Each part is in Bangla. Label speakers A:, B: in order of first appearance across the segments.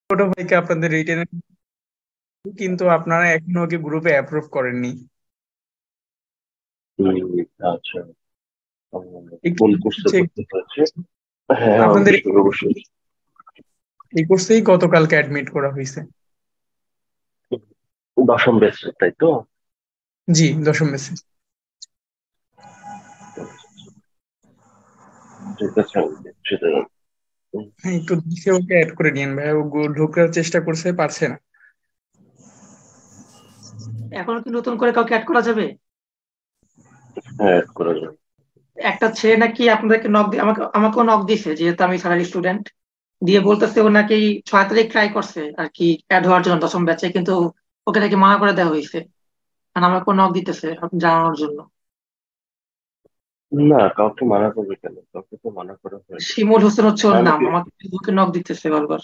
A: ছোট ভাইকে আপনাদের রিটেনে, কিন্তু আপনারা এখনো ওকে গ্রুপে অ্যাপ্রুভ করেননি।
B: হুম, আচ্ছা।
A: একটু
B: কোন কোর্সে
A: হচ্ছে
B: ভর্তি হয়েছে? হ্যাঁ,
A: আপনাদের
B: অবশ্যই অবশ্যই।
A: এই কোর্সেই গতকালকে অ্যাডমিট করা হয়েছে।
B: দশম ব্যাচ, তাই তো?
A: জি, দশম মেসে।
B: ঠিক আছে, আমি সেটা।
A: হ্যাঁ, একটু দেখে ওকে অ্যাড করে নিন ভাই, ও ঢোকার চেষ্টা করছে, পারছে না।
C: এখনো কি নতুন করে কাউকে অ্যাড করা যাবে?
B: হ্যাঁ, add করা যাবে।
C: একটা ছেলে নাকি আপনাদেরকে নক দিয়ে আমাকেও নক দিছে, যেহেতু আমি স্যালারি স্টুডেন্ট, দিয়ে বলতেছে ও নাকি 6 তারিখ ট্রাই করছে আর কি অ্যাড হওয়ার জন্য দশম ব্যাচে, কিন্তু ওকে নাকি মানা করে দেওয়া হয়েছে। কারণ আমাকে নক দিতেছে আপনি জানানোর জন্য।
B: না, কাউকে মানা করবে কেন? কাউকে তো মানা করা হয়নি।
C: শিমুল হোসেন হচ্ছে ওর
B: হ্যাঁ,
C: নাম,
B: আমাকে।
C: আমাকে ওকে নক দিতেছে বারবার।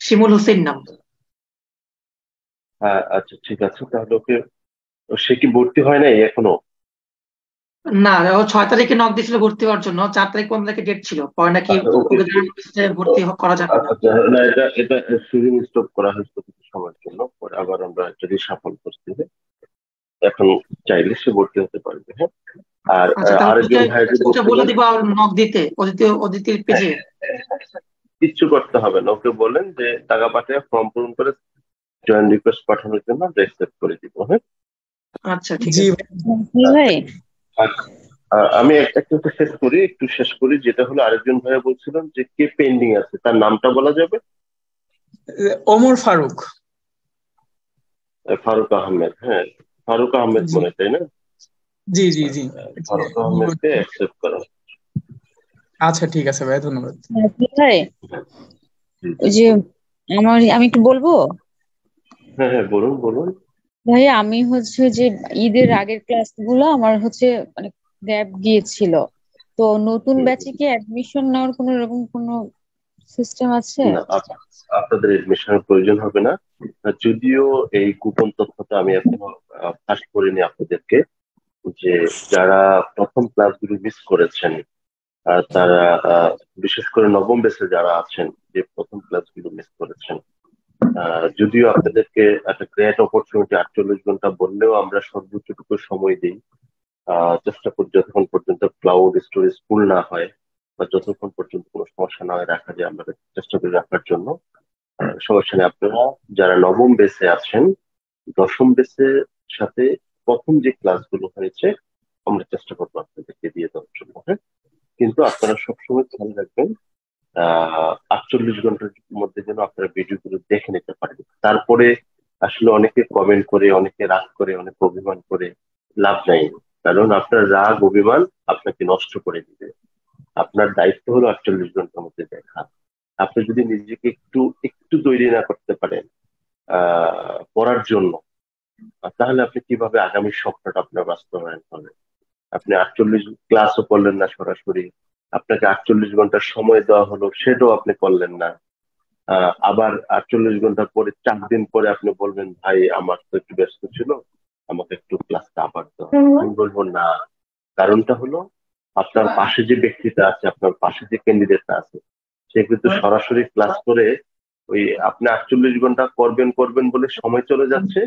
C: শিমুল হোসেন নাম।
B: হ্যাঁ, আচ্ছা, ঠিক আছে, তাহলে ওকে। সে কি ভর্তি হয় নাই এখনো?
C: না, ও 6 তারিখে নক দিয়েছিল ভর্তি হওয়ার জন্য, 4 তারিখ পর্যন্ত নাকি ডেট ছিল, পরে নাকি
B: আচ্ছা, ওকে।
C: ওকে জানানো হয়েছে যে ভর্তি করা যাবে না।
B: আচ্ছা, না, এটা এটা সুইং স্টপ করা হয়েছে কিছু সময়ের জন্য, পরে আবার আমরা যদি সফল করতে এখন চাইলে সে ভর্তি হতে পারবে। হ্যাঁ। আর
C: আচ্ছা, তাহলে ওকে
B: আরেকজন ভাই যে
C: ওকে বলে
B: বলছিলেন।
C: দিব আর নক দিতে অদিতির
B: হ্যাঁ,
C: পেজে।
B: কিচ্ছু করতে হবে না, ওকে বলেন যে টাকা পাঠিয়ে ফর্ম পূরণ করে জয়েন রিকোয়েস্ট পাঠানোর জন্য আমরা অ্যাকসেপ্ট করে দিব। হ্যাঁ।
C: আচ্ছা, ঠিক
A: জি
C: আছে।
A: ভাই।
D: কি ভাই?
B: আর আমি একটু শেষ করি, যেটা হলো আরেকজন ভাইয়া বলছিলেন যে কে পেন্ডিং আছে, তার নামটা বলা যাবে?
A: ওমর ফারুক।
B: ফারুক আহমেদ। হ্যাঁ, ফারুক আহমেদ
A: জি
B: মনে হয়, তাই না?
A: জি জি জি।
B: ফারুক আহমেদকে অ্যাকসেপ্ট করা।
A: আচ্ছা ঠিক আছে ভাই, ধন্যবাদ।
D: কি ভাই,
B: হ্যাঁ, জি, জি।
D: ওই যে আমি একটু বলবো।
B: হ্যাঁ, হ্যাঁ, বলুন বলুন।
D: ভাই আমি হচ্ছে যে ঈদের আগের ক্লাসগুলো আমার হচ্ছে মানে গ্যাপ গিয়েছিল। তো নতুন
B: হুম,
D: ব্যাচে কি অ্যাডমিশন নেওয়ার কোনো এরকম কোনো সিস্টেম আছে?
B: না, আপনাদের এডমিশনের প্রয়োজন হবে না। যদিও এই গোপন তথ্যটা আমি এখনো ফাঁস করিনি আপনাদেরকে, যে যারা প্রথম ক্লাসগুলো মিস করেছেন, তারা বিশেষ করে নবম ব্যাচে যারা আছেন, যে প্রথম ক্লাসগুলো মিস করেছেন, যদিও আপনাদেরকে একটা গ্রেট অপরচুনিটি 48 ঘন্টা বললেও আমরা সর্বোচ্চটুকু সময় দিই। চেষ্টা করি যতক্ষণ পর্যন্ত ক্লাউড স্টোরেজ ফুল না হয় বা যতক্ষণ পর্যন্ত কোনো সমস্যা না হয় রাখা যায়, আমরা চেষ্টা করি রাখার জন্য। সমস্যা নেই, আপনারা যারা নবম বেসে আছেন, দশম বেসের সাথে প্রথম যে ক্লাসগুলো হয়েছে আমরা চেষ্টা করবো আপনাদেরকে দিয়ে দেওয়ার জন্য। হ্যাঁ। কিন্তু আপনারা সবসময় খেয়াল রাখবেন 48 ঘন্টার মধ্যে যেন আপনারা ভিডিওগুলো দেখে নিতে পারেন। তারপরে আসলে অনেকে কমেন্ট করে, অনেকে রাগ করে, অনেকে অভিমান করে লাভ নাই। কারণ আপনার রাগ অভিমান আপনাকে নষ্ট করে দিবে। আপনার দায়িত্ব হলো 48 ঘন্টার মধ্যে দেখা। আপনি যদি নিজেকে একটু একটু তৈরি না করতে পারেন পড়ার জন্য, তাহলে আপনি কিভাবে আগামী স্বপ্নটা আপনার বাস্তবায়ন হবে? আপনি 48 ক্লাসও করলেন না সরাসরি, আপনাকে 48 ঘন্টার সময় দেওয়া হলো সেটাও আপনি করলেন না। আবার 48 ঘন্টা পরে 4 দিন পরে আপনি বলবেন ভাই আমার তো একটু ব্যস্ত ছিল, আমাকে একটু ক্লাসটা আবার দাও। আমি বলবো না। কারণটা হলো আপনার পাশে যে ব্যক্তিটা আছে, আপনার পাশে যে ক্যান্ডিডেটটা আছে, সে কিন্তু সরাসরি ক্লাস করে ওই আপনি 48 ঘন্টা করবেন করবেন বলে সময় চলে যাচ্ছে,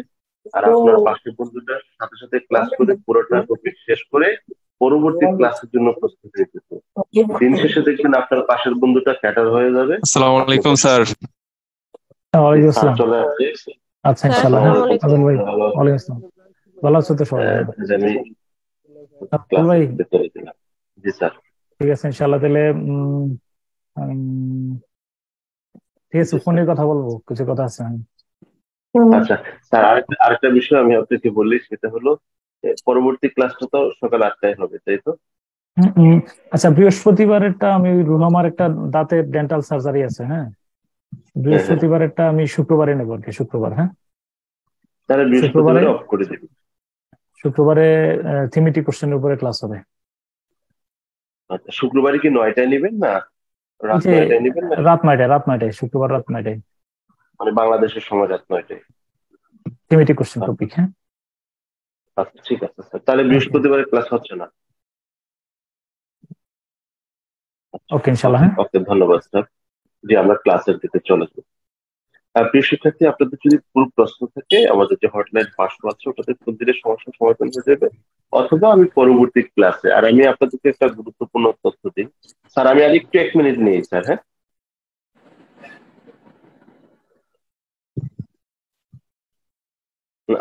B: আর আপনার পাশের বন্ধুটার সাথে সাথে ক্লাস করে পুরোটা টপিক শেষ করে পরবর্তী ক্লাসের জন্য প্রস্তুতি নিতেছে। দিন শেষে দেখবেন আপনার পাশের বন্ধুটা ক্যাটার হয়ে যাবে।
E: আসসালামু
B: আপনি
E: আলাইকুম
B: বসে
E: স্যার।
F: ওয়ালাইকুম
B: স্যার
F: আসসালাম।
B: চলে আসছে।
F: আচ্ছা, ইনশাল্লাহ। হ্যাঁ,
B: আসসালামু
F: আজল ভাই,
B: আলাইকুম। ভালো।
F: ওয়ালাইকুম আসসালাম। ভালো আছো তো সবাই? হ্যাঁ।
B: তাহলে আমি
F: আজল ভাই,
B: ক্লাসের ভেতরে দিলাম। জি স্যার।
F: ঠিক আছে ইনশাল্লাহ। তাহলে উম, ঠিক আছে,
B: জি স্যার।
F: ফোনে কথা বলবো, কিছু কথা আছে।
B: আচ্ছা স্যার, আরেকটা বিষয় আমি আপনাকে বলি, সেটা হলো পরবর্তী ক্লাসটা তো সকাল 8টায় হবে, তাই তো?
F: উম, উম, আচ্ছা, বৃহস্পতিবারেরটা আমি রুনামার একটা দাঁতের ডেন্টাল সার্জারি আছে। হ্যাঁ,
B: হ্যাঁ, হ্যাঁ।
F: বৃহস্পতিবারেরটা আমি শুক্রবারে নেবো আর কি, শুক্রবার। হ্যাঁ,
B: তাহলে
F: শুক্রবারে
B: বৃহস্পতিবারে অফ করে দিবি।
F: শুক্রবারে থিমেটিক কোশ্চেনের উপরে ক্লাস হবে।
B: আচ্ছা, শুক্রবারে কি 9টায় নেবেন না
F: এই
B: রাত
F: যে
B: 9টায় নেবেন না?
F: রাত নয়টায়, শুক্রবার রাত 9টায়
B: মানে বাংলাদেশের সময় রাত 9টায়।
F: থিমেটিক কোশ্চেন
B: আচ্ছা,
F: টপিক। হ্যাঁ,
B: আচ্ছা, ঠিক আছে স্যার, তাহলে
F: ওকে
B: বৃহস্পতিবারে ক্লাস হচ্ছে না।
F: ওকে ইনশাল্লাহ।
B: ওকে,
F: হ্যাঁ,
B: ওকে, ধন্যবাদ স্যার। জি, আমরা ক্লাসের দিকে চলে যাই। প্রিয় শিক্ষার্থী, আপনাদের যদি কোনো প্রশ্ন থাকে আমাদের যে হটলাইন 500 আছে ওটাতে ফোন দিলে সমস্যার সমাধান হয়ে যাবে, অথবা আমি পরবর্তী ক্লাসে। আর আমি আপনাদেরকে একটা গুরুত্বপূর্ণ তথ্য দিই স্যার, আমি আর একটু 1 মিনিট নিই স্যার। হ্যাঁ,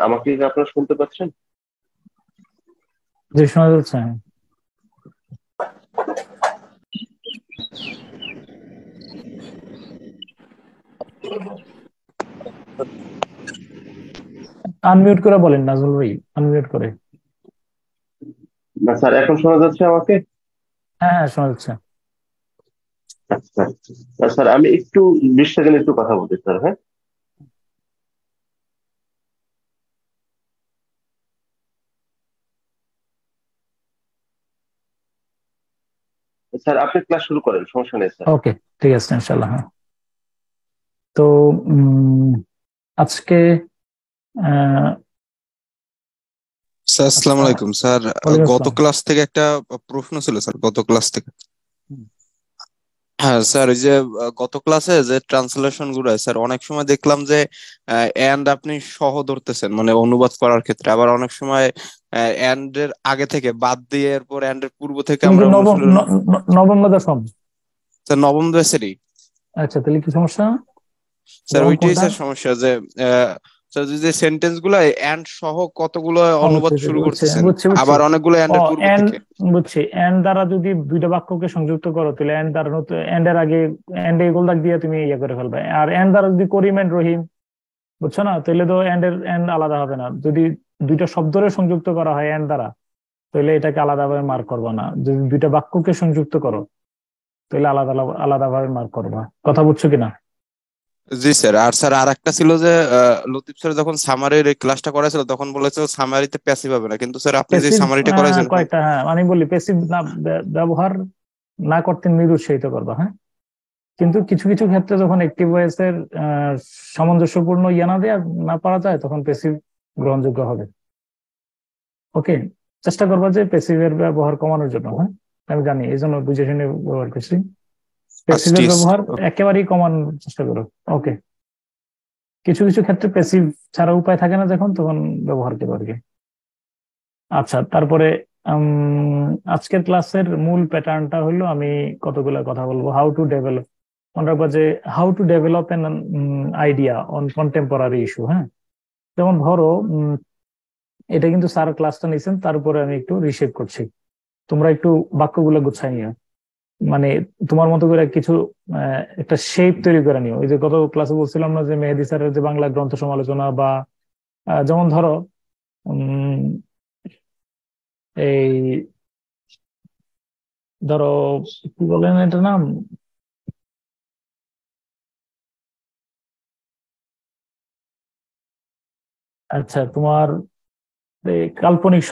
B: আমাকে কি আপনারা শুনতে পাচ্ছেন?
F: যে শোনা যাচ্ছে। আনমিউট করে বলেন নাজমুল ভাই, আনমিউট করে।
B: না স্যার, এখন শোনা যাচ্ছে আমাকে?
F: হ্যাঁ হ্যাঁ শোনা যাচ্ছে।
B: আচ্ছা স্যার, আমি একটু 20 সেকেন্ড একটু কথা বলতে স্যার। হ্যাঁ স্যার, আপনি ক্লাস শুরু করেন, সমস্যা নেই স্যার।
F: ওকে, ঠিক আছে ইনশাল্লাহ। হ্যাঁ, তো আজকে
E: স্যার আসসালামু
F: আচ্ছা,
E: আলাইকুম স্যার।
F: ওয়ালাইকুম
E: গত
F: আসসালাম।
E: ক্লাস থেকে একটা প্রশ্ন ছিল স্যার, গত ক্লাস থেকে।
F: হুম।
E: হ্যাঁ স্যার, ওই যে গত ক্লাসে যে ট্রান্সলেশন গুলো স্যার, অনেক সময় দেখলাম যে এন্ড আপনি সহ ধরতেছেন মানে অনুবাদ করার ক্ষেত্রে, আবার অনেক সময় এন্ড এর আগে থেকে বাদ দিয়ে এরপর এন্ড এর পূর্ব থেকে
F: তুমি কি
E: আমরা
F: নবম
E: অনুশীলন।
F: নবম না দশম?
E: স্যার নবম দশেরই।
F: আচ্ছা, তাহলে কি সমস্যা?
E: স্যার
F: যেমন
E: ওইটাই
F: কোনটা?
E: স্যার সমস্যা যে স্যার যে সেন্টেন্স গুলো এন্ড সহ কতগুলো
F: ও
E: অনুবাদ
F: বুঝছি
E: শুরু
F: বুঝছি
E: করতেছেন,
F: বুঝছি বুঝছি।
E: আবার অনেকগুলো এন্ড
F: ও
E: এর পূর্ব
F: এন্ড,
E: থেকে।
F: বুঝছি। এন্ড দ্বারা যদি দুইটা বাক্যকে সংযুক্ত করো তাহলে এন্ড দ্বারা এন্ড এর আগে এন্ড এ গোলদাগ দিয়ে তুমি ইয়ে করে ফেলবে। আর এন্ড দ্বারা যদি করিম এন্ড রহিম, বুঝছো না, তাহলে তো এন্ড আলাদা হবে না। যদি দুইটা শব্দরে সংযুক্ত করা হয় এন্ড দ্বারা, তাহলে এটাকে আলাদাভাবে মার্ক করবা না। যদি দুইটা বাক্যকে সংযুক্ত করো তাহলে আলাদাভাবে মার্ক করবা। কথা বুঝছো কিনা?
E: জি স্যার। আর স্যার আর একটা ছিল যে লতিফ স্যার যখন সামারির এই ক্লাসটা করাইছিল তখন বলেছিল সামারিতে প্যাসিভ হবে না, কিন্তু স্যার আপনি যে
F: প্যাসিভ
E: সামারিটা করাইছেন ওখানে।
F: কয়েকটা, হ্যাঁ আমি বলি প্যাসিভ না ব্যবহার না করতে নিরুৎসাহিত করবা। হ্যাঁ, কিন্তু কিছু কিছু ক্ষেত্রে যখন অ্যাক্টিভ ভয়েসের সামঞ্জস্যপূর্ণ ইয়ে না দেওয়া না পারা যায় তখন প্যাসিভ গ্রহণযোগ্য হবে। ওকে, চেষ্টা করবা যে প্যাসিভের ব্যবহার কমানোর জন্য। হ্যাঁ, আমি জানি, এই জন্য বুঝে শুনে ব্যবহার করছি।
E: আচ্ছা
F: প্যাসিভের
E: ঠিক আছে
F: ব্যবহার
E: স্যার।
F: একেবারেই কমানোর চেষ্টা করো। ওকে, কিছু কিছু ক্ষেত্রে প্যাসিভ ছাড়া উপায় থাকে না যখন, তখন ব্যবহার করো আর কি। আচ্ছা, তারপরে আজকের ক্লাসের মূল প্যাটার্নটা হলো আমি কতগুলো কথা বলবো। হাউ টু ডেভেলপ, মনে রাখবো যে how to develop an idea on contemporary issue. হ্যাঁ, যেমন ধরো এটা কিন্তু স্যার ক্লাসটা নিয়েছেন, তার উপরে আমি একটু রিশেপ করছি। তোমরা একটু বাক্যগুলো গুছাই নিও, মানে তোমার মতো করে কিছু একটা শেপ তৈরি করে নিও। এই যে গত ক্লাসে বলছিলাম না যে মেহেদী স্যারের যে বাংলা গ্রন্থ সমালোচনা, বা যেমন ধরো উম এই ধরো কি বলেন এটার নাম, আচ্ছা তোমার এই কাল্পনিক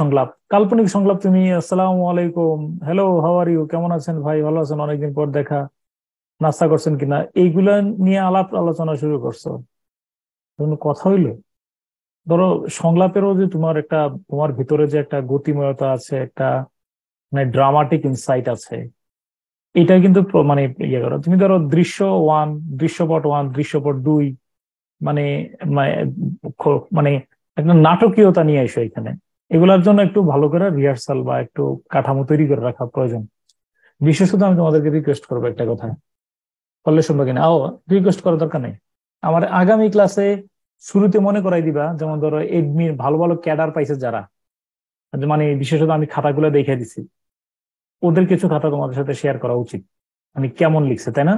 F: সংলাপ তুমি আসসালামু আলাইকুম, হ্যালো হাউ আর ইউ, কেমন আছেন ভাই, ভালো আছেন, অনেকদিন পর দেখা, নাস্তা করছেন কিনা, এইগুলা নিয়ে আলাপ আলোচনা শুরু করছো। কোনো কথা হইলো? ধরো সংলাপেরও যে তোমার একটা, তোমার ভিতরে যে একটা গতিময়তা আছে, একটা মানে ড্রামাটিক ইনসাইট আছে, এটা কিন্তু মানে ইয়ে করো। তুমি ধরো দৃশ্যপট 1, দৃশ্যপট 2, মানে মানে মানে একটা নাটকীয়তা নিয়ে এসো এখানে। এগুলোর জন্য একটু ভালো করে রিহার্সাল বা একটু কাঠামো তৈরি করে রাখা প্রয়োজন। বিশেষত আমি তোমাদেরকে রিকোয়েস্ট করবো একটা কথা, করলে শুনবো কিনা। রিকোয়েস্ট করার দরকার নেই, আমার আগামী ক্লাসে শুরুতে মনে করাই দিবা। যেমন ধরো এডমিন ভালো ভালো ক্যাডার পাইছে যারা, মানে বিশেষত আমি খাতাগুলো দেখে দিছি, ওদের কিছু খাতা তোমাদের সাথে শেয়ার করা উচিত, মানে কেমন লিখছে, তাই না?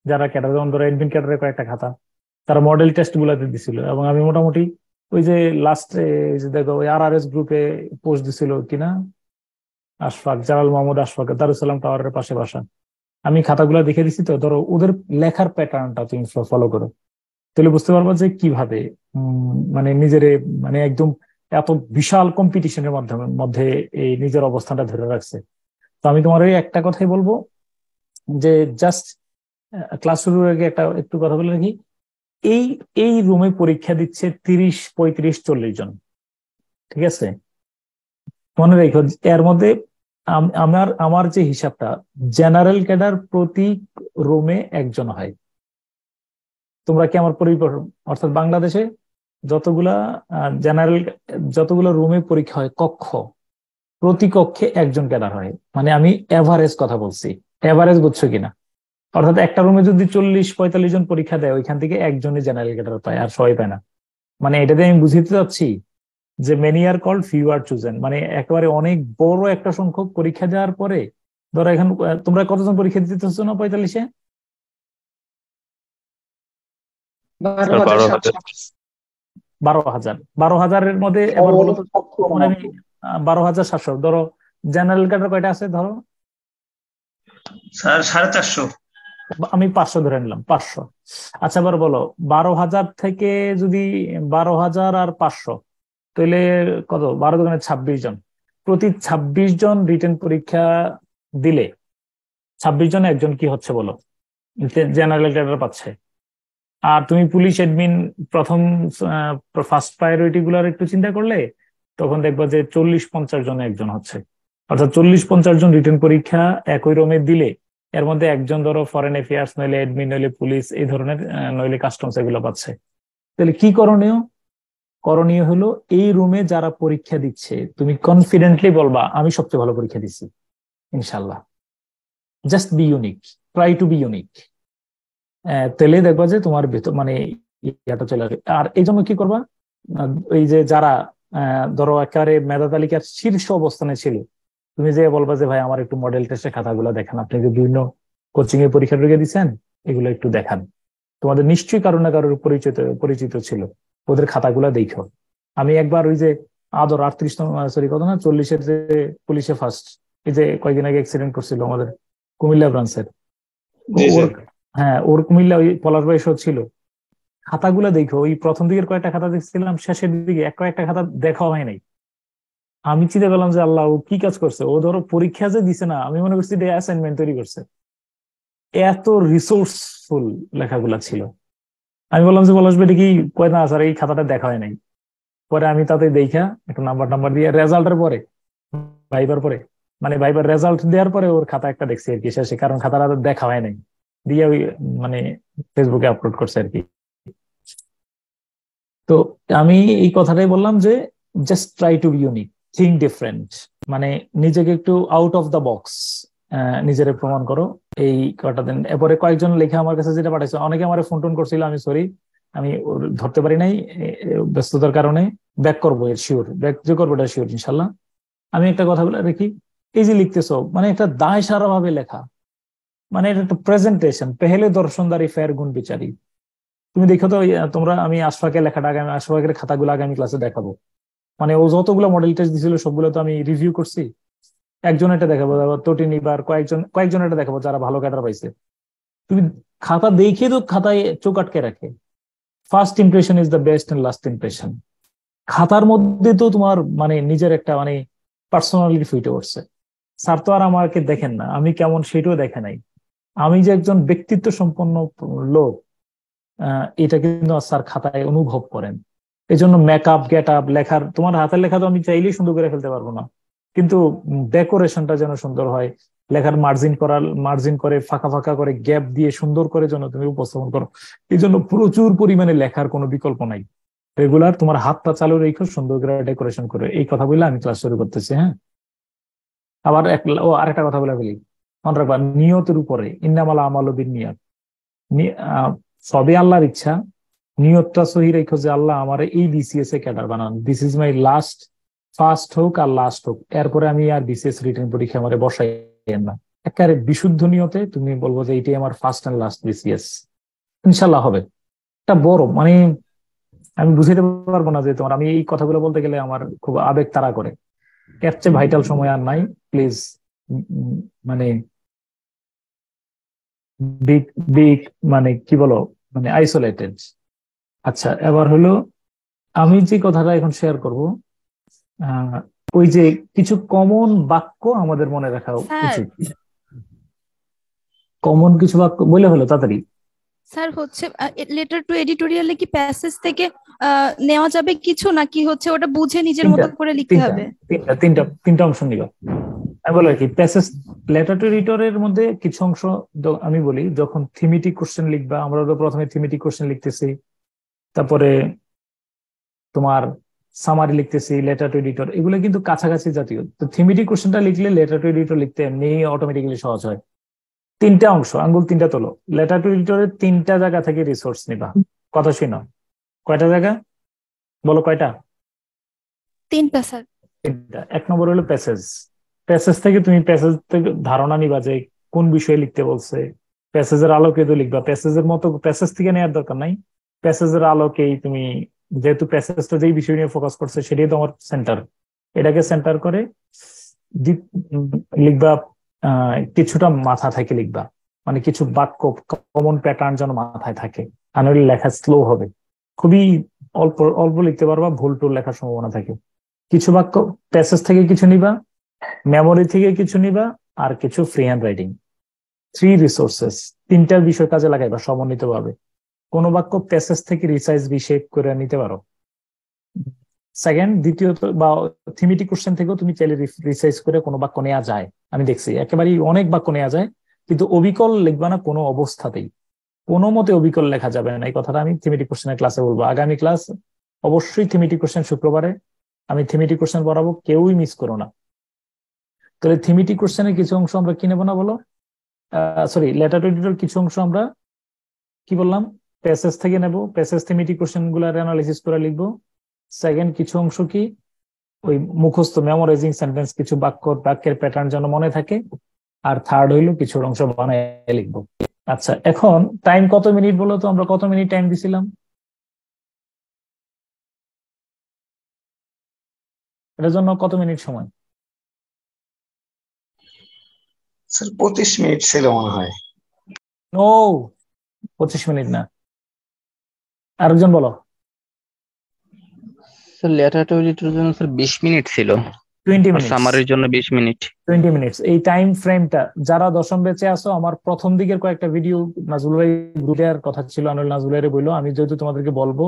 F: যারা ক্যাডার, যেমন ধরো এডমিন ক্যাডারের কয়েকটা খাতা তারা মডেল টেস্ট গুলাতে দিছিল, এবং আমি মোটামুটি ওই যে লাস্ট যে দেখো ওই RRS গ্রুপে পোস্ট দিছিল কিনা, আশফাক, জালাল মাহমুদ আশফাক, দারুসালাম টাওয়ারের পাশে বাসা, আমি খাতাগুলো দেখে দিছি। তো ধরো ওদের লেখার প্যাটার্নটা তুমি ফলো করো, তাহলে বুঝতে পারবো যে কিভাবে মানে নিজের মানে একদম এত বিশাল কম্পিটিশনের মধ্যে এই নিজের অবস্থানটা ধরে রাখছে। তো আমি তোমার ওই একটা কথাই বলবো যে জাস্ট ক্লাস শুরুর আগে একটু কথা বলে রাখি। এই এই রুমে পরীক্ষা দিচ্ছে 30, 35, 40 জন, ঠিক আছে? মনে রেখো এর মধ্যে আমার আমার যে হিসাবটা, জেনারেল ক্যাডার প্রতি রুমে একজন হয়, তোমরা কি আমার অর্থাৎ বাংলাদেশে যতগুলা জেনারেল যতগুলো রুমে পরীক্ষা হয় কক্ষ, প্রতি কক্ষে একজন ক্যাডার হয়। মানে আমি এভারেজ কথা বলছি, এভারেজ বুঝছো কিনা? অর্থাৎ একটা রুমে যদি 40-45 জন পরীক্ষা দেয়, ওইখান থেকে একজনই জেনারেল ক্যাডার পায়, আর সবাই পায় না। মানে এটাতে আমি বুঝিতে চাচ্ছি যে many are called, few are chosen. মানে একেবারে অনেক বড় একটা সংখ্যক পরীক্ষা দেওয়ার পরে, ধরো এখন তোমরা কতজন পরীক্ষা দিতেছো না 45-এ? 12,000। 12,000-এর মধ্যে এবার বলো তো, মানে আমি 12,700 ধরো। জেনারেল ক্যাডার কয়টা আছে ধরো?
A: স্যার 450।
F: আমি 500 ধরে নিলাম, 500। আচ্ছা এবার বলো 12,000 থেকে যদি 12,000 আর 500, তাহলে কত? 12 দুগুণে 26 জন। প্রতি 26 জন রিটেন পরীক্ষা দিলে 26 জনে একজন কি হচ্ছে বলো? জেনারেল ক্যাডার পাচ্ছে। আর তুমি পুলিশ অ্যাডমিন প্রথম ফার্স্ট প্রায়োরিটি গুলার একটু চিন্তা করলে তখন দেখবা যে 40-50 জনে একজন হচ্ছে। অর্থাৎ 40-50 জন রিটেন পরীক্ষা একই রুমে দিলে এর মধ্যে একজন ধরো ফরেন অ্যাফেয়ার্স, নইলে অ্যাডমিন, নইলে পুলিশ, এই ধরনের, নইলে কাস্টমস, এগুলো পাচ্ছে। তাহলে কি করণীয়? করণীয় হলো এই রুমে যারা পরীক্ষা দিচ্ছে তুমি কনফিডেন্টলি বলবা আমি সবচেয়ে ভালো পরীক্ষা দিচ্ছি ইনশাল্লাহ। Just be unique, try to be unique. তাহলে দেখবা যে তোমার ভেতর মানে ইয়াটা চলে আসবে। আর এই জন্য কি করবা, ওই যে যারা ধরো একেবারে মেধা তালিকার শীর্ষ অবস্থানে ছিল, তুমি যে বলবা যে ভাই আমার একটু মডেল টেস্টের খাতাগুলো দেখান, আপনি যে বিভিন্ন কোচিং এ পরীক্ষা ঢুকে দিচ্ছেন, এগুলো একটু দেখান। তোমাদের নিশ্চয়ই কারো না কারোর পরিচিত ছিল, ওদের খাতাগুলো দেখো। আমি একবার ওই যে আদর 38তম, সরি কত না 40-এর যে পুলিশে ফার্স্ট, এই যে কয়েকদিন আগে অ্যাক্সিডেন্ট করছিল আমাদের কুমিল্লা ব্রাঞ্চের, হ্যাঁ ওর কুমিল্লা ওই পলাশ বয়স ছিল। খাতাগুলো দেখো, ওই প্রথম দিকের কয়েকটা খাতা দেখছিলাম, শেষের দিকে কয়েকটা খাতা দেখা হয় নাই। আমি চিন্তা করলাম যে আল্লাহ, ও কি কাজ করছে? ও ধরো পরীক্ষা যে দিছে না, আমি মনে করছি অ্যাসাইনমেন্ট তৈরি করছে, এত রিসোর্সফুল লেখাগুলা ছিল। আমি বললাম যে পলাশ ভাই কি কয় না স্যার এই খাতাটা দেখা হয় নাই। পরে আমি তাতে দেখা একটা নাম্বার দিয়ে রেজাল্টের পরে, ভাইবার পরে, মানে ভাইবার রেজাল্ট দেওয়ার পরে ওর খাতা একটা দেখছি আর কি শেষে, কারণ খাতাটা দেখা হয় নাই, দিয়ে ওই মানে ফেসবুকে আপলোড করছে আর কি। তো আমি এই কথাটাই বললাম যে just try to be unique, think different, মানে নিজেকে একটু আউট অফ দ্য বক্স নিজের প্রমাণ করো। এই কটা দিন এরপরে কয়েকজন লেখা আমার কাছে যেটা পাঠাইছে, অনেকে আমার ফোন টোন করছিল, আমি সরি আমি ধরতে পারি নাই ব্যস্ততার কারণে। ব্যাক করবো, এর শিওর ব্যাক যে করবো, এটা শিওর ইনশাল্লাহ। আমি একটা কথা বলে রাখি, এই যে লিখতেছো মানে একটা দায় সারা ভাবে লেখা, মানে এটা একটা প্রেজেন্টেশন, পেহেলে দর্শনদারি ফের গুণ বিচারি। তুমি দেখো তো তোমরা, আমি আশফাকের লেখাটা আগামী, আশফাকের খাতাগুলো আগামী ক্লাসে দেখাবো। মানে ও যতগুলো মডেল টেস্ট দিছিল সবগুলো তো আমি রিভিউ করছি। একজন এটা দেখাবো, তটিনী বা কয়েকজন এটা দেখাবো যারা ভালো ক্যাডার পাইছে। তুমি খাতা দেখে তো খাতায় চোখ আটকে রাখে, first impression is the best and last impression. খাতার মধ্যে তো তোমার মানে নিজের একটা মানে পার্সোনালিটি ফুটে উঠছে। স্যার তো আর আমাকে দেখেন না আমি কেমন, সেটাও দেখে নাই। আমি যে একজন ব্যক্তিত্ব সম্পন্ন লোক, এটা কিন্তু স্যার খাতায় অনুভব করেন। এই জন্য মেকআপ, গেট আপ, লেখার, তোমার হাতের লেখা তো আমি চাইলেই সুন্দর করে ফেলতে পারবো না, কিন্তু ডেকোরেশনটা যেন সুন্দর হয়, লেখার মার্জিন করে ফাঁকা ফাঁকা করে গ্যাপ দিয়ে সুন্দর করে যেন তুমি উপস্থাপন করো। এই জন্য প্রচুর পরিমাণে লেখার কোনো বিকল্প নাই। রেগুলার তোমার হাতটা চালু রেখো, সুন্দর করে ডেকোরেশন করে। এই কথা বলে আমি ক্লাস শুরু করতেছি। হ্যাঁ, আবার আরেকটা কথা বলে ফেলি, মনে রাখবা নিয়তের উপরে, ইন্নামাল আমালু বিন্নিয়াত, সবই আল্লাহর ইচ্ছা। নিয়তটা সহি রেখো যে আল্লাহ আমার এই বিসিএস এ ক্যাডার বানান, this is my last, first হোক আর লাস্ট হোক, এরপরে আমি আর বিসিএস রিটেন পরীক্ষা আমার বসাই না। একেবারে বিশুদ্ধ নিয়তে তুমি বলবো যে এইটাই আমার ফার্স্ট এন্ড লাস্ট বিসিএস, ইনশাল্লাহ হবে। এটা বড় মানে আমি বুঝাইতে পারবো না যে তোমার, আমি এই কথাগুলো বলতে গেলে আমার খুব আবেগ তাড়া করে। এর চেয়ে ভাইটাল সময় আর নাই, প্লিজ। মানে বিগ মানে কি বলো, মানে আইসোলেটেড। আচ্ছা এবার হলো আমি যে কথাটা এখন শেয়ার করব, ওই যে কিছু কমন বাক্য আমাদের মনে রাখা উচিত। কমন কিছু বাক্য বলে হলো তাড়াতাড়ি।
G: স্যার হচ্ছে লেটার টু এডিটোরিয়ালে কি প্যাসেজ থেকে নেওয়া যাবে কিছু, নাকি হচ্ছে ওটা বুঝে নিজের মতো করে লিখতে হবে?
F: তিনটা অংশ নিবা। আমি বলি আর কি, প্যাসেজ লেটার টু এডিটরের মধ্যে কিছু অংশ আমি বলি, যখন থিমেটিক কোশ্চেন লিখবা, আমরা তো প্রথমে থিমেটিক কোশ্চেন লিখতেছি, তারপরে তোমার সামারি লিখতেছি, লেটার টু এডিটর, এগুলো কিন্তু কাছাকাছি জাতীয়। তো থিমেটিক কোশ্চেনটা লিখলে লেটার টু এডিটর লিখতে এমনি অটোমেটিক্যালি সহজ হয়। তিনটা অংশ, আঙ্গুল তিনটা তোলো, লেটার টু এডিটরের তিনটা জায়গা থেকে রিসোর্স নিবা। কথা শুনো, কয়টা জায়গা বলো, কয়টা?
G: 3টা স্যার।
F: তিনটা। এক নম্বর হলো প্যাসেজ। প্যাসেজ থেকে তুমি প্যাসেজ থেকে ধারণা নিবা যে কোন বিষয়ে লিখতে বলছে, প্যাসেজের আলোকে তো লিখবা। প্যাসেজের মতো প্যাসেজ থেকে নেওয়ার দরকার নাই, প্যাসেজের আলোকেই তুমি, যেহেতু প্যাসেজটা যেই বিষয় নিয়ে ফোকাস করছে সেটাই তোমার সেন্টার, এটাকে সেন্টার করে লিখবা। কিছুটা মাথা থেকে লিখবা, মানে কিছু বাক্য কমন প্যাটার্ন যেন মাথায় থাকে, আর নইলে লেখা স্লো হবে। খুবই অল্প অল্প লিখতে পারবা, ভুল টুল লেখার সম্ভাবনা থাকে। কিছু বাক্য প্যাসেজ থেকে কিছু নিবা, মেমোরি থেকে কিছু নিবা, আর কিছু ফ্রি হ্যান্ড রাইটিং। 3 রিসোর্সেস, তিনটার বিষয় কাজে লাগাইবা সমন্বিত ভাবে। কোনো বাক্য প্যাসেজ থেকে রিসাইজ রিশেপ করে নিতে পারো। সেকেন্ড, দ্বিতীয়ত বা থিমেটিক কোশ্চেন থেকেও তুমি চাইলে রিসাইজ করে কোনো বাক্য নেওয়া যায়। আমি দেখছি একেবারেই অনেক বাক্য নেওয়া যায়, কিন্তু অবিকল লিখবা না কোনো অবস্থাতেই, কোনো মতে অবিকল লেখা যাবে না। এই কথাটা আমি থিমেটিক কোশ্চেনের ক্লাসে বলবো। আগামী ক্লাস অবশ্যই থিমেটিক কোশ্চেন, শুক্রবারে আমি থিমেটিক কোশ্চেন পড়াবো, কেউই মিস করো না। তাহলে থিমেটিক কোশ্চেনের কিছু অংশ আমরা কি নেবো না বলো, সরি, লেটার টু এডিটর কিছু অংশ আমরা কি বললাম, প্যাসেজ থেকে নেব, প্যাসেজ থিমেটিক কোশ্চেন গুলার অ্যানালাইসিস করে লিখবো। সেকেন্ড, কিছু অংশ কি ওই মুখস্থ মেমোরাইজিং সেন্টেন্স, কিছু বাক্যের প্যাটার্ন যেন মনে থাকে। আর থার্ড হইলো কিছু অংশ বানায় লিখবো। আচ্ছা, এখন টাইম কত মিনিট বলো তো, আমরা কত মিনিট টাইম দিছিলাম এটার জন্য? কত মিনিট সময়?
H: স্যার 25 মিনিট ছিল মনে হয়।
F: নো, 25 মিনিট না। আরেকজন বলো।
I: স্যার লেটার টু এডিটর জন্য স্যার 20 মিনিট ছিল,
F: 20
I: আর
F: মিনিট।
I: সামারির জন্য 20 মিনিট।
F: 20 মিনিটস, এই টাইম ফ্রেমটা যারা দশম ব্যাচে আছো, আমার প্রথম দিকের কয়েকটা ভিডিও নাজুল ভাই গ্রুপে আর কথা ছিল, আনুল নাজুল ভাইরে বললো, আমি যেহেতু তোমাদেরকে বলবো,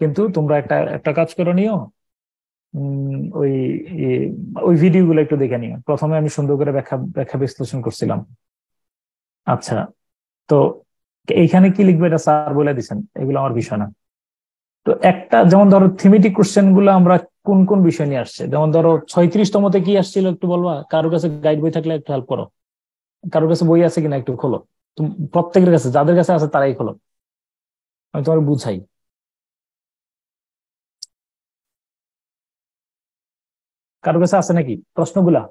F: কিন্তু তোমরা একটা কাজ করে নিও, ওই ওই ভিডিও গুলো একটু দেখে নিও। প্রথমে আমি সুন্দর করে ব্যাখ্যা বিশ্লেষণ করছিলাম। আচ্ছা, তো এইখানে কি লিখবে এটা স্যার বলে দিচ্ছেন, এগুলো আমার বিষয় না। তো একটা, যেমন ধরো থিমেটিক কোশ্চেন গুলো আমরা কোন কোন বিষয় নিয়ে আসছে, যেমন ধরো 36তমতে কি আসছিল একটু বলবা? কারোর কাছে গাইড বই থাকলে একটু হেল্প করো, কারোর কাছে বই আছে কিনা একটু খোলো। প্রত্যেকের কাছে, যাদের কাছে আছে তারাই খোলো, আমি তোমার বুঝাই। কারোর কাছে আছে নাকি প্রশ্নগুলা?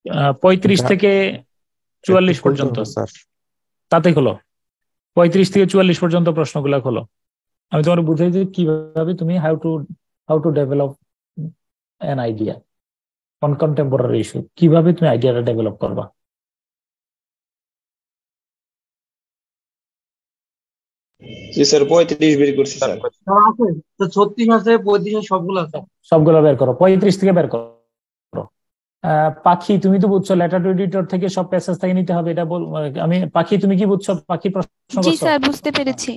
F: আহ 35 থেকে 44 পর্যন্ত,
E: স্যার
F: তাতে খোলো। 35 থেকে 44 পর্যন্ত প্রশ্নগুলা খোলো। আমি তোমার বুঝাই যে কিভাবে তুমি how to develop an idea on contemporary issue, কিভাবে তুমি আইডিয়াটা ডেভেলপ করবা।
H: জি স্যার 35 বের করছি স্যার।
C: আছে তো 36 আছে, 35 সবগুলো আছে।
F: সবগুলো বের করো, 35 থেকে বের করো। পাখি, তুমি তো বুঝছো লেটার টু এডিটর থেকে সব প্যাসেজ থেকে নিতে হবে, এটা আমি পাখি, তুমি কি বুঝছো? পাখি প্রশ্ন
G: জি
F: করছো?
G: স্যার, বুঝতে পেরেছি।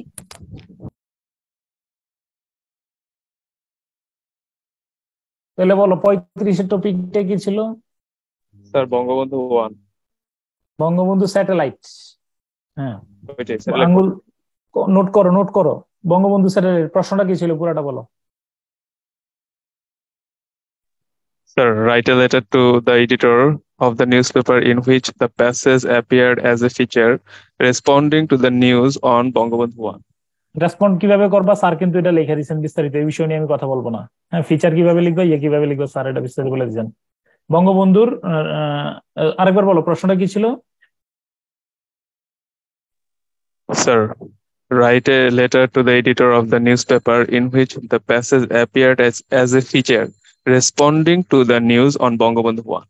F: তাহলে বলো 35-এর টপিকটা কি ছিল?
A: স্যার বঙ্গবন্ধু 1।
F: বঙ্গবন্ধু স্যাটেলাইট। হ্যাঁ,
A: ওইটাই স্যার।
F: আঙ্গুল নোট করো। বঙ্গবন্ধু স্যাটেলাইট প্রশ্নটা কি ছিল পুরাটা বলো।
A: Sir, write a letter to the editor of the newspaper in which the passage appeared as a feature responding to the news on Bangabandhu 1.
F: Respond কিভাবে করবা স্যার কিন্তু এটা লিখে দিয়েছেন বিস্তারিত, এই বিষয় নিয়ে আমি কথা বলবো না। হ্যাঁ, ফিচার কিভাবে লিখবা, কিভাবে লিখবা, স্যার এটা বিস্তারিত বলে দিয়েছেন। বঙ্গবন্ধুর আরেকবার বলো প্রশ্নটা কি ছিল।
A: Sir, write a letter to the editor of the newspaper in which the passage appeared as a feature responding to the news on Bangabandhu 1.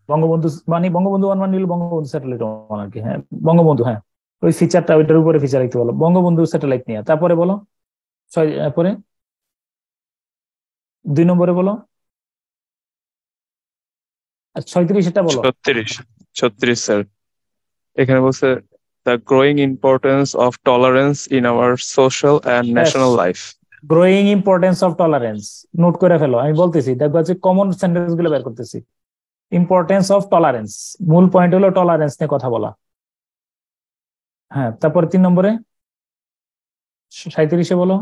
F: Bangabandhu মানে বঙ্গবন্ধু 1 মানে হলো বঙ্গবন্ধু স্যাটেলাইট আর কি। হ্যাঁ, বঙ্গবন্ধু, হ্যাঁ ওই ফিচারটা, ওইটার উপরে ফিচার লিখতে বলো, বঙ্গবন্ধু স্যাটেলাইট নিয়ে। তারপরে বলো 6, পরে 2 নম্বরে বলো, 36 এটা বলো।
A: 36 স্যার। এখানে বলছে the growing importance of tolerance in our social and national life.
F: Growing importance of tolerance, note করে ফেলো, আমি বলতেছি, দেখবা যে কমন সেন্টেন্স গুলো বের করতেছি। ইম্পর্টেন্স অফ টলারেন্স, মূল পয়েন্ট হলো টলারেন্স নিয়ে কথা বলা। হ্যাঁ, তারপর 3 নম্বরে 37-এ বলো।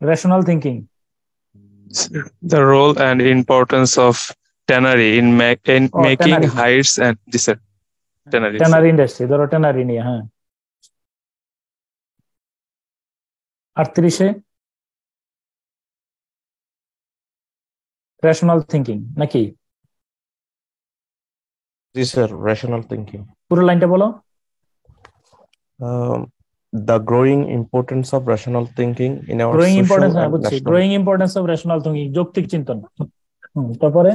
F: Rational thinking.
A: The role and importance of tannery in making
F: tannery.
A: hides and this tannery.
F: Tannery industry, ধরো ট্যানারি নিয়ে। হ্যাঁ, 38-এ রেশনাল থিঙ্কিং নাকি?
J: জি স্যার, রেশনাল থিঙ্কিং।
F: পুরো লাইনটা বলো।
J: The growing importance of rational thinking in our
F: growing importance,
J: social
F: হ্যাঁ
J: and
F: বুঝছি,
J: national.
F: Growing importance of rational thinking, যৌক্তিক চিন্তন। তারপরে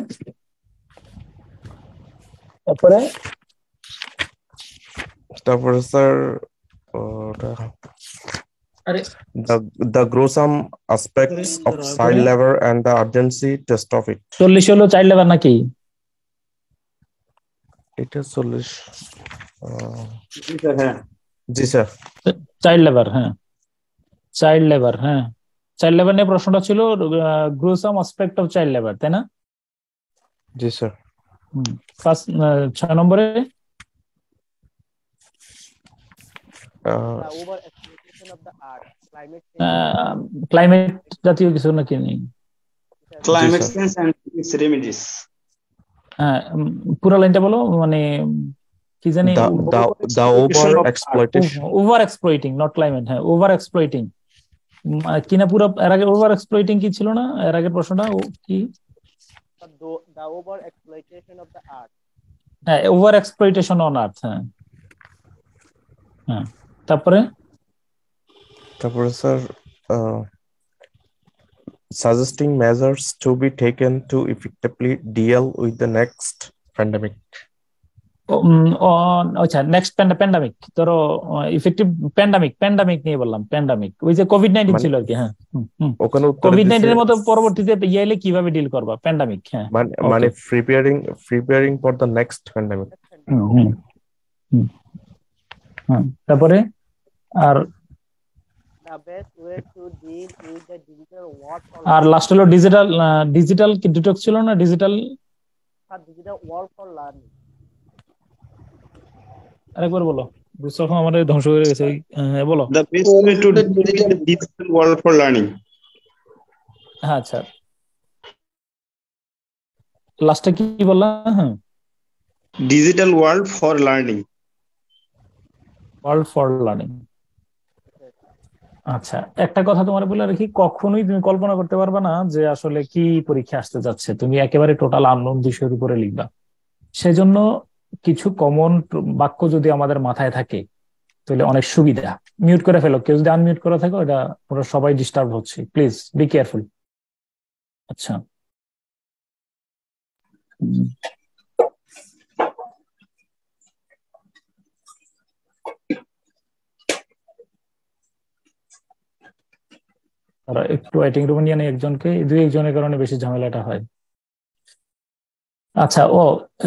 F: তারপরে
J: তারপরে স্যার
F: আরে
J: the gruesome aspects of child labor and the urgency to stop it.
F: 40 হলো চাইল্ড লেবার নাকি?
J: এটা 40।
H: হ্যাঁ
J: জি স্যার।
F: চাইল্ড লেবার, হ্যাঁ চাইল্ড লেবার, হ্যাঁ চাইল্ড লেবার নিয়ে প্রশ্নটা ছিল, gruesome aspect of child labour, তাই না?
J: জি স্যার।
F: 6 নম্বরে ক্লাইমেট জাতীয় কিছু নাকি নেই?
H: Climate change and its remedies.
F: হ্যাঁ, পুরো লাইনটা বলো, মানে কি জানি,
J: the over exploitation,
F: over exploiting, not climate, হ্যাঁ ওভার এক্সপ্লয়েটিং কিনা পুরো। এর আগে ওভার এক্সপ্লয়েটিং কি ছিল না? এর আগের প্রশ্নটা কি?
K: the over exploitation of the earth.
F: হ্যাঁ, ওভার এক্সপ্লয়েটেশন অন আর্থ। হ্যাঁ হ্যাঁ, তারপরে
J: sir suggesting measures to be taken to effectively deal with the next pandemic.
F: আচ্ছা, নেক্সট প্যান্ডামিক, ধরো ইফেক্টিভ প্যান্ডামিক নিয়ে বললাম, প্যান্ডামিক ওই যে কোভিড-19 ছিল আর কি। হ্যাঁ,
J: ওখানে
F: কোভিড-19 এর মতো পরবর্তীতে এলে কিভাবে ডিল করবা, প্যান্ডামিক। হ্যাঁ,
J: মানে preparing for the next pandemic.
F: তারপরে আর
K: The best way to deal with the digital war for
F: আর লাস্ট হলো ডিজিটাল কি ডিটক্স ছিল না? Digital
K: war for learning.
F: আরেকবার বলো, বুঝছো আমাদের ধ্বংস হয়ে গেছে। হ্যাঁ বলো।
H: The best way to deal with the digital world for learning.
F: হ্যাঁ, আচ্ছা লাস্টে কি বললাম? হ্যাঁ,
H: Digital world for learning.
F: World for learning. আচ্ছা, একটা কথা তোমার বলে রাখি, কখনোই তুমি কল্পনা করতে পারবে না যে আসলে কি পরীক্ষা আসতে যাচ্ছে, তুমি একেবারে টোটাল আননোন বিষয়ের উপরে লিখবা। সেজন্য কিছু কমন বাক্য যদি আমাদের মাথায় থাকে তাহলে অনেক সুবিধা। মিউট করে ফেলো, কেউ যদি আনমিউট করে থাকো, এটা পুরো সবাই ডিস্টার্ব হচ্ছে, প্লিজ বি কেয়ারফুল। আচ্ছা, একটু ওয়েটিং রুমে নিয়ে নেই একজনকে, 2-1 কারণে বেশি ঝামেলাটা হয়। আচ্ছা,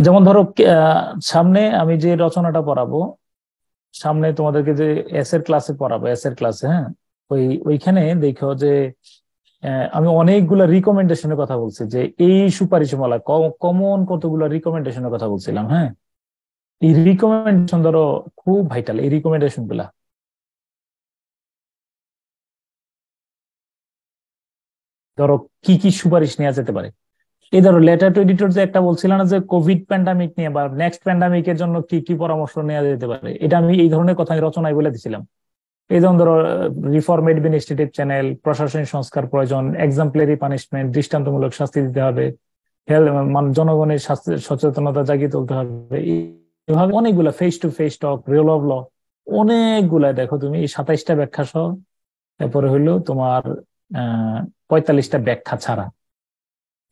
F: যেমন ধরো সামনে আমি যে রচনাটা পড়াবো, সামনে তোমাদেরকে যে এসের ক্লাসে পড়াবো, এসের ক্লাসে, হ্যাঁ ওইখানে দেখো যে আমি অনেকগুলা রিকমেন্ডেশনের কথা বলছি, যে এই সুপারিশমালা কমন কতগুলো রিকমেন্ডেশনের কথা বলছিলাম। হ্যাঁ, এই রিকমেন্ডেশন ধরো খুব ভাইটাল, এই রিকমেন্ডেশন গুলা। ধরো কি কি সুপারিশ নেওয়া যেতে পারে, এই ধরো লেটার টু এডিটর যে একটা বলছিলাম না, যে কোভিড প্যান্ডামিক নিয়ে বা নেক্সট প্যান্ডামিকের জন্য কি কি পরামর্শ নেওয়া যেতে পারে, এটা আমি এই ধরনের কথা রচনায় বলে দিছিলাম। এই যেমন ধরো রিফর্ম অ্যাডমিনিস্ট্রেটিভ চ্যানেল, প্রশাসনিক সংস্কার প্রয়োজন, এক্সাম্পলারি পানিশমেন্ট, দৃষ্টান্তমূলক শাস্তি দিতে হবে, জনগণের সচেতনতা জাগিয়ে তুলতে হবে, এইভাবে অনেকগুলা face to face talk, rule of law, অনেকগুলা। দেখো তুমি 27টা ব্যাখ্যা সহ, তারপরে হইলো তোমার 45টা ব্যাখ্যা ছাড়া,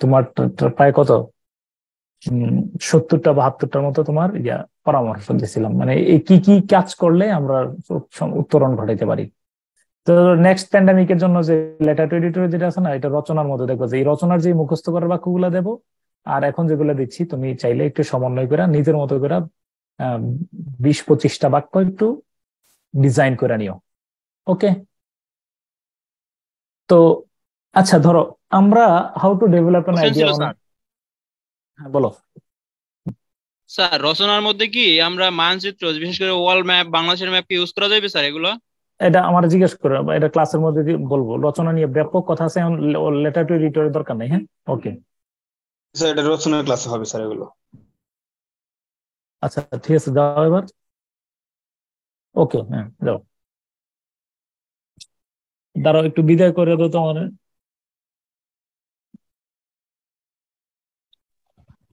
F: তোমার প্রায় কত 70টা 72টার মতো তোমার পরামর্শ দিয়েছিলাম, মানে এই কি কি কাজ করলে আমরা উত্তরণ ঘটাইতে পারি। তো নেক্সট প্যান্ডামিকের জন্য যে লেটার টু এডিটর যেটা আছে না, এটা রচনার মধ্যে দেখবো যে এই রচনার যে মুখস্থ করার বাক্যগুলো দেবো, আর এখন যেগুলো দিচ্ছি তুমি চাইলে একটু সমন্বয় করে নিজের মতো করে 20-25টা বাক্য একটু ডিজাইন করে নিও। ওকে, তো আচ্ছা ধরো আমরা how to develop an idea on, হ্যাঁ বলো।
L: স্যার রচনার মধ্যে কি আমরা মানচিত্র বিশেষ করে ওয়ার্ল্ড ম্যাপ বাংলাদেশের ম্যাপ কি ইউজ করা যাবে স্যার এগুলো?
F: এটা আমার জিজ্ঞেস করে, এটা ক্লাসের মধ্যে বলবো। রচনা নিয়ে ব্যাপক কথা আছে, এখন লেটার টু এডিটরের দরকার নেই। হ্যাঁ ওকে
H: স্যার এটা রচনার ক্লাসে হবে স্যার এগুলো।
F: আচ্ছা ঠিক আছে, যাও এবার। ওকে হ্যাঁ যাও, দাঁড়াও একটু বিদায় করে দাও তোমার।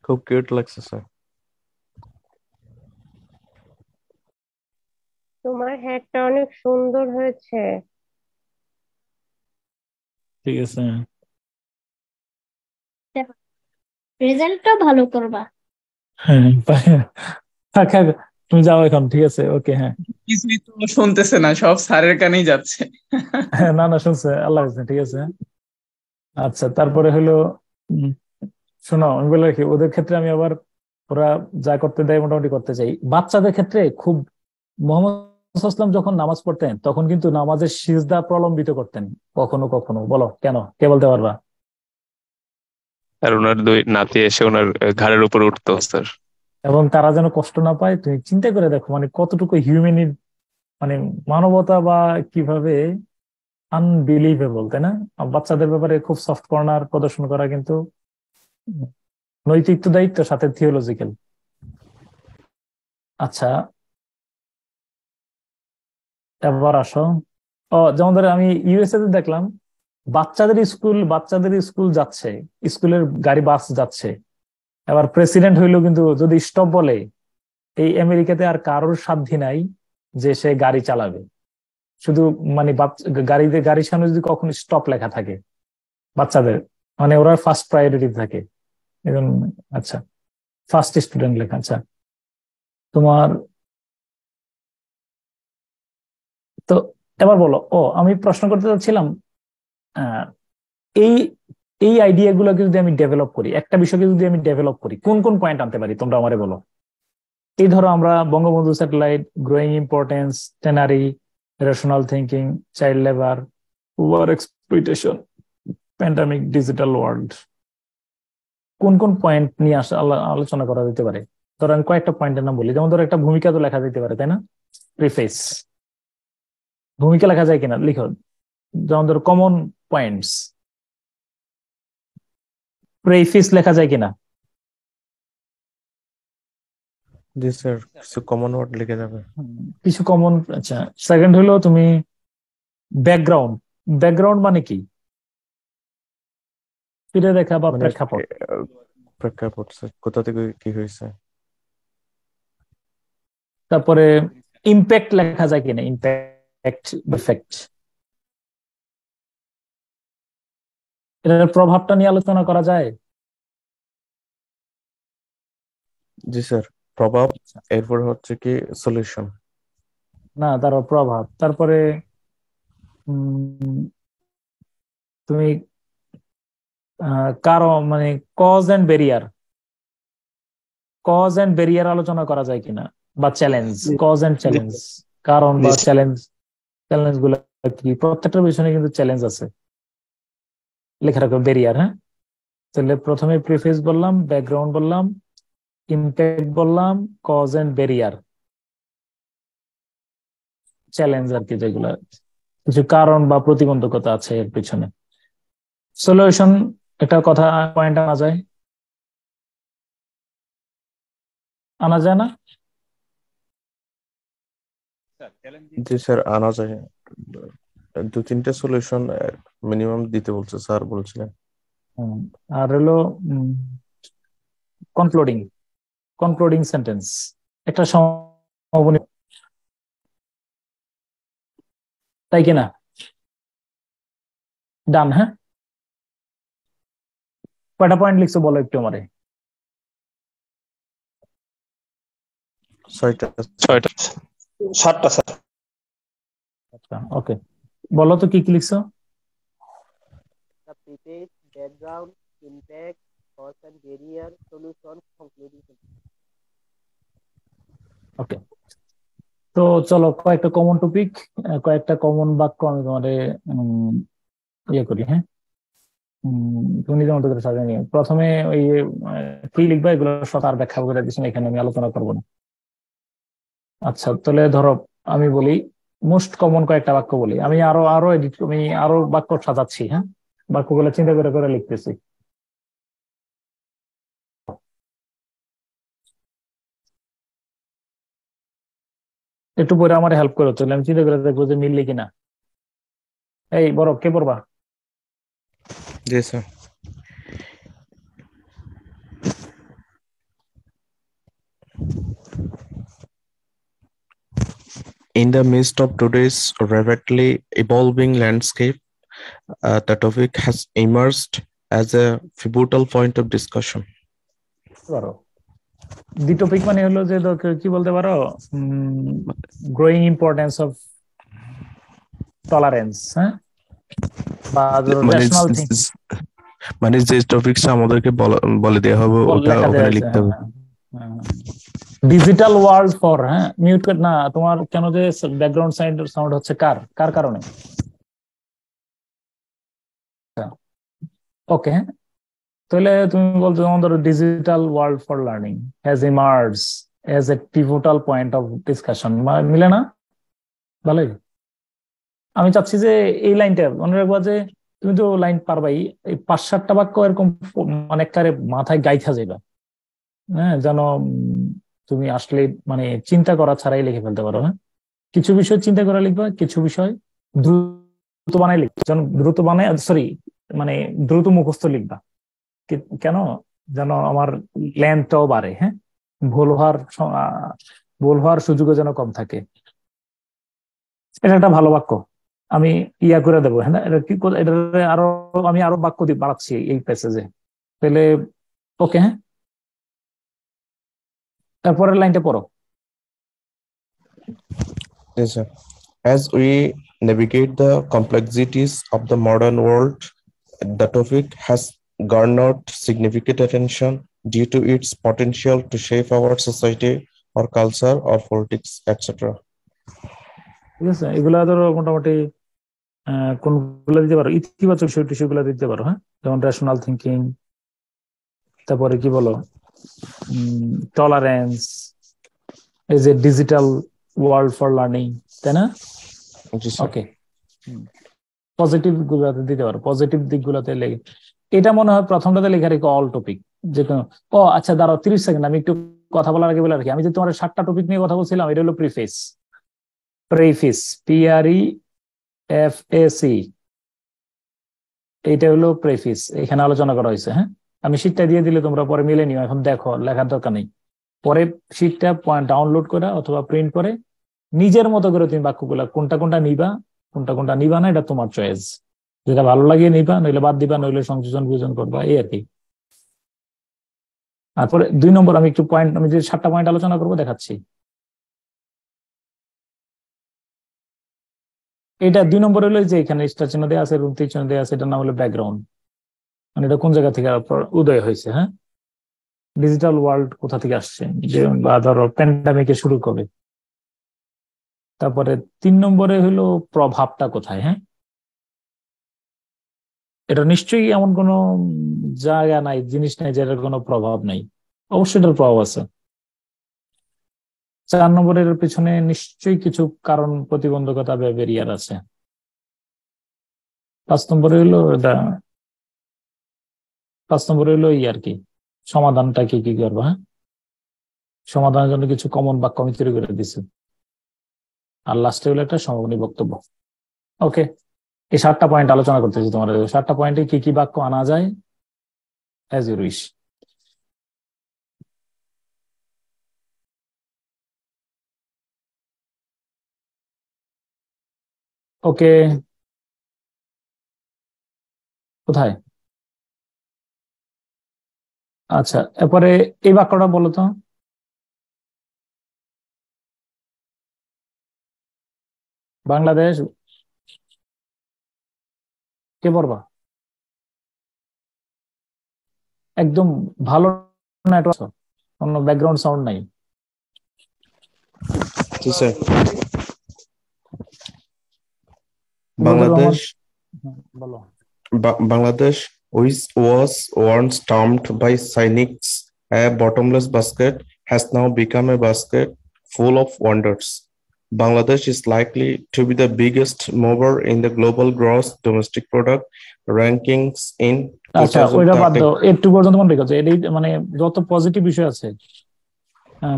J: খুব কিউট লাগছে স্যার।
K: তোমার হ্যাটটা অনেক সুন্দর হয়েছে।
F: ঠিক আছে,
M: রেজাল্টটাও ভালো করবা।
F: হ্যাঁ তুমি যাও এখন, ঠিক আছে ওকে। হ্যাঁ
N: কিছুই তো শুনতেছে না, সব স্যারের কানেই যাচ্ছে।
F: হ্যাঁ না না শুনছে, আল্লাহ হাফেজ, ঠিক আছে। আচ্ছা তারপরে হলো শোনো, আমি বলে রাখি ওদের ক্ষেত্রে আমি আবার, ওরা যা করতে দেয় মোটামুটি করতে চাই। বাচ্চাদের ক্ষেত্রে খুব, মোহাম্মদ সাল্লাল্লাহু আলাইহি যখন নামাজ পড়তেন তখন কিন্তু নামাজের সিজদা প্রলম্বিত করতেন কখনো কখনো। বলো কেন, কে বলতে পারবা?
A: আর ওনার দুই নাতি এসে ওনার ঘাড়ের উপর উঠতো স্যার।
F: এবং তারা যেন কষ্ট না পায়, তুমি চিন্তা করে দেখো মানে কতটুকু হিউম্যানি, মানে মানবতা, বা কিভাবে আনবিলিভেবল, তাই না? বাচ্চাদের ব্যাপারে খুব সফট কর্নার প্রদর্শন করা কিন্তু নৈতিক তো দায়িত্ব, সাথে থিওলজিক্যাল। আচ্ছা এবার আসো, যেমন ধরো আমি ইউএসএ তে দেখলাম বাচ্চাদের স্কুল যাচ্ছে, স্কুলের গাড়ি বাস যাচ্ছে। এবার প্রেসিডেন্ট হইলো কিন্তু যদি স্টপ বলে, এই আমেরিকাতে আর কারোর সাধ্যি নাই যে সে গাড়ি চালাবে। শুধু মানে গাড়ির সামনে যদি কখনো স্টপ লেখা থাকে বাচ্চাদের, মানে ওরা ফার্স্ট প্রায়োরিটি থাকে। এবং আচ্ছা ফার্স্ট স্টুডেন্ট লেখা। আচ্ছা তোমার তো এবার বলো, আমি প্রশ্ন করতে চাচ্ছিলাম, এই এই আইডিয়া গুলোকে যদি আমি ডেভেলপ করি, একটা বিষয়কে যদি আমি ডেভেলপ করি, কোন কোন পয়েন্ট আনতে পারি তোমরা আমারে বলো। এই ধরো আমরা Bangabandhu satellite, growing importance, tannery, rational thinking, child labour, over exploitation, pandemic, digital world, কোন কোন পয়েন্ট নিয়ে আলোচনা করা যেতে পারে? ধরো আমি কয়েকটা পয়েন্টের নাম বলি। যেমন ধরো একটা ভূমিকা তো লেখা যেতে পারে, তাই না? প্রিফেস, ভূমিকা লেখা যায় কিনা লিখো। যেমন ধরো কমন পয়েন্টস, প্রেফেস লেখা যায় কিনা?
J: জি স্যার, কিছু কমন ওয়ার্ড লিখে যাবে।
F: কিছু কমন। আচ্ছা সেকেন্ড হলো তুমি ব্যাকগ্রাউন্ড। ব্যাকগ্রাউন্ড মানে কি? ফিরে দেখা বা
J: মানে
F: প্রেক্ষাপট।
J: প্রেক্ষাপট স্যার, কোথা থেকে কি হয়েছে।
F: তারপরে ইম্প্যাক্ট লেখা যায় কিনা, ইম্প্যাক্ট, ইফেক্ট, এটার প্রভাবটা নিয়ে আলোচনা করা যায়।
J: জি স্যার, প্রভাব, এরপর হচ্ছে কি সলিউশন।
F: না তারপর প্রভাব, তারপরে তুমি কারণ মানে cause and barrier, cause and barrier আলোচনা করা যায় কিনা, বা চ্যালেঞ্জ, কজ এন্ড চ্যালেঞ্জ, কারণ বা চ্যালেঞ্জ, চ্যালেঞ্জ গুলো কি? প্রত্যেকটার পিছনে কিন্তু চ্যালেঞ্জ আছে, লেখা রাখো ব্যারিয়ার। হ্যাঁ তাহলে প্রথমে প্রিফেস বললাম, ব্যাকগ্রাউন্ড বললাম, ইম্প্যাক্ট বললাম, কজ এন্ড ব্যারিয়ার, চ্যালেঞ্জ আর কি, যেগুলো কিছু কারণ বা প্রতিবন্ধকতা আছে এর পিছনে। সলিউশন একটা কথা পয়েন্ট আনা যায় না?
J: জি স্যার, আনা যায়। 2-3টে সলিউশন মিনিমাম দিতে বলছে স্যার, বলছিলেন।
F: আর হলো কনক্লুডিং, কনক্লুডিং সেন্টেন্স, একটা সমাপনী, তাই কিনা? ডান। হ্যাঁ কয়টা পয়েন্ট লিখছো বলো একটু আমারে।
J: 6টা।
H: 7টা স্যার।
F: আচ্ছা ওকে, বলো তো কি কি লিখছো।
K: The preface, background, impact, cause and barrier, solution, concluding.
F: ওকে, তো চলো কয়েকটা কমন টপিক, কয়েকটা কমন বাক্য আমি তোমাদের ইয়ে করি। হ্যাঁ, তুমি নিজের মতো করে সাজিয়ে নিও। প্রথমে ওই কি লিখবা এগুলো সব আর ব্যাখ্যা করে দিচ্ছি না, এখানে আমি আলোচনা করবো না। আচ্ছা, তাহলে ধরো আমি বলি মোস্ট কমন কয়েকটা বাক্য বলি। আমি আরো বাক্য সাজাচ্ছি। হ্যাঁ, বাক্যগুলো চিন্তা করে করে লিখতেছি। একটু পরে আমার হেল্প করো, চলে আমি চিন্তা করে দেখবো যে মিললি কিনা। এই বড় কে পড়বা?
J: জি sir. In the midst of today's rapidly evolving landscape, the topic has emerged as a pivotal point of discussion.
F: The topic মানে হলো যে কি বলতে পারো, গ্রোয়িং ইম্পর্টেন্স অফ টলারেন্স। হ্যাঁ, বা রেশনাল থিংকিং,
J: মানে যে টপিকটা আমাদেরকে বলে দেওয়া হবে ওটা ওখানে লিখতে হবে।
F: ডিজিটাল ওয়ার্ল্ড ফর, হ্যাঁ মিউট কর না। তোমার কেন যে ব্যাকগ্রাউন্ড সাউন্ড হচ্ছে কার কারণে? ওকে, তাহলে তুমি বলছো আমাদের digital world for learning has emerge as a pivotal point of discussion. মিলে না? ভালোই। আমি চাচ্ছি যে এই লাইনটা মনে রাখবো, যে তুমি তো লাইন পারবাই, এই 5-7টা বাক্য এরকম মানে একটা মাথায় গাইথা যাইবা। হ্যাঁ, যেন তুমি আসলে মানে চিন্তা করা ছাড়াই লিখে ফেলতে পারো। হ্যাঁ, কিছু বিষয় চিন্তা করে লিখবা, কিছু বিষয় দ্রুত বানাই লিখবা। যেন দ্রুত বানাই, সরি মানে দ্রুত মুখস্থ লিখবা। কেন? যেন আমার লেন্থটাও বাড়ে। হ্যাঁ, ভুল হওয়ার সুযোগও যেন কম থাকে। এটা একটা ভালো বাক্য, আমি ইয়া করে দেবো। হ্যাঁ, এটা কি এটা আমি আরো বাক্য দিয়ে বাড়াচ্ছি এই প্যাসেজে। তাহলে ওকে, হ্যাঁ তারপরের লাইনটা পড়ো।
J: Yes, sir. As we navigate the complexities of the modern world, the topic has garnered significant attention due to its potential to shape our society, or culture, or politics, etc.
F: ঠিক আছে, এগুলা ধরো মোটামুটি কোনগুলো দিতে পারো, ইতিবাচক সেগুলো দিতে পারো। হ্যাঁ, যেমন রেশনাল থিঙ্কিং, তারপরে কি বলো টলারেন্স, এই যে ডিজিটাল ওয়ার্ল্ড ফর লার্নিং, তাই না? ওকে, পজিটিভ গুলাতে দিতে পারো, পজিটিভ দিকগুলোতে লেগে। এটা মনে হয় প্রথমটাতে লেখা রেখে অল টপিক, যে কোনো। ও আচ্ছা দাঁড়াও 30 সেকেন্ড, আমি একটু কথা বলার আগে বলে রাখি, আমি যে তোমার 7টা টপিক নিয়ে কথা বলছিলাম, এটা হলো প্রিফেস। PREFAC, এইটা হলো প্রেফিস, এখানে আলোচনা করা হয়েছে। হ্যাঁ, আমি শীটটা দিয়ে দিলে তোমরা পরে মিলে নিও, এখন দেখো লেখার দরকার নেই। পরে শীটটা ডাউনলোড করে অথবা প্রিন্ট করে নিজের মতো করে তুমি বাক্যগুলা কোনটা নিবা, কোনটা নিবা না, এটা তোমার চয়েস। যেটা ভালো লাগে নিবা, নইলে বাদ দিবা, নইলে সংযোজন বিয়োজন করবা, এই আর কি। তারপরে 2 নম্বর আমি একটু পয়েন্ট, আমি যে 7টা পয়েন্ট আলোচনা করবো দেখাচ্ছি। এটা 2 নম্বর হলো যে এখানে স্টার চিহ্ন দেওয়া আছে, রুম চিহ্ন দেওয়া আছে, এটার নাম হলো ব্যাকগ্রাউন্ড। মানে এটা কোন জায়গা থেকে উদয় হয়েছে। হ্যাঁ, ডিজিটাল ওয়ার্ল্ড কোথা থেকে আসছে, যে বা ধরো প্যান্ডামিকে শুরু করবে। তারপরে 3 নম্বরে হলো প্রভাবটা কোথায়। হ্যাঁ, এটা নিশ্চয়ই এমন কোনো জায়গা নাই, জিনিস নাই যেটার কোনো প্রভাব নাই, অবশ্যই এটার প্রভাব আছে। 4 নম্বরের পিছনে নিশ্চয়ই কিছু কারণ প্রতিবন্ধকতা বা ব্যারিয়ার আছে। 5 নম্বরে হলো আর কি সমাধানটা কি করবো। হ্যাঁ, সমাধানের জন্য কিছু কমন বাক্য আমি তৈরি করে দিচ্ছি। আর লাস্টে হলো একটা সমাপনী বক্তব্য। ওকে, এই 7টা পয়েন্ট আলোচনা করতেছি তোমাদের। 7টা পয়েন্টে কি কি বাক্য আনা যায় অ্যাজ ইউ উইশ। ওকে, কোথায়? আচ্ছা, এরপরে এই বাক্যটা বলো তো। বাংলাদেশ, কে পড়বা? একদম ভালো নেটওয়ার্ক, কোনো ব্যাকগ্রাউন্ড সাউন্ড নাই।
J: জি স্যার।
F: মুজিবুর রহমান,
J: Bangladesh,
F: বলো।
J: Bangladesh, which was once termed by cynics a bottomless basket, has now become a basket full of wonders. Bangladesh is likely to be the biggest mover in the global gross domestic product rankings in
F: আচ্ছা, ওইটা বাদ
J: 2030.
F: দাও, একটু পর্যন্ত মনে রেখেছো। এটাই মানে যত পজিটিভ বিষয় আছে,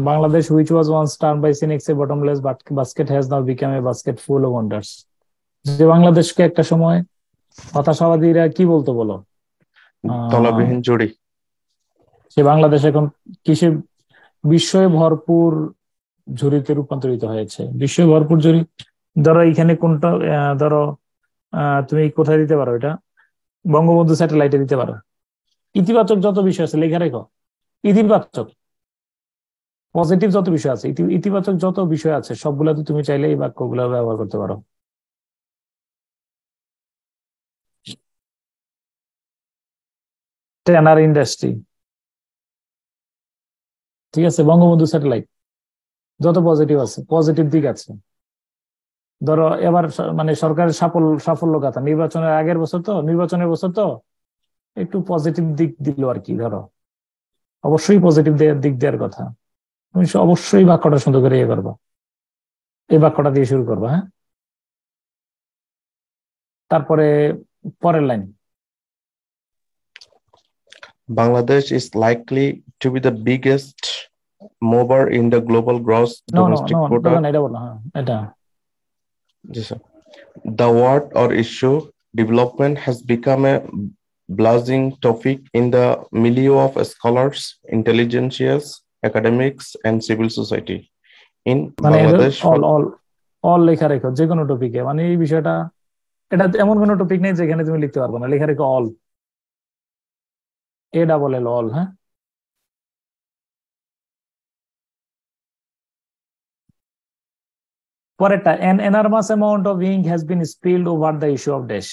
F: Bangladesh which was once termed by cynics a bottomless basket has now become a basket full of wonders। যে বাংলাদেশকে একটা সময় হতাশাবাদীরা কি বলতো বলো,
J: তলাবিহীন জুড়ি,
F: সে বাংলাদেশ এখন কিসে বিস্ময়ে ভরপুর ঝুড়িতে রূপান্তরিত হয়েছে। বিস্ময়ে ভরপুর ঝুড়ি, ধরো এখানে কোনটা, ধরো তুমি কোথায় দিতে পারো, এটা বঙ্গবন্ধু স্যাটেলাইটে দিতে পারো। ইতিবাচক যত বিষয় আছে লেখা রেখো, ইতিবাচক পজিটিভ যত বিষয় আছে, ইতিবাচক যত বিষয় আছে সবগুলাতে তুমি চাইলে এই বাক্যগুলো ব্যবহার করতে পারো। ট্যানার ইন্ডাস্ট্রি, ঠিক আছে, বঙ্গবন্ধু স্যাটেলাইট, যত পজিটিভ আছে, পজিটিভ দিক আছে। ধরো এবার মানে সরকারের সাফল্য গাথা, নির্বাচনের আগের বছর তো, নির্বাচনের বছর তো একটু পজিটিভ দিক দিল আর কি। ধরো অবশ্যই পজিটিভ দিক দেওয়ার কথা, তুমি অবশ্যই বাক্যটা সুন্দর করে ইয়ে করবা, এই বাক্যটা দিয়ে শুরু করবা। হ্যাঁ, তারপরে পরের line,
J: Bangladesh is likely to be the biggest mover in the global gross domestic product.
F: এটা বলো, হ্যাঁ এটা।
J: Yes, sir. The word or issue development has become a blazing topic in the milieu of scholars, intelligentsias, academics, and civil society. In
F: মানে
J: Bangladesh,
F: অল লেখা রেখো যে কোনো টপিকে, মানে এই বিষয়টা, এটা এমন কোনো টপিক নেই যেখানে তুমি লিখতে পারবে না, লেখা রেখো অল, ALL অল। হ্যাঁ, পরেরটা, an enormous amount of ink has been spilled over the issue of dash।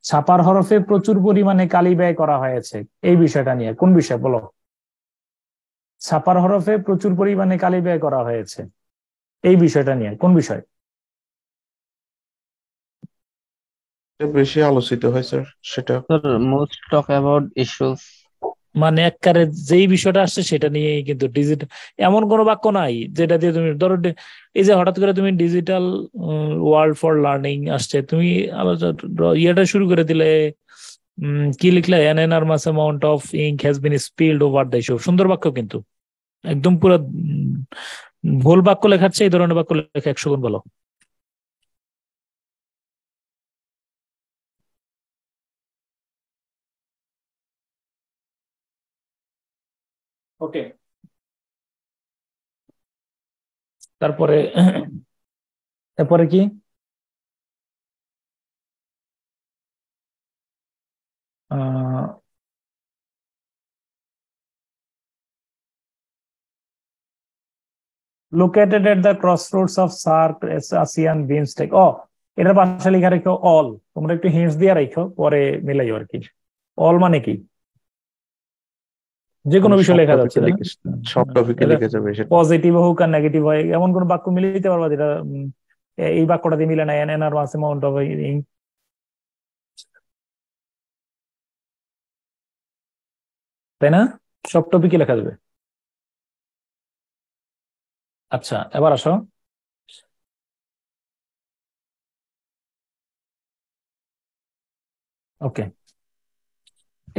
F: ছাপার হরফে প্রচুর পরিমাণে কালি ব্যয় করা হয়েছে, এই বিষয়টা নিয়ে। কোন বিষয় বলো? ছাপার হরফে প্রচুর পরিমাণে কালি ব্যয় করা হয়েছে, এই বিষয়টা নিয়ে কোন বিষয়?
J: বেশি আলোচিত হয় স্যার, সেটা
I: মোস্ট টক অ্যাবাউট ইস্যুস,
F: মানে একবারে যেই বিষয়টা আসছে সেটা নিয়েই, কিন্তু ডিজিটাল এমন কোনো বাক্য নাই যেটা দিয়ে তুমি ধরো, এই যে হঠাৎ করে তুমি ডিজিটাল ওয়ার্ল্ড ফর লার্নিং আসছে, তুমি ইয়েটা শুরু করে দিলে, কি লিখলে, an enormous amount of ink has been spilled over the issue। সুন্দর বাক্য, কিন্তু একদম পুরো ভুল বাক্য লেখাচ্ছে, এই ধরনের বাক্য লেখা 100 গুণ ভালো। ওকে, তারপরে এরপরে কি, located at the crossroads of SAARC ASEAN BIMSTEC। এটার পাশে লেখা রেখো অল, তোমরা একটু হিন্টস দিয়ে রাখো, পরে মিলাইও আর কি। অল মানে কি, যে কোনো বিষয় লেখা যাচ্ছে,
J: সব টপিকে লিখে যাবে,
F: পজিটিভ হোক আর নেগেটিভ হয়, এমন কোন বাক্য মিলিয়ে দিতে পারবা যেটা এই বাক্যটা দিয়ে মিলে না, an enormous amount of ink, তাই না? সব টপিকে লেখা যাবে। আচ্ছা, এবার আসো, ওকে,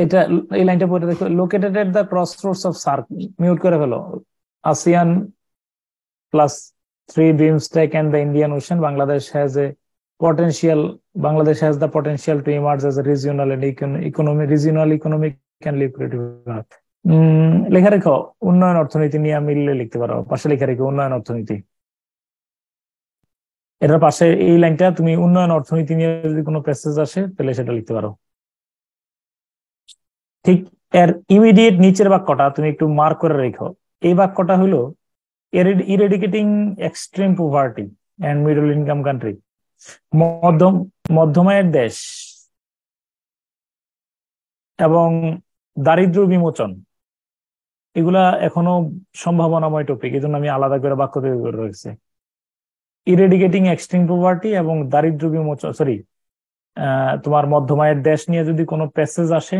F: এটা এই লাইনটা পড়ে দেখো, located at the Crossroads of SAARC, mute করে ফেলো, ASEAN plus 3 BIMSTEC and the Indian Ocean, Bangladesh has the potential to emerge as a regional economic and lucrative hub। লেখা রেখো উন্নয়ন অর্থনীতি নিয়ে মিললে লিখতে পারো, পাশে লেখা রেখো উন্নয়ন অর্থনীতি। এটার পাশে এই লাইনটা তুমি উন্নয়ন অর্থনীতি নিয়ে যদি কোনো প্যাসেজ আসে তাহলে সেটা লিখতে পারো। ঠিক এর ইমিডিয়েট নিচের বাক্যটা তুমি একটু মার্ক করে রেখো, এই বাক্যটা হলো eradicating extreme poverty and middle income country. মধ্যম আয়ের দেশ এবং দারিদ্র্য বিমোচন, এগুলা এখনো সম্ভাবনাময় টপিক, এই জন্য আমি আলাদা করে বাক্য তৈরি করে রেখেছি। ইরেডিকেটিং এক্সট্রিম পভার্টি এবং দারিদ্র্য বিমোচন, সরি, তোমার মধ্যমায়ের দেশ নিয়ে যদি কোনো প্যাসেজ আসে,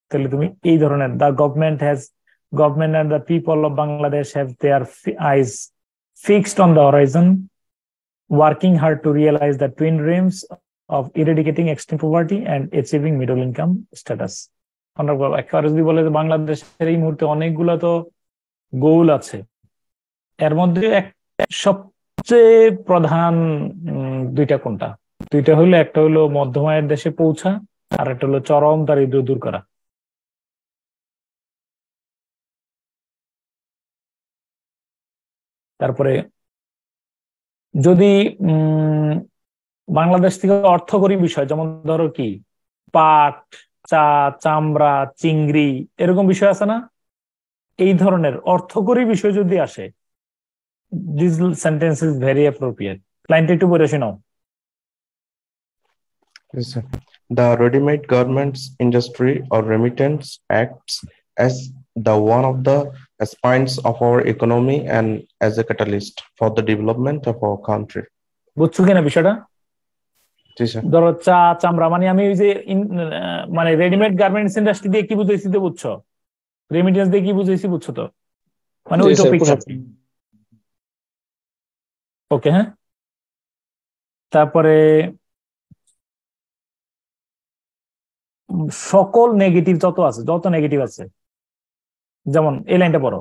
F: তাহলে তুমি এই ধরনের, the government and the people of Bangladesh have their eyes fixed on the horizon, working hard to realize the twin dreams of eradicating extreme poverty and achieving middle income status. একেবারে যদি বলে যে বাংলাদেশের এই মুহূর্তে অনেকগুলো তো গোল আছে, এর মধ্যে সবচেয়ে প্রধান দুইটা কোনটা? দুইটা হইলো, একটা হলো মধ্যমায়ের দেশে পৌঁছা, আর একটা হলো চরম দারিদ্র্য দূর করা। তারপরে যদি বাংলাদেশ থেকে অর্থকরী বিষয়, যেমন ধরো কি পাট, চা, চামড়া, চিংড়ি, এরকম বিষয় আছে না, এই ধরনের অর্থকরী বিষয় যদি আসে, this sentence is very appropriate. Client একটু পড়ে শোনাও।
J: Yes, sir. The ready-made garments industry or remittance acts as the one of the spines of our economy and as a catalyst for the development of our country.
F: বুঝছো কিনা বিষয়টা?
J: জি স্যার।
F: ধরো চা, চামড়া, মানে আমি ওই যে মানে রেডিমেড গার্মেন্টস ইন্ডাস্ট্রি দিয়ে কি বুঝাইছি তো বুঝছো, রেমিটেন্স দিয়ে কি বুঝাইছি বুঝছো তো, মানে ওই টপিকটা। ওকে, হ্যাঁ। তারপরে সকল নেগেটিভ যত নেগেটিভ আছে, যেমন এই লাইনটা পড়ো।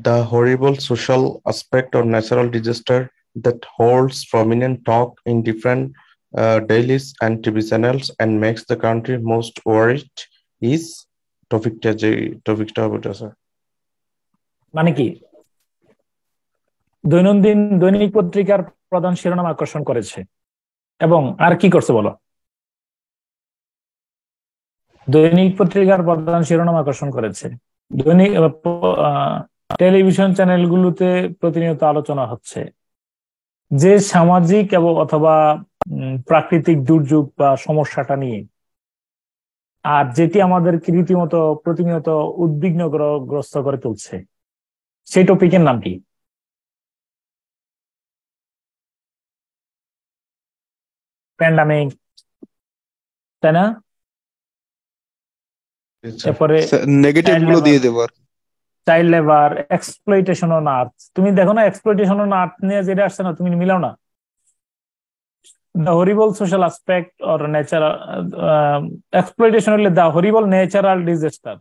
J: The horrible social aspect of natural disaster that holds prominent talk in different dailies and TV channels and makes the country most worried is টপিকটা স্যার।
F: মানে কি? দৈনিক পত্রিকার প্রধান শিরোনাম আকর্ষণ করেছে, এবং আর কি করছে বলো? দৈনিক পত্রিকার প্রধান শিরোনাম আকর্ষণ করেছে, দৈনিক টেলিভিশন চ্যানেলগুলোতে প্রতিনিয়ত আলোচনা হচ্ছে যে সামাজিক এবং অথবা প্রাকৃতিক দুর্যোগ বা সমস্যাটা নিয়ে, আর যেটি আমাদেরকে রীতিমতো প্রতিনিয়ত উদ্বিগ্নগ্রস্ত করে তুলছে, সেই টপিকের নাম কি? প্যান্ডামিক, তাই না? এরপরে
E: নেগেটিভ গুলো দিয়ে দেব।
F: Child labour, exploitation on earth. তুমি দেখো না এক্সপ্লয়টেশন অন আর্থ নিয়ে যেটা আসছে না, তুমি মিলাও না। The horrible social aspect or natural exploitation হলে the horrible natural disaster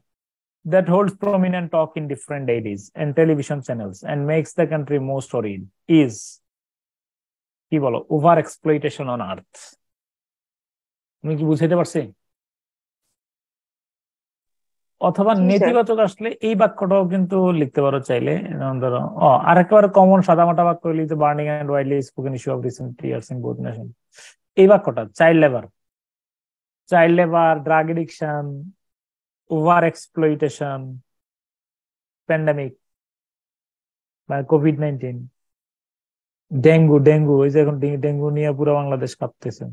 F: that holds prominent talk in different dailies and television channels and makes the country most worried is কি বলো? Over exploitation on earth. তুমি কি বুঝাইতে পারছি? অথবা নেতিবাচক আসলে এই বাক্যটাও কিন্তু লিখতে পারো চাইলে। ধরো আর একেবারে কমন সাদামাটা বাক্য হইলে যে burning and widely spoken issue of recent years in both nation, এই বাক্যটা child labour, drug addiction, over exploitation, pandemic বা কোভিড-19, ডেঙ্গু, এই যে এখন ডেঙ্গু নিয়ে পুরো বাংলাদেশ কাঁপতেছে,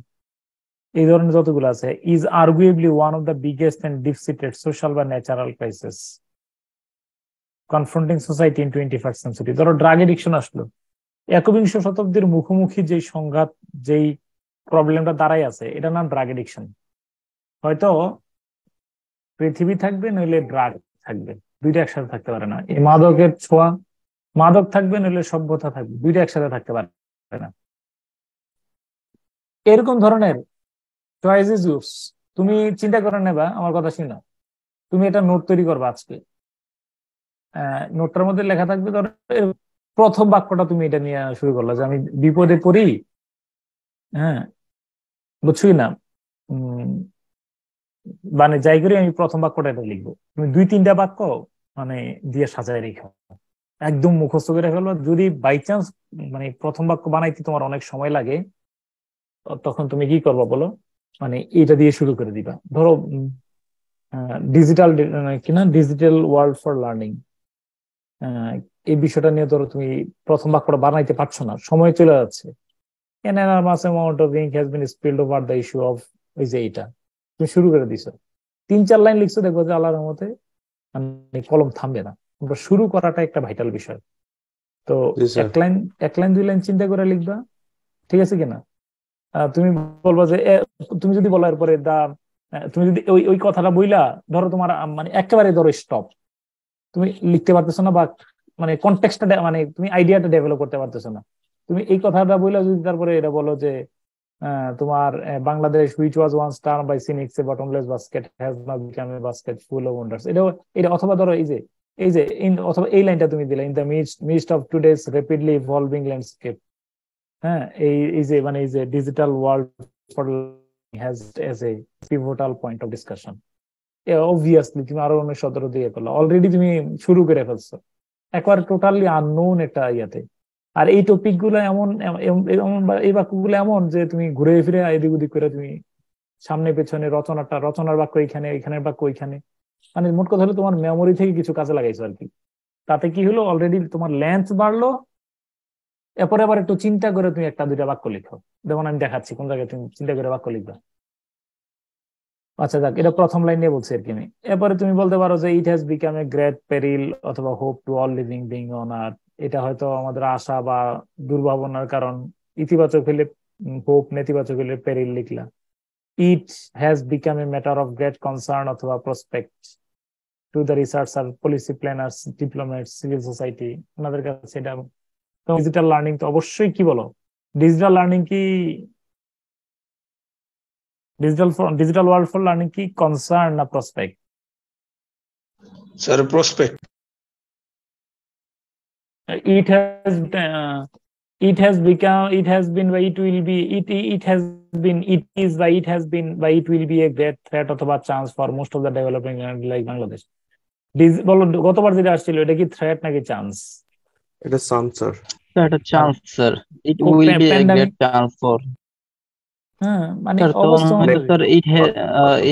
F: এই ধরনের যতগুলো আছে, is arguably one of the biggest and deep-seated social বা natural crisis confronting society in 21st century. ধরো ড্রাগ এডিকশন আসলো, একবিংশ শতাব্দীর মুখোমুখি যেই সংঘাত, যেই প্রবলেমটা দাঁড়াই আছে, এটার নাম ড্রাগ এডিকশন। হয়তো পৃথিবী থাকবে, নইলে ড্রাগ থাকবে, দুইটা একসাথে থাকতে পারে না। এই মাদকের ছোঁয়া, মাদক থাকবে নইলে সভ্যতা থাকবে, দুইটা একসাথে থাকতে পারে না। এরকম ধরনের চয়েস ইজ ইউরস। তুমি চিন্তা করে নেবা, আমার কথা শুনো, তুমি এটা নোট তৈরি করবা আজকে, নোটটার মধ্যে লেখা থাকবে, ধরো প্রথম বাক্যটা তুমি এটা নিয়ে শুরু করলা যে আমি বিপদে পড়ি, হ্যাঁ বুঝছি না, মানে যাই করি আমি প্রথম বাক্যটা এটা লিখবো। তুমি 2-3টা বাক্য মানে দিয়ে সাজায় রেখো, একদম মুখস্থ করে ফেলবা। যদি বাই চান্স মানে প্রথম বাক্য বানাইতে তোমার অনেক সময় লাগে, তখন তুমি কি করবা বলো, মানে এটা দিয়ে শুরু করে দিবা। ধরো ডিজিটাল ওয়ার্ল্ড ফর লার্নিং, এই বিষয়টা নিয়ে ধরো তুমি প্রথম বাক্যটা বানাইতে পারছো না, সময় চলে যাচ্ছে। An enormous amount of ink has been spilled over the issue of, ওই যে এটা তুমি শুরু করে দিছো, 3-4 লাইন লিখছো, দেখবো যে আল্লাহর রহমতে মানে কলম থামবে না। শুরু করাটা একটা ভাইটাল বিষয়। তো
J: জি স্যার।
F: এক লাইন 2 লাইন চিন্তা করে লিখবা, ঠিক আছে কিনা? তুমি বলবা যে তুমি যদি বলো এরপরে তুমি যদি ওই কথাটা বইলা ধরো তোমার মানে একেবারে ধরো স্টপ, তুমি লিখতে পারতেছো না, বা মানে কনটেক্সটটা মানে তুমি আইডিয়াটা ডেভেলপ করতে পারতেছো না, তুমি এই কথাটা বইলা যদি তারপরে এটা বলো যে তোমার Bangladesh which was once termed by cynics a bottomless basket has now become a basket full of wonders, এটা অথবা ধরো এই যে অথবা এই লাইনটা তুমি দিলে in the midst of today's rapidly evolving landscape, হ্যাঁ এই যে মানে এই যে digital world for has as a pivotal point of discussion, obviously তুমি আরো 17 দিয়ে করলো, অলরেডি তুমি শুরু করে ফেলছো একবার টোটালি আননোন একটা ইয়াতে। আর এই টপিক গুলো এমন এই বাক্যগুলো এমন যে তুমি ঘুরে ফিরে এদিক ওদিক করে তুমি সামনে পেছনে রচনার বাক্য এখানে, এখানের বাক্য ওইখানে, মানে মোট কথা হলো তোমার মেমোরি থেকে কিছু কাজে লাগাইছো আর কি। তাতে কি হলো, অলরেডি তোমার লেন্থ বাড়লো, এরপরে আবার একটু চিন্তা করে তুমি 1-2টা বাক্য লিখো। যেমন আমি দেখাচ্ছি কোন জায়গায় তুমি চিন্তা করে বাক্য লিখবা। আচ্ছা যাক, এটা প্রথম লাইন নিয়ে বলছি আর কি আমি। এরপরে তুমি বলতে পারো যে it has become a great peril অথবা hope to all living being on earth, এটা হয়তো আমাদের আশা বা দুর্ভাবনার কারণ। ইতিবাচক হলে হোপ, নেতিবাচক হলে পেরিল লিখলা। It has become a matter of great concern অথবা prospect to the researcher, policy planners, diplomats, civil society, ওনাদের কাছে এটা। ডিজিটাল লার্নিং তো অবশ্যই কি বলো, ডিজিটাল লার্নিং কি ডিজিটাল ওয়ার্ল্ড ফর লার্নিং কি কনসার্ন না prospect?
H: Sir prospect.
F: it has become, it has been by it will be, it has been, it is by it has been by it will be a great threat অথবা chance for most of the developing like Bangladesh. বলো গতবার যেটা আসছিল এটা কি থ্রেট নাকি চান্স?
J: এটা চান্স স্যার।
I: এটা chance sir, it will B a great chance for.
F: হ্যাঁ মানে
I: অবস্থা sir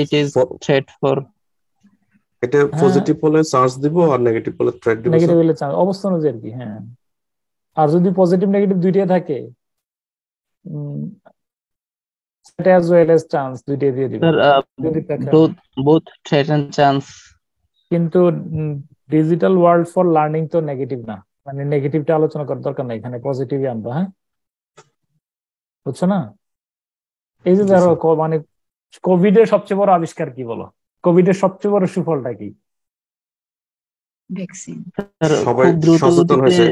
I: it is threat for.
J: এটা পজিটিভ হলে চান্স দিব আর নেগেটিভ হলে থ্রেট দিব।
F: নেগেটিভ হলে চান্স, অবস্থা অনুযায়ী আর কি। হ্যাঁ, আর যদি পজিটিভ নেগেটিভ দুইটাই থাকে as well as chance দুইটাই দিয়ে দিব।
I: both threat and chance।
F: কিন্তু ডিজিটাল ওয়ার্ল্ড ফর লার্নিং তো নেগেটিভ না, মানে নেগেটিভটা আলোচনা করার দরকার নাই, এখানে পজিটিভই আনবো। হ্যাঁ বুঝছো না? এই যে ধরো মানে কোভিড এর সবচেয়ে বড় আবিষ্কার কি বলো? কোভিড এর সবচেয়ে বড় সুফলটা কি?
G: ভ্যাকসিন।
J: সবাই সচেতন হয়েছে।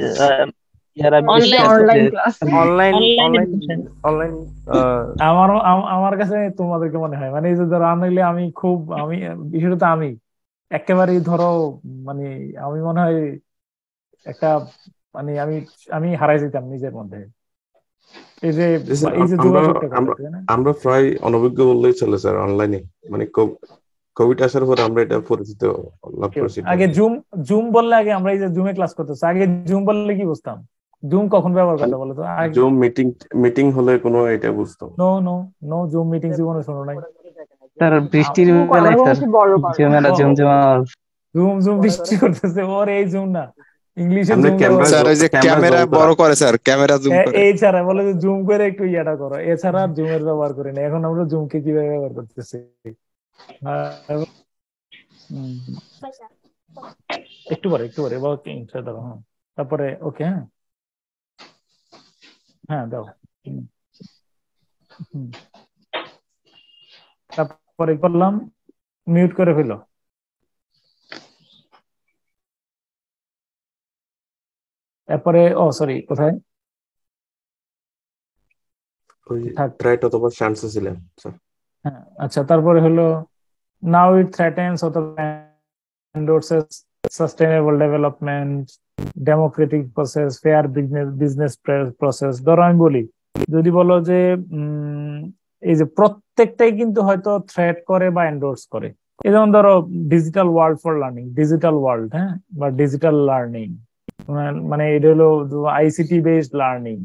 F: আমার কাছে তোমাদেরকে মনে হয় মানে এই যে ধরো আমি বিষয়টা আমি একেবারে ধরো মানে আমি মনে হয় একটা মানে আমি হারাই যেতাম নিজের মধ্যে। এই যে
J: আমরা প্রায় অনভিজ্ঞ বললেই চলে স্যার অনলাইনে, মানে কোভিড আসার পর আমরা এটা পরিচিত লাভ করেছি।
F: আগে জুম বললে, আগে আমরা এই যে জুমে ক্লাস করতেছি, আগে জুম বললে কি বুঝতাম? জুম কখন ব্যবহার করতে বলো তো?
J: জুম মিটিং হলে কোনো এটা বুঝতাম।
F: নো জুম মিটিং জীবনে শোনো নাই
I: স্যার? বৃষ্টির বেলায় স্যার
F: জুম বৃষ্টি করতেছে, ওর এই জুম না, ইংলিশে
E: ক্যামেরা বড় করে স্যার, ক্যামেরা জুম করে।
F: এই ছাড়া বলে যে জুম করে একটু ইয়াটা করো, এছাড়া জুমের ব্যবহার করি না। এখন আমরা জুমকে কিভাবে ব্যবহার করতেছি? একটু পরে ধরো। হ্যাঁ তারপরে ওকে। হ্যাঁ দাও। তারপরে করলাম মিউট করে ফেলো। এরপরে সরি কোথায়?
J: থ্রেট অথবা চান্স ছিলেন স্যার।
F: হ্যাঁ আচ্ছা, তারপরে হলো নাও ইট থ্রেটেন্স অথবা endorses sustainable development, democratic process, fair business process। ধরো আমি বলি, যদি বলো যে এই যে প্রত্যেকটাই কিন্তু হয়তো থ্রেট করে বা এন্ডোর্স করে, এই যেমন ধরো digital world for learning, digital world, হ্যাঁ, বা ডিজিটাল লার্নিং, মানে এটা হলো আইসিটি বেসড লার্নিং,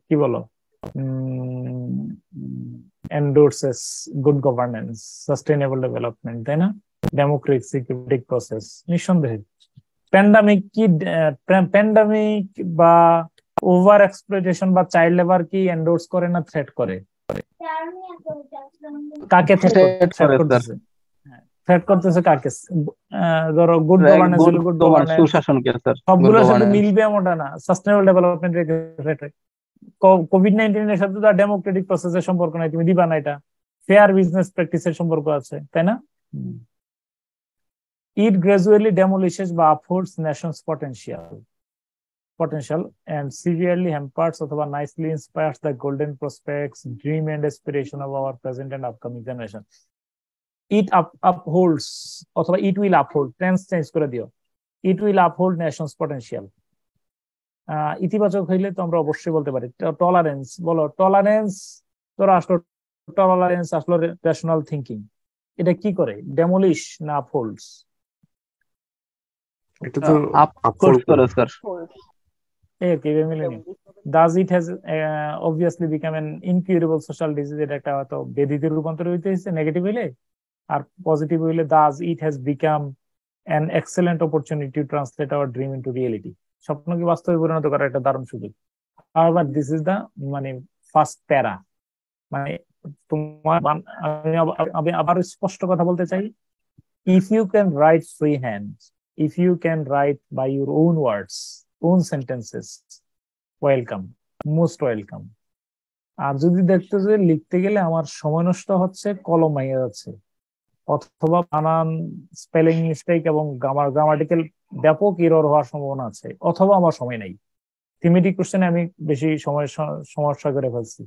F: কি বলো, endorses good governance, sustainable development, তাই না? Democratic process. নিঃসন্দেহে প্যান্ডামিক বা ওভার এক্সপ্লয়টেশন বা চাইল্ড লেবার কি এন্ডোর্স করে না থ্রেট করে? কাকে থ্রেট করতেছে? থ্রেট করতেছে কাকে? ধরো গুড গভর্নেন্স হলো গুড গভর্নেন্স,
I: সুশাসনকে স্যার, গুড
F: সবগুলোর সাথে
I: গভর্নেন্স।
F: মিলবে এমনটা না। সাস্টেনেবল ডেভেলপমেন্ট রেট, কোভিড-19 এর সাথে তো ডেমোক্রেটিক প্রসেসের সম্পর্ক নাই, তুমি দিবা না। এটা ফেয়ার বিজনেস প্র্যাকটিসের সম্পর্ক আছে, তাই না? It gradually demolishes বা upholds nation's potential and severely hampers অথবা nicely inspires the golden prospects, dream and aspiration of our present and upcoming generation. It upholds অথবা it will uphold, tense change করে দিও, it will uphold nation's potential. ইতিবাচক হইলে তো আমরা অবশ্যই বলতে পারি টলারেন্স। বলো টলারেন্স, তোরা আসলো টলারেন্স, আসলো রেশনাল থিঙ্কিং। এটা কি করে, ডেমোলিশ না আপহোল্ডস?
J: এটা তো
I: আপহোল্ড করে sir.
F: Does it has obviously become an incurable social disease? এটা একটা হয়তো ব্যাধিতে রূপান্তরিত হইতেছে নেগেটিভ হইলে। আর পজিটিভ হইলে does it has become an excellent opportunity to translate our dream into reality? স্বপ্নকে বাস্তবে পরিণত করার একটা দারুণ সুযোগ। However, this is the মানে ফার্স্ট প্যারা। মানে তোমার আমি আবার স্পষ্ট কথা বলতে চাই, if you can write freehand, if you can write by your own words, own sentences, welcome, most welcome. আর যদি দেখতে যে লিখতে গেলে আমার সময় নষ্ট হচ্ছে, কলম ভেঙে যাচ্ছে, অথবা বানান স্পেলিং মিস্টেক এবং গ্রামাটিক্যাল ব্যাপক এরর হওয়ার সম্ভাবনা আছে, অথবা আমার সময় নাই, থিমেটিক কোশ্চেনে আমি বেশি সমস্যা করে ফেলছি,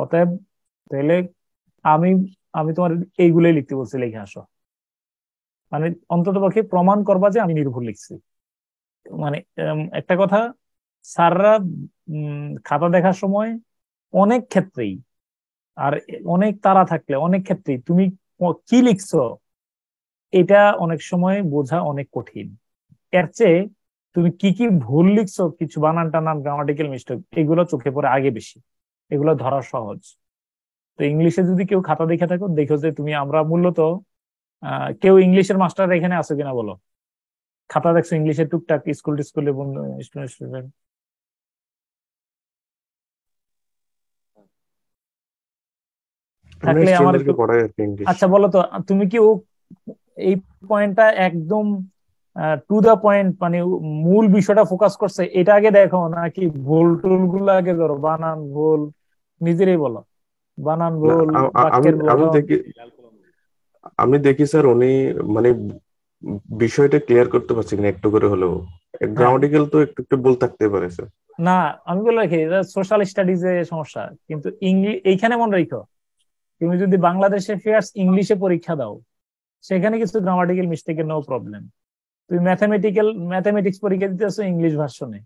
F: অতএব তাহলে আমি আমি তোমার এইগুলোই লিখতে বলছি, লিখে আসো। মানে অন্তত পক্ষে প্রমাণ করবা যে আমি নির্ভুল লিখছি। মানে একটা কথা, স্যাররা খাতা দেখার সময় অনেক ক্ষেত্রেই, আর অনেক তাড়া থাকলে অনেক ক্ষেত্রেই তুমি কি লিখছো এটা অনেক সময় বোঝা অনেক কঠিন। এর চেয়ে তুমি কি কি ভুল লিখছো, কিছু বানান টানান গ্রামাটিক্যাল মিস্টেক, এগুলো চোখে পড়ে আগে বেশি, এগুলো ধরা সহজ। তো ইংলিশে যদি কেউ খাতা দেখে থাকো, দেখো যে তুমি, আমরা মূলত কেউ ইংলিশের মাস্টার এখানে আছে কিনা বলো? খাতা দেখছো ইংলিশের টুকটাক স্কুলে বন্ধু স্টুডেন্ট? থাকলে আমার একটু, আচ্ছা বলো তো, তুমি কি এই পয়েন্টটা একদম টু দা পয়েন্ট, মানে মূল বিষয়টা ফোকাস করছে এটা আগে দেখো, নাকি ভুল টুল গুলো আগে ধরো? বানান ভুল নিজেরই বলো, বানান ভুল, বাক্যের গঠন।
J: আমি দেখি স্যার উনি মানে বিষয়টা ক্লিয়ার করতে পারছি কিনা একটু করে হলেও। গ্রামাটিক্যাল তো একটু একটু ভুল থাকতে পারে স্যার।
F: না আমি বলে রাখি, সোশ্যাল স্টাডিজ এর সমস্যা, কিন্তু এইখানে মনে রেখো, তুমি যদি বাংলাদেশে ফেয়ার্স ইংলিশে পরীক্ষা দাও, সেখানে কিছু গ্রামাটিক্যাল মিস্টেকের নো প্রবলেম। তুমি ম্যাথমেটিক্স পরীক্ষা দিতেছো ইংলিশ ভার্সনে,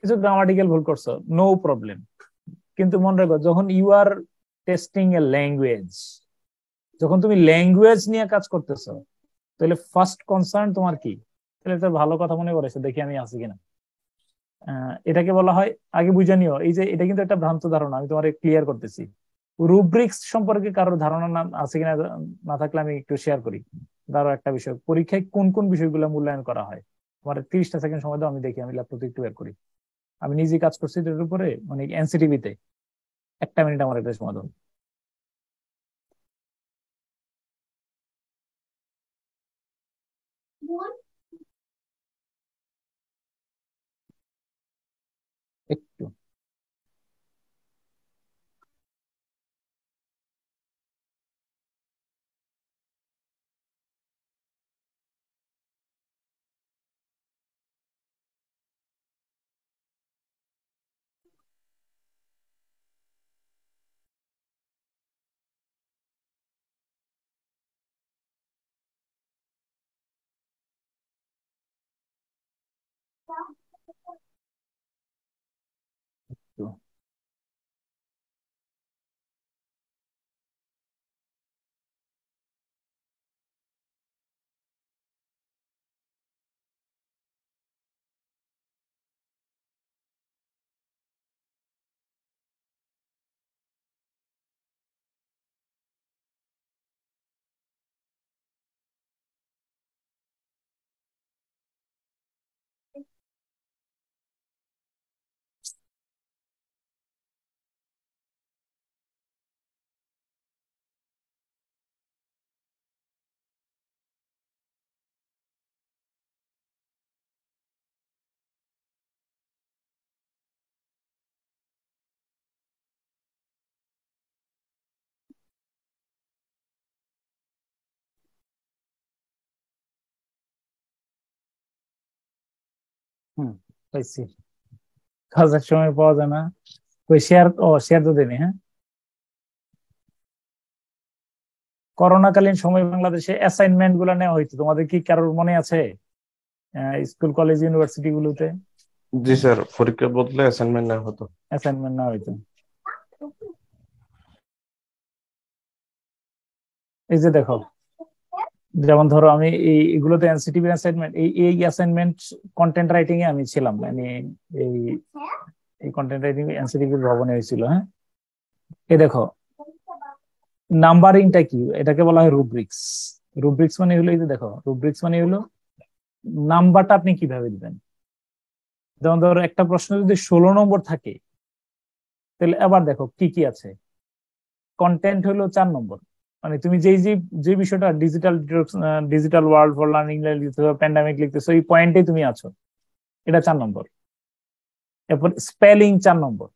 F: কিছু গ্রামাটিক্যাল ভুল করছো, নো প্রবলেম। কিন্তু মনে রাখো, যখন you are testing a language, যখন তুমি ল্যাঙ্গুয়েজ নিয়ে কাজ করতেছো, তাহলে ফার্স্ট কনসার্ন তোমার কি? তাহলে তো ভালো কথা মনে করেছে, দেখি আমি আছি কিনা। এটাকে বলা হয়, আগে বুঝে নিও, এই যে এটা কিন্তু একটা ভ্রান্ত ধারণা, আমি তোমার ক্লিয়ার করতেছি। রুব্রিক্স সম্পর্কে কারোর ধারণা আছে কিনা, না থাকলে আমি একটু শেয়ার করি। ধরো একটা বিষয়, পরীক্ষায় কোন কোন বিষয়গুলো মূল্যায়ন করা হয়, আমার 30টা সেকেন্ড সময় দাও, আমি দেখি, আমি ল্যাপটপ একটু বের করি। আমি নিজে কাজ করছি এটার উপরে, মানে এনসিটিভিতে। 1 মিনিট আমার একটা সময় দাও। একটু একটু পাইছি। কাজের সময় পাওয়া যায় না। ওই শেয়ার তো দেনি। হ্যাঁ, করোনাকালীন সময় বাংলাদেশে অ্যাসাইনমেন্ট গুলো নেওয়া হইতো, তোমাদের কি কারোর মনে আছে? স্কুল কলেজ ইউনিভার্সিটি গুলোতে
J: জি স্যার, পরীক্ষার বদলে অ্যাসাইনমেন্ট নেওয়া হতো।
F: অ্যাসাইনমেন্ট নেওয়া হইতো। এই যে দেখো, যেমন ধরো আমি এইগুলোতে এনসিটিভি অ্যাসাইনমেন্ট, এই অ্যাসাইনমেন্ট কন্টেন্ট রাইটিং এ আমি ছিলাম, মানে এই কন্টেন্ট রাইটিং এনসিটিভি ভবনে হয়েছিল। হ্যাঁ, এই দেখো নাম্বারিংটা কি, এটাকে বলা হয় রুব্রিক্স। রুব্রিক্স মানে হলো, এই যে দেখো রুব্রিক্স মানে হলো নাম্বারটা আপনি কিভাবে দিবেন। যেমন ধরো একটা প্রশ্ন যদি 16 নম্বর থাকে, তাহলে আবার দেখো কি কি আছে। কন্টেন্ট হলো 4 নম্বর, মানে তুমি যে বিষয়টা ডিজিটাল ওয়ার্ল্ড ফর লার্নিং লিখতেছো, প্যান্ডামিক লিখতেছো, এই পয়েন্টে তুমি আছো, এটা 4 নম্বর। এরপর স্পেলিং 4 নম্বর,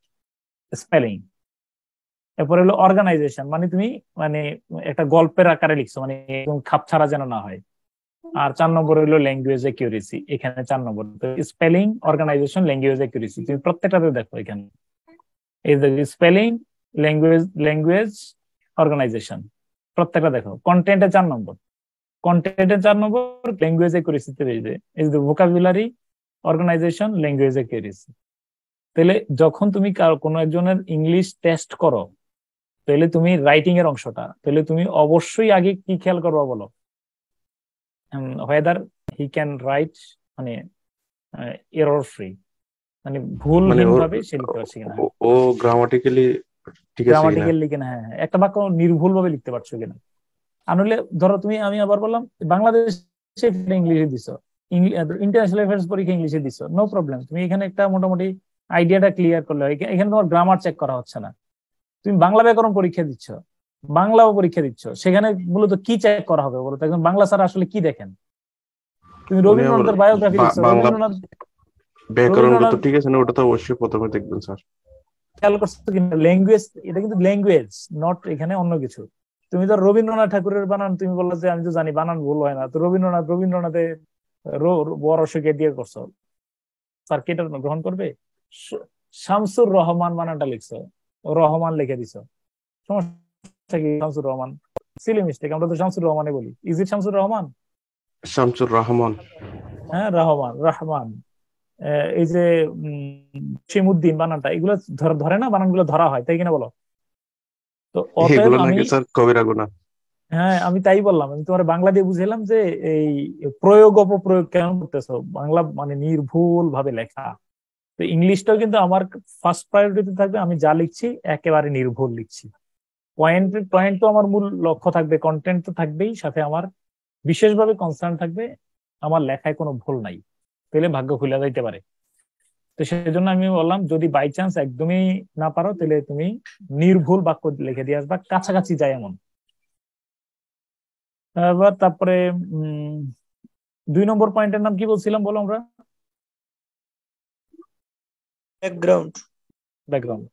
F: স্পেলিং। এরপর হলো অর্গানাইজেশন, মানে তুমি একটা গল্পের আকারে লিখছো, মানে খাপ ছাড়া যেন না হয়। আর 4 নম্বর হলো ল্যাঙ্গুয়েজ অ্যাকিউরেসি, এখানে 4 নম্বর। স্পেলিং, অর্গানাইজেশন, ল্যাঙ্গুয়েজ অ্যাকিউরেসি, তুমি প্রত্যেকটাতে দেখো এখানে এই যে স্পেলিং, ল্যাঙ্গুয়েজ, অর্গানাইজেশন, প্রত্যেকটা দেখো। কন্টেন্টে 4 নম্বর, কন্টেন্টে 4 নম্বর, ল্যাঙ্গুয়েজ অ্যাকিউরেসিতে এই যে ভোকাবুলারি, অর্গানাইজেশন, ল্যাঙ্গুয়েজ অ্যাকিউরেসি। তাহলে যখন তুমি কোনো একজনের ইংলিশ টেস্ট করো, তাহলে তুমি রাইটিং এর অংশটা, তাহলে তুমি অবশ্যই আগে কি খেয়াল করবা বলো, whether he can write মানে এরর ফ্রি, মানে ভুলহীন ভাবে সে লিখতে পারছে কিনা,
J: ও গ্রামাটিক্যালি ঠিক আছে কিনা,
F: গ্রামাটিক্যালি কিনা, হ্যাঁ একটা বাক্য নির্ভুল ভাবে লিখতে পারছো কিনা। আর নইলে ধরো আমি আবার বললাম বাংলাদেশে ইংলিশে দিছো, ইন্টারন্যাশনাল অ্যাফেয়ার্স পরীক্ষা ইংলিশে দিছো, নো প্রবলেম, তুমি এখানে একটা মোটামুটি আইডিয়াটা ক্লিয়ার করলে হয়। এখানে তোমার গ্রামার চেক করা হচ্ছে না। তুমি বাংলা ব্যাকরণ পরীক্ষা দিচ্ছ, বাংলাও পরীক্ষা দিচ্ছ, সেখানে মূলত কি চেক করা হবে বলো তো? এখন বাংলা স্যার আসলে কি দেখেন? তুমি রবীন্দ্রনাথের বায়োগ্রাফি দিচ্ছ, রবীন্দ্রনাথ
J: ব্যাকরণগত ঠিক আছে না, ওটা তো অবশ্যই প্রথমে দেখবেন স্যার।
F: খেয়াল করছো কিনা ল্যাঙ্গুয়েজ, এটা কিন্তু ল্যাঙ্গুয়েজ নট এখানে অন্য কিছু। তুমি তো রবীন্দ্রনাথ ঠাকুরের বানান তুমি বললো যে আমি তো জানি বানান ভুল হয় না, তো রবীন্দ্রনাথে বড় অসুখে দিয়ে করছো, স্যার কেটা গ্রহণ করবে? শামসুর রহমান বানানটা লিখছো, রহমান লিখে দিছো, সমস্যা কি? শামসুর রহমান সিলি মিস্টেক, আমরা তো শামসুর রহমানে বলি। Is it Shamsur Rahman?
J: শামসুর রহমান,
F: হ্যাঁ রহমান। এই যে শিমুদ্দিন বানানটা, এগুলো ধরে না, বানানগুলো ধরা হয়, তাই কিনা বলো? তো অতএব আমি
J: কবিরা গুনাহ।
F: হ্যাঁ আমি তাই বললাম, আমি তোমার বাংলা দিয়ে বুঝাইলাম যে এই প্রয়োগ অপপ্রয়োগ কেন করতেছো, বাংলা মানে নির্ভুল ভাবে লেখা। তো ইংলিশটাও কিন্তু আমার ফার্স্ট প্রায়োরিটি থাকবে, আমি যা লিখছি একেবারে নির্ভুল লিখছি। পয়েন্ট তো আমার মূল লক্ষ্য থাকবে, কন্টেন্ট তো থাকবেই, সাথে আমার বিশেষভাবে কনসার্ন থাকবে আমার লেখায় কোনো ভুল নাই, তাহলে ভাগ্য খুলে যাইতে পারে। তো সেজন্য আমি বললাম যদি বাই চান্স একদমই না পারো, তাহলে তুমি নির্ভুল বাক্য লিখে দিয়ে আসবা, কাছাকাছি যায় এমন। এবার তারপরে 2 নম্বর পয়েন্টের নাম কি বলছিলাম বলো আমরা?
H: ব্যাকগ্রাউন্ড।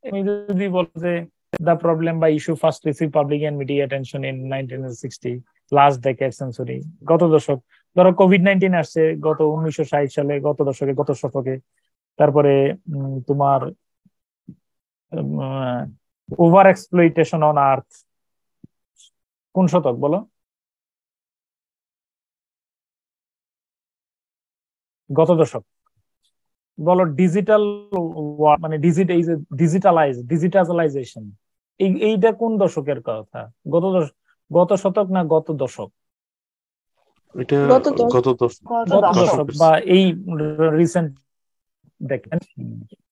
F: আমি যদি বলো যে the problem by issue first received public and media attention in 1960, last decade century, গত দশক। ধরো কোভিড-19 আসছে গত 1960 সালে, গত দশকে, গত শতকে। তারপরে তোমার ওভার এক্সপ্লয়টেশন অন আর্থ কোন শতক বলো? গত দশক। বলো ডিজিটাল মানে ডিজিটালাইজেশন, এইটা কোন দশকের কথা? গত শতক না গত দশক?
J: এটা গত দশক
F: বা এই রিসেন্ট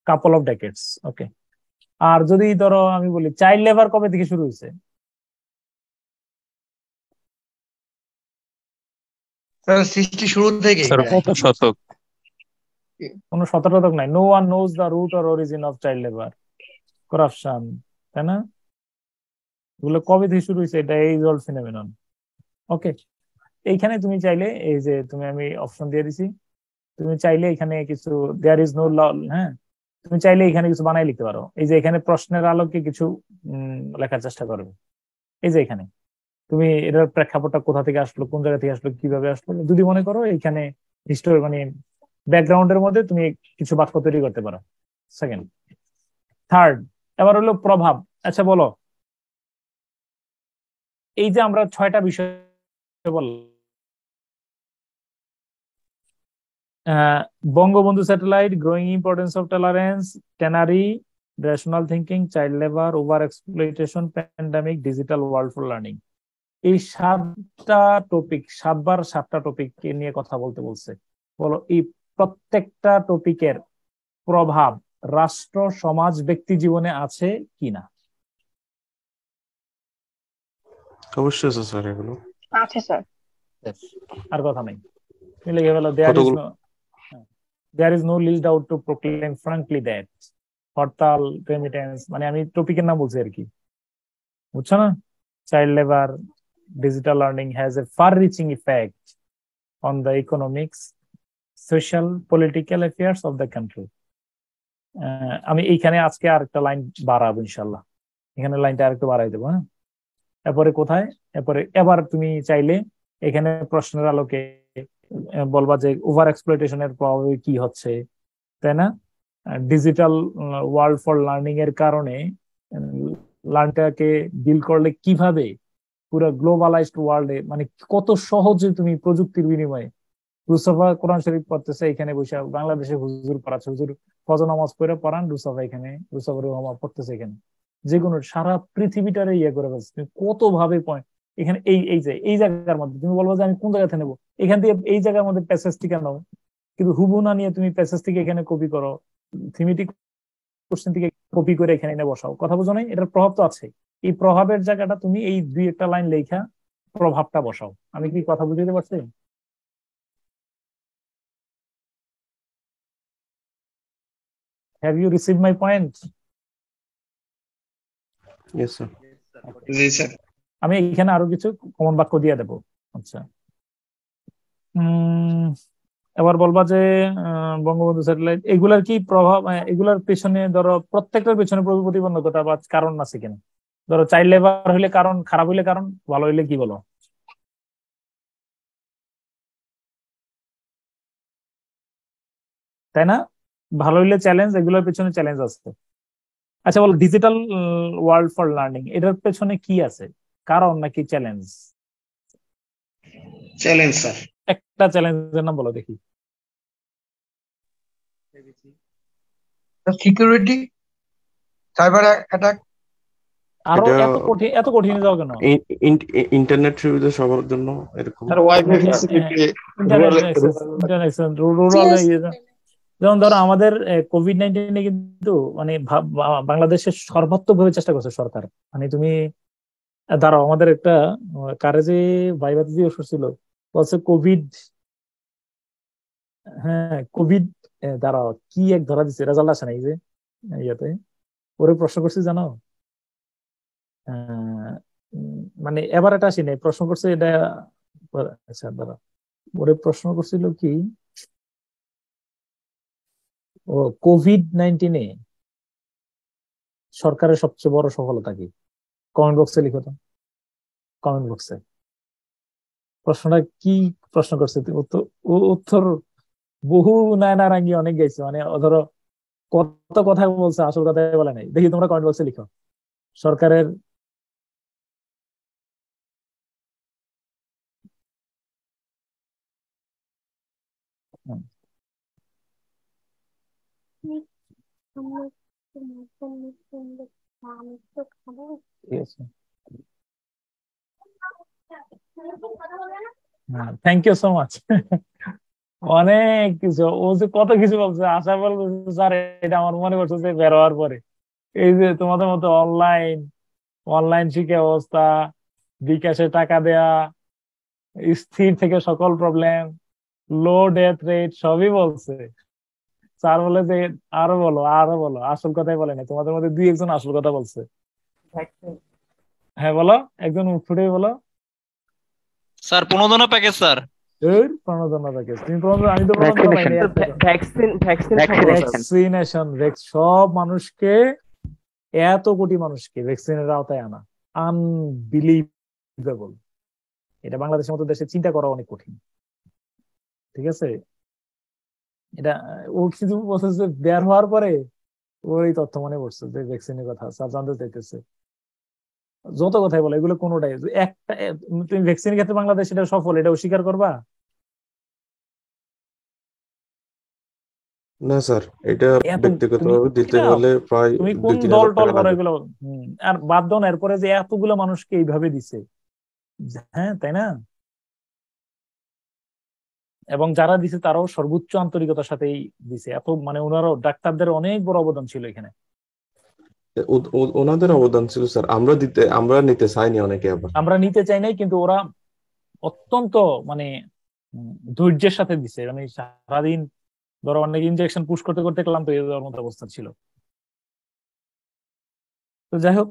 F: কাপল অফ ডেকেডস। ওকে। আর যদি ধরো আমি বলি চাইল্ড লেবার কবে থেকে শুরু হয়েছে?
H: সৃষ্টি শুরু থেকে।
A: কত শতক?
F: কোন শতক নাই। No one knows the root or origin of child labour, corruption, তাই না? এগুলো কবে থেকে শুরু হয়েছে? এটা এজ ওল্ড ফিনোমেনন। ওকে। এইখানে তুমি চাইলে এই যে আমি অপশন দিয়ে দিছি, তুমি চাইলে এখানে কিছু দেয়ার ইজ নো ল, হ্যাঁ তুমি চাইলে এখানে কিছু বানাই লিখতে পারো। এই যে এখানে প্রশ্নের আলোকে কিছু লেখার চেষ্টা করবে। এই যে এখানে তুমি এটার প্রেক্ষাপটটা কোথা থেকে আসলো, কোন জায়গা থেকে আসলো, কিভাবে আসলো, যদি মনে করো এখানে হিস্টোরি মানে ব্যাকগ্রাউন্ডের মধ্যে তুমি কিছু বাক্য তৈরি করতে পারো। সেকেন্ড। থার্ড, এবার হলো প্রভাব। আচ্ছা বলো, এই যে আমরা 6টা বিষয় বললাম, Bangabandhu satellite, growing importance of tolerance, tannery, rational thinking, child labour, over exploitation, pandemic, digital world for learning, এই 7টা টপিক, 7বার 7টা টপিক নিয়ে কথা বলতে বলছে। বলো এই প্রত্যেকটা টপিকের প্রভাব রাষ্ট্র, সমাজ, ব্যক্তি জীবনে আছে কিনা?
J: অবশ্যই আছে স্যার, এগুলো
O: আছে স্যার।
F: আর কথা নাই, লিখে ফেলো, there is no least out to proclaim frankly that hartal, remittance, মানে আমি টপিকের নাম বলছি আর কি, বুঝছো না? Child labour, digital learning has a far-reaching effect on the economics, social, political affairs of the country. আমি এইখানে আজকে আরেকটা লাইন বাড়াবো ইনশাল্লাহ, এখানে লাইনটা আরেকটু বাড়াই দেবো। হ্যাঁ, এরপরে কোথায়, এবার তুমি চাইলে এখানে প্রশ্নের আলোকে বলবা যে ওভার এক্সপ্লয়টেশনের প্রভাবে কি হচ্ছে, তাই না? ডিজিটাল ওয়ার্ল্ড ফর লার্নিং এর কারণে লার্নটাকে ডিল করলে কিভাবে পুরো গ্লোবালাইজড ওয়ার্ল্ডে, মানে কত সহজে তুমি প্রযুক্তির বিনিময়ে, রুসাফা কোরআন শরীফ পড়তেছে এখানে বসে, বাংলাদেশে হুজুর পড়াচ্ছে, হুজুর ফজর নামাজ পড়ে পড়ান, রুসাফা এখানে রুসাফা রহমা পড়তেছে এখানে, যে কোনো সারা পৃথিবীটারে ইয়ে করে ফেলছে। তুমি কত ভাবে পয়েন্ট এখানে, এই জায়গার মধ্যে তুমি বলবো যে আমি কোন জায়গা থেকে নেবো, এখান থেকে এই জায়গার মধ্যে প্যাসেজ থেকে নাও, কিন্তু হুবু না নিয়ে তুমি প্যাসেজ থেকে এখানে কপি করো, থিমেটিক কোশ্চেন থেকে কপি করে এখানে এনে বসাও। কথা বুঝো নাই? এটার প্রভাব তো আছে। এই প্রভাবের জায়গাটা তুমি এই 2-1টা লাইন লেখা প্রভাবটা বসাও। আমি কি কথা বুঝতে পারছি? Have you received my point?
J: Yes sir.
H: G sir.
F: আমি এখানে আরো কিছু কমন বাক্য দিয়ে দেবো। আচ্ছা, এবার বলবা যে বঙ্গবন্ধু স্যাটেলাইট এগুলার কি প্রভাব, এগুলার পেছনে ধরো প্রত্যেকটার পেছনে প্রতিবন্ধকতা বা কারণ আছে কিনা। ধরো চাইল্ড লেবার হইলে কারণ, খারাপ হইলে কারণ, ভালো হইলে কি বলো? তাই না? ভালো হইলে চ্যালেঞ্জ, এগুলোর পেছনে চ্যালেঞ্জ আছে। আচ্ছা বলো, ডিজিটাল ওয়ার্ল্ড ফর লার্নিং এটার পেছনে কি আছে, কারণ নাকি চ্যালেঞ্জ?
H: Challenge sir.
F: একটা চ্যালেঞ্জের নাম বলো দেখি।
H: Security, cyber attack.
F: আরো এত কঠিন যাও কেন?
J: ইন্টারনেট সুবিধা সবার জন্য এরকম,
F: যেমন ধরো আমাদের কোভিড-19 কিন্তু মানে বাংলাদেশের সর্বাত্মকভাবে চেষ্টা করছে সরকার। মানে তুমি দাঁড়াও, আমাদের একটা কারে যে ভাইভাতে যে ওষুধ ছিল বলছে কোভিড, হ্যাঁ কোভিড, দাঁড়াও কি এক ধরা দিচ্ছে, রেজাল্ট আসে নাই যে ইয়াতে, ওরে প্রশ্ন করছি জানো, মানে এবার এটা আসি নাই, প্রশ্ন করছে এটা। আচ্ছা দাঁড়া, ওরে প্রশ্ন করছিল কি, ও কোভিড-19 সরকারের সবচেয়ে বড় সফলতা কি? কমেন্ট বক্সে লিখো তো, কমেন্ট বক্সে প্রশ্নটা কি প্রশ্ন করছে। উত্তর বহু নায়নারাঙ্গি অনেক গাইছে, মানে ধরো কত কথা বলছে, আসল কথা বলে নাই। দেখি তোমরা কমেন্ট বক্সে লিখো সরকারের থ্যাংক ইউ সো মাচ। অনেক কিছু ও যে কত কিছু বলছে, আশা বলছে স্যার এটা আমার মনে করছে যে বের হওয়ার পরে, এই যে তোমাদের মতো অনলাইন শিক্ষা ব্যবস্থা, বিকাশে টাকা দেয়া, স্থির থেকে সকল প্রবলেম, লো ডেথ রেট, সবই বলছে। স্যার বলে যে আরো বলো, আসল কথাই বলে না। তোমাদের মধ্যে 2-1জন আসল কথা বলছে। হ্যাঁ বলো, একজন মুখ ফুটে বলো।
L: স্যার প্রণোদনা প্যাকেজ স্যার।
F: প্রণোদনা প্যাকেজ, তুমি আমি তো ভ্যাকসিনেশন, সব মানুষকে, এত কোটি মানুষকে ভ্যাকসিনের আওতায় আনা আনবিলিভেবল। এটা বাংলাদেশের মতো দেশে চিন্তা করা অনেক কঠিন। ঠিক আছে, এটা ও কিছু বছর বের হওয়ার পরে ওর এই তথ্য মনে পড়ছে যে ভ্যাকসিনের কথা স্যার জানতে চাইতেছে। যত কথাই বলে এগুলো কোনোটাই একটা তুমি ভ্যাকসিনের ক্ষেত্রে বাংলাদেশ এটা সফল, এটা অস্বীকার করবা?
J: না স্যার, এটা
F: এত
J: ব্যক্তিগতভাবে দিতে
F: এটা
J: হলে প্রায়
F: তুমি কোন
J: 2-3
F: দল
J: হাজার
F: টল
J: টাকা
F: করো
J: লাগবে।
F: এগুলো? আর বাদ দাও না, এরপরে যে এতগুলো মানুষকে এইভাবে দিছে, হ্যাঁ তাই না? এবং যারা দিছে তারাও সর্বোচ্চ আন্তরিকতার সাথেই দিছে, এত মানে ওনারাও ডাক্তারদের অনেক বড় অবদান ছিল এখানে।
J: ওনাদের অবদান ছিল স্যার, আমরা নিতে চাইনি অনেকে আবার।
F: আমরা নিতে চাই নাই, কিন্তু ওরা অত্যন্ত মানে ধৈর্যের সাথে দিছে, মানে সারাদিন ধরো অনেক ইনজেকশন পুশ করতে করতে ক্লান্ত হয়ে যাওয়ার মতো অবস্থা ছিল। তো যাই হোক,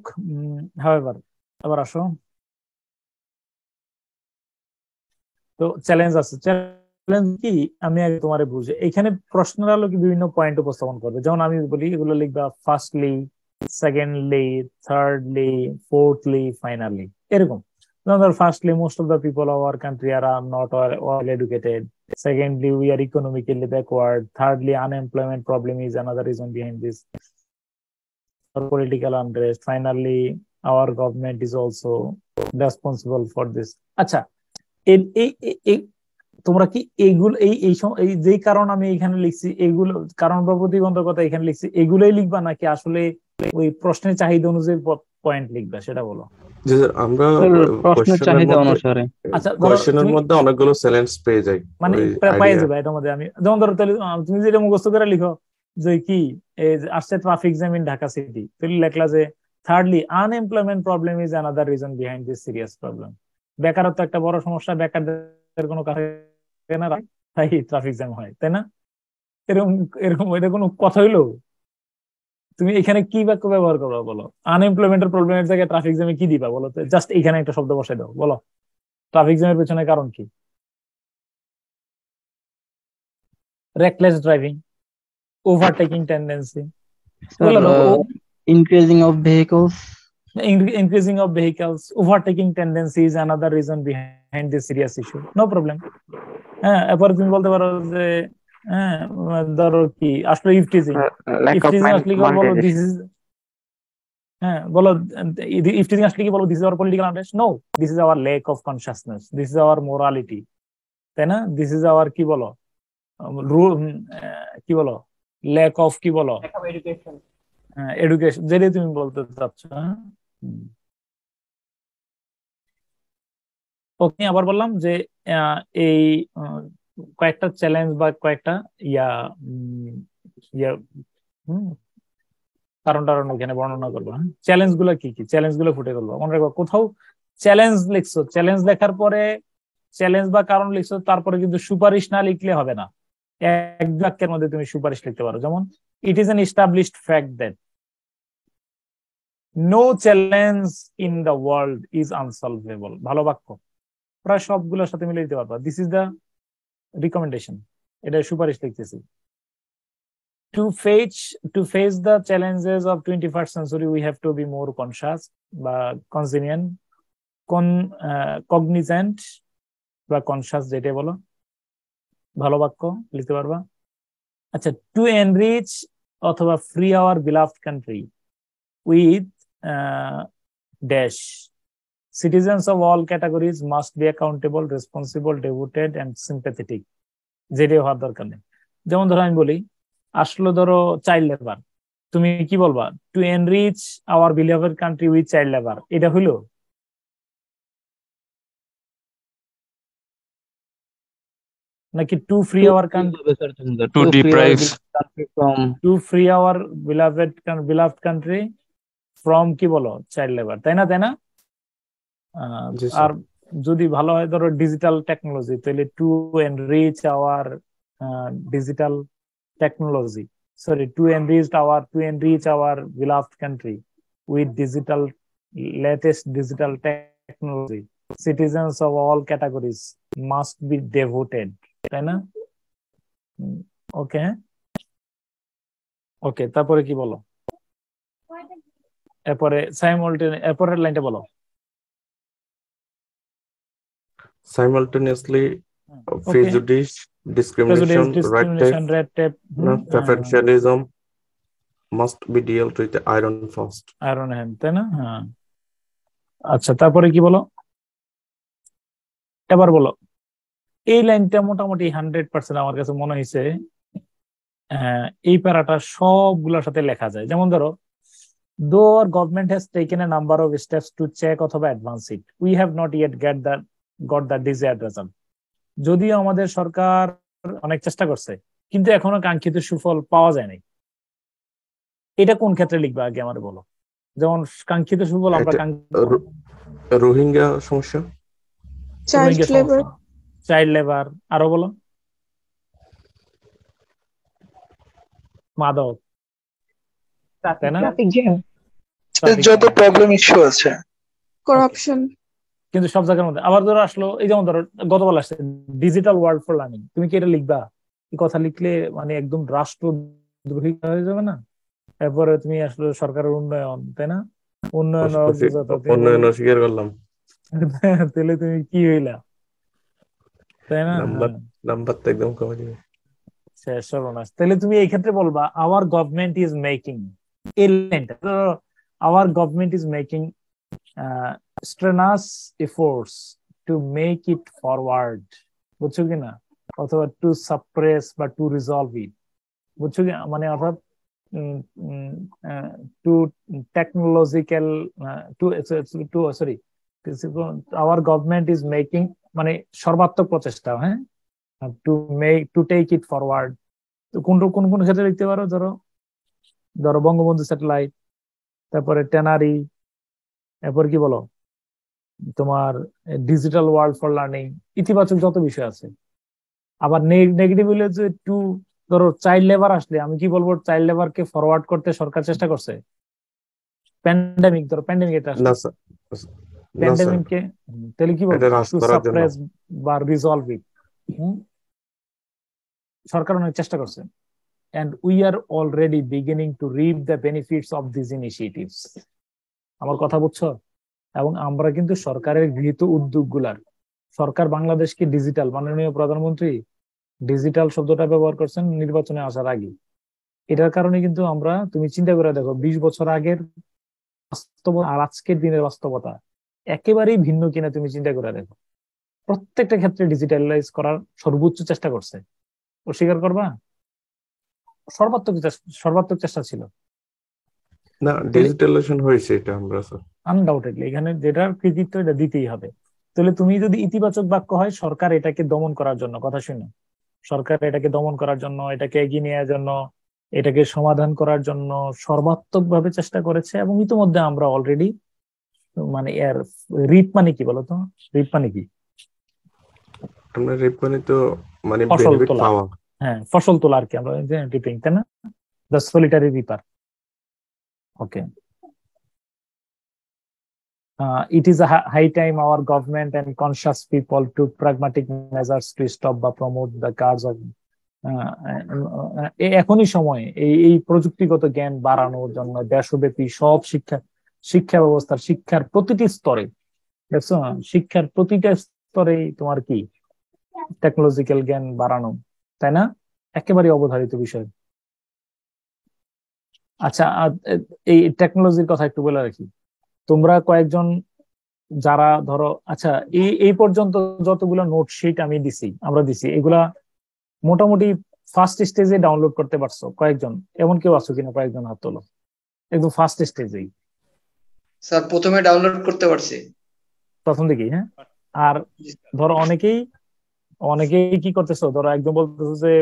F: হাওয়েভার আবার আসো। তো চ্যালেঞ্জ আছে, চ্যালেঞ্জ কি আমি আগে তোমারে বুঝে এখানে প্রশ্নের আলো কি বিভিন্ন পয়েন্ট উপস্থাপন করবে, যেমন আমি বলি এগুলো লিখবা firstly, secondly, thirdly, fourthly, finally, এরকম। Firstly, most of the people of our country are not well educated. Secondly, we are economically backward. Thirdly, unemployment problem is another reason behind this. Political unrest. Finally, our government is also responsible for this. আচ্ছা, তোমরা কি এইগুলো এই যেই কারণ আমি এখানে লিখছি এগুলো কারণ বা প্রতিবন্ধক কথা এখানে লিখছি এগুলোই লিখবা, নাকি আসলে ওই প্রশ্নের চাহিদা অনুযায়ী পয়েন্ট লিখবা সেটা বলো?
J: যে আমরা
I: প্রশ্নের চাহিদা অনুসারে
J: কোশ্চেনের মধ্যে অনেকগুলো চ্যালেঞ্জ পেয়ে যাই,
F: মানে পেয়ে যাবে এটার মধ্যে। আমি যেমন ধরো তুমি যেটা মুখস্থ করে লিখো যে কি আসছে traffic jam in Dhaka city, তুমি লেখলা যে thirdly unemployment problem is another reason behind this serious problem. বেকারত্ব একটা বড় সমস্যা, বেকারদের কোনো কারণে তাই ট্রাফিক জ্যাম হয়, তাই না? এরকম এরকম এটা কোনো কথা হইলো? তুমি এখানে কি বাক্য ব্যবহার করবো বলো? আনএমপ্লয়মেন্টের প্রবলেমের জায়গায় ট্রাফিক জ্যামে কি দিবা বলো? জাস্ট এখানে একটা শব্দ বসাই দাও, বলো ট্রাফিক জ্যামের পেছনে কারণ কি? reckless driving, overtaking tendency,
I: increasing of vehicles.
F: Increasing of vehicles, overtaking tendency is another reason behind this serious issue. No problem. এরপর তুমি বলতে পারো যে ধরো কি আসলে ইফটিজিং আসলে কি বলো? দিস ইজ বলো ইফটিজিং আসলে কি বলো? This is our political understanding. No, this is our lack of consciousness, this is our morality, তাই না? দিস ইজ আওয়ার কি বলো কি বলো ল্যাক অফ কি বলো এডুকেশন, যেটা তুমি বলতে চাচ্ছ। ওকে, আবার বললাম যে এই কয়েকটা চ্যালেঞ্জ বা কয়েকটা কারণ এখানে বর্ণনা করবো। চ্যালেঞ্জ গুলো কি কি, চ্যালেঞ্জ গুলো ফুটে করবো। মনে রাখবো কোথাও চ্যালেঞ্জ লিখছো, চ্যালেঞ্জ লেখার পরে চ্যালেঞ্জ বা কারণ লিখছো, তারপরে কিন্তু সুপারিশ না লিখলে হবে না। এক বাক্যের মধ্যে তুমি সুপারিশ লিখতে পারো, যেমন it is an established fact that no challenge in the world is unsolvable. ভালো বাক্য, প্রায় সবগুলোর সাথে মিলে দিতে পারবা। দিস ইজ দ্য রিকমেন্ডেশন, এটা সুপারিশ লিখতেছি। To face the challenges of 21st century, we have to be more conscious বা conscient, cognizant বা conscious, যেটা বলো ভালো বাক্য লিখতে পারবা। আচ্ছা, to enrich অথবা free our beloved country with dash citizens of all categories must be accountable, responsible, devoted and sympathetic, যেটা হওয়ার দরকার নেই। যেমন ধরো আমি বলি আসলে ধরো চাইল্ড লেবার, তুমি কি বলবা? To enrich our believed country with child labour, এটা হইলো? নাকি to free our country, to free our beloved country from কি বলো চাইল্ড লেবার, তাই না? তাই না? আর যদি ভালো হয় ধরো ডিজিটাল টেকনোলজি, তাহলে to enrich our digital technology, sorry, to enrich our beloved country with latest digital technology, citizens of all categories must be devoted, তাই না? ওকে, তারপরে কি বলো? এরপরে এরপরের লাইনটা বলো।
J: simultaneously prejudice discrimination,
F: prejudice, discrimination, red tape,
J: perfectionism must be dealt with iron fist.
F: iron hand, তাই না? হ্যাঁ। আচ্ছা, তারপরে কি বলো, এবার বলো। এই লাইনটা মোটামুটি 100% আমার কাছে মনে হয়েছে এই প্যারাটা সবগুলোর সাথে লেখা যায়। যেমন ধরো, though our government has taken a number of steps to check অথবা advance it, we have not yet got the desired result. যদিও আমাদের সরকার অনেক চেষ্টা করছে, কিন্তু এখনো কাঙ্ক্ষিত সুফল পাওয়া যায়নি। এটা কোন ক্ষেত্রে লিখবা আগে আমার বলো। যেমন কাঙ্ক্ষিত সুফল আমরা
J: রোহিঙ্গা সমস্যা,
F: চাইল্ড লেবার, আরো বলো, মাদক, তাই না?
H: যত প্রবলেম ইস্যু আছে,
O: করাপশন।
F: কিন্তু সব জায়গার মধ্যে আবার ধরো আসলো, এই যেমন ধরো গতকাল আসছে ডিজিটাল ওয়ার্ল্ড ফর লার্নিং, তুমি কি এটা লিখবা? এই কথা লিখলে মানে একদম রাষ্ট্রদ্রোহী হয়ে যাবে না? এরপরে তুমি আসলে সরকারের উন্নয়ন, তাই না?
J: উন্নয়ন অস্বীকার করলাম,
F: তাহলে তুমি কি হইলা, তাই না?
J: নাম্বার তো একদম কমে যাবে,
F: শেষ সর্বনাশ। তাহলে তুমি এই ক্ষেত্রে বলবা আওয়ার গভর্নমেন্ট ইজ মেকিং, এই লাইনটা hour government is making strenuous efforts to make it forward, বুঝছো কিনা? অথবা to suppress বা to resolve it, বুঝছো কি? মানে অর্থাৎ to technological our government is making মানে সর্বাত্মক প্রচেষ্টা, হ্যাঁ, to take it forward। তো কোন কোন ক্ষেত্রে লিখতে পারো? ধরো বঙ্গবন্ধু স্যাটেলাইট, তারপরে ট্যানারি, এরপর কি বলো তোমার ডিজিটাল ওয়ার্ল্ড ফর লার্নিং, ইতিবাচক যত বিষয় আছে। আবার নেগেটিভ হলে যে টু, ধরো চাইল্ড লেবার আসলে আমি কি বলবো? চাইল্ড লেবারকে ফরওয়ার্ড করতে সরকার চেষ্টা করছে। প্যান্ডেমিক, ধরো প্যান্ডেমিক এটা আসলে প্যান্ডেমিককে তাহলে কি বলবো? টু সাপ্রেস বা রিজলভ ইট, সরকার অনেক চেষ্টা করছে। and we are already beginning to reap the benefits of these initiatives. আমার কথা বুঝছো? এবং আমরা কিন্তু সরকারের গৃহীত উদ্যোগগুলার, সরকার বাংলাদেশকে ডিজিটাল, মাননীয় প্রধানমন্ত্রী ডিজিটাল শব্দটা ব্যবহার করছেন নির্বাচনে আসার আগে। এটার কারণে কিন্তু আমরা, তুমি চিন্তা করে দেখো 20 বছর আগের বাস্তবতা আর আজকের দিনের বাস্তবতা একেবারেই ভিন্ন কিনা তুমি চিন্তা করে দেখো। প্রত্যেকটা ক্ষেত্রে ডিজিটালাইজ করার সর্বোচ্চ চেষ্টা করছে, অস্বীকার করবা? সর্বাত্মক চেষ্টা ছিল
J: না, ডিজিটালাইজেশন হয়েছে, এটা আমরা
F: আনডাউটেডলি এখানে যেটার কৃতিত্ব এটা দিতেই হবে। তাহলে তুমি যদি ইতিবাচক বাক্য হয়, সরকার এটাকে দমন করার জন্য, কথা শুনো, সরকার এটাকে দমন করার জন্য, এটাকে এগিয়ে নেওয়ার জন্য, এটাকে সমাধান করার জন্য সর্বাত্মক ভাবে চেষ্টা করেছে। এবং ইতিমধ্যে আমরা অলরেডি মানে এর রিপ মানে কি বলতো? রিপ মানে কি?
J: আমরা রিপ মানে তো মানে
F: ফসল
J: বেনিফিট
F: তোলা,
J: পাওয়া,
F: হ্যাঁ ফসল তোলা আর কি, আমরা রিপিং, তাই না? The solitary reaper. Okay, it is a high time our government and conscious people took pragmatic measures to stop বা promote the cause of এখনই সময় এই প্রযুক্তিগত জ্ঞান বাড়ানোর জন্য দেশব্যাপী সব শিক্ষা ব্যবস্থার শিক্ষার প্রতিটি স্তরে, দেখছো শিক্ষার প্রতিটা স্তরে তোমার কি টেকনোলজিক্যাল জ্ঞান বাড়ানো, তাই না? একেবারে অবধারিত বিষয়। আচ্ছা, এই টেকনোলজির কথা একটু বলে রাখি। তোমরা কয়েকজন যারা ধরো, আচ্ছা এই পর্যন্ত যতগুলো নোটশিট আমরা দিছি এগুলা মোটামুটি ফার্স্ট স্টেজে ডাউনলোড করতে পারছো কয়েকজন? এমন কেউ আছো কিনা? কয়েকজন হাত তোলো। একদম ফার্স্ট স্টেজেই
H: স্যার প্রথমে ডাউনলোড করতে পারছি,
F: প্রথম দিকেই। হ্যাঁ, আর ধরো অনেকেই কি করতেছো, ধরো একজন বলতেছো যে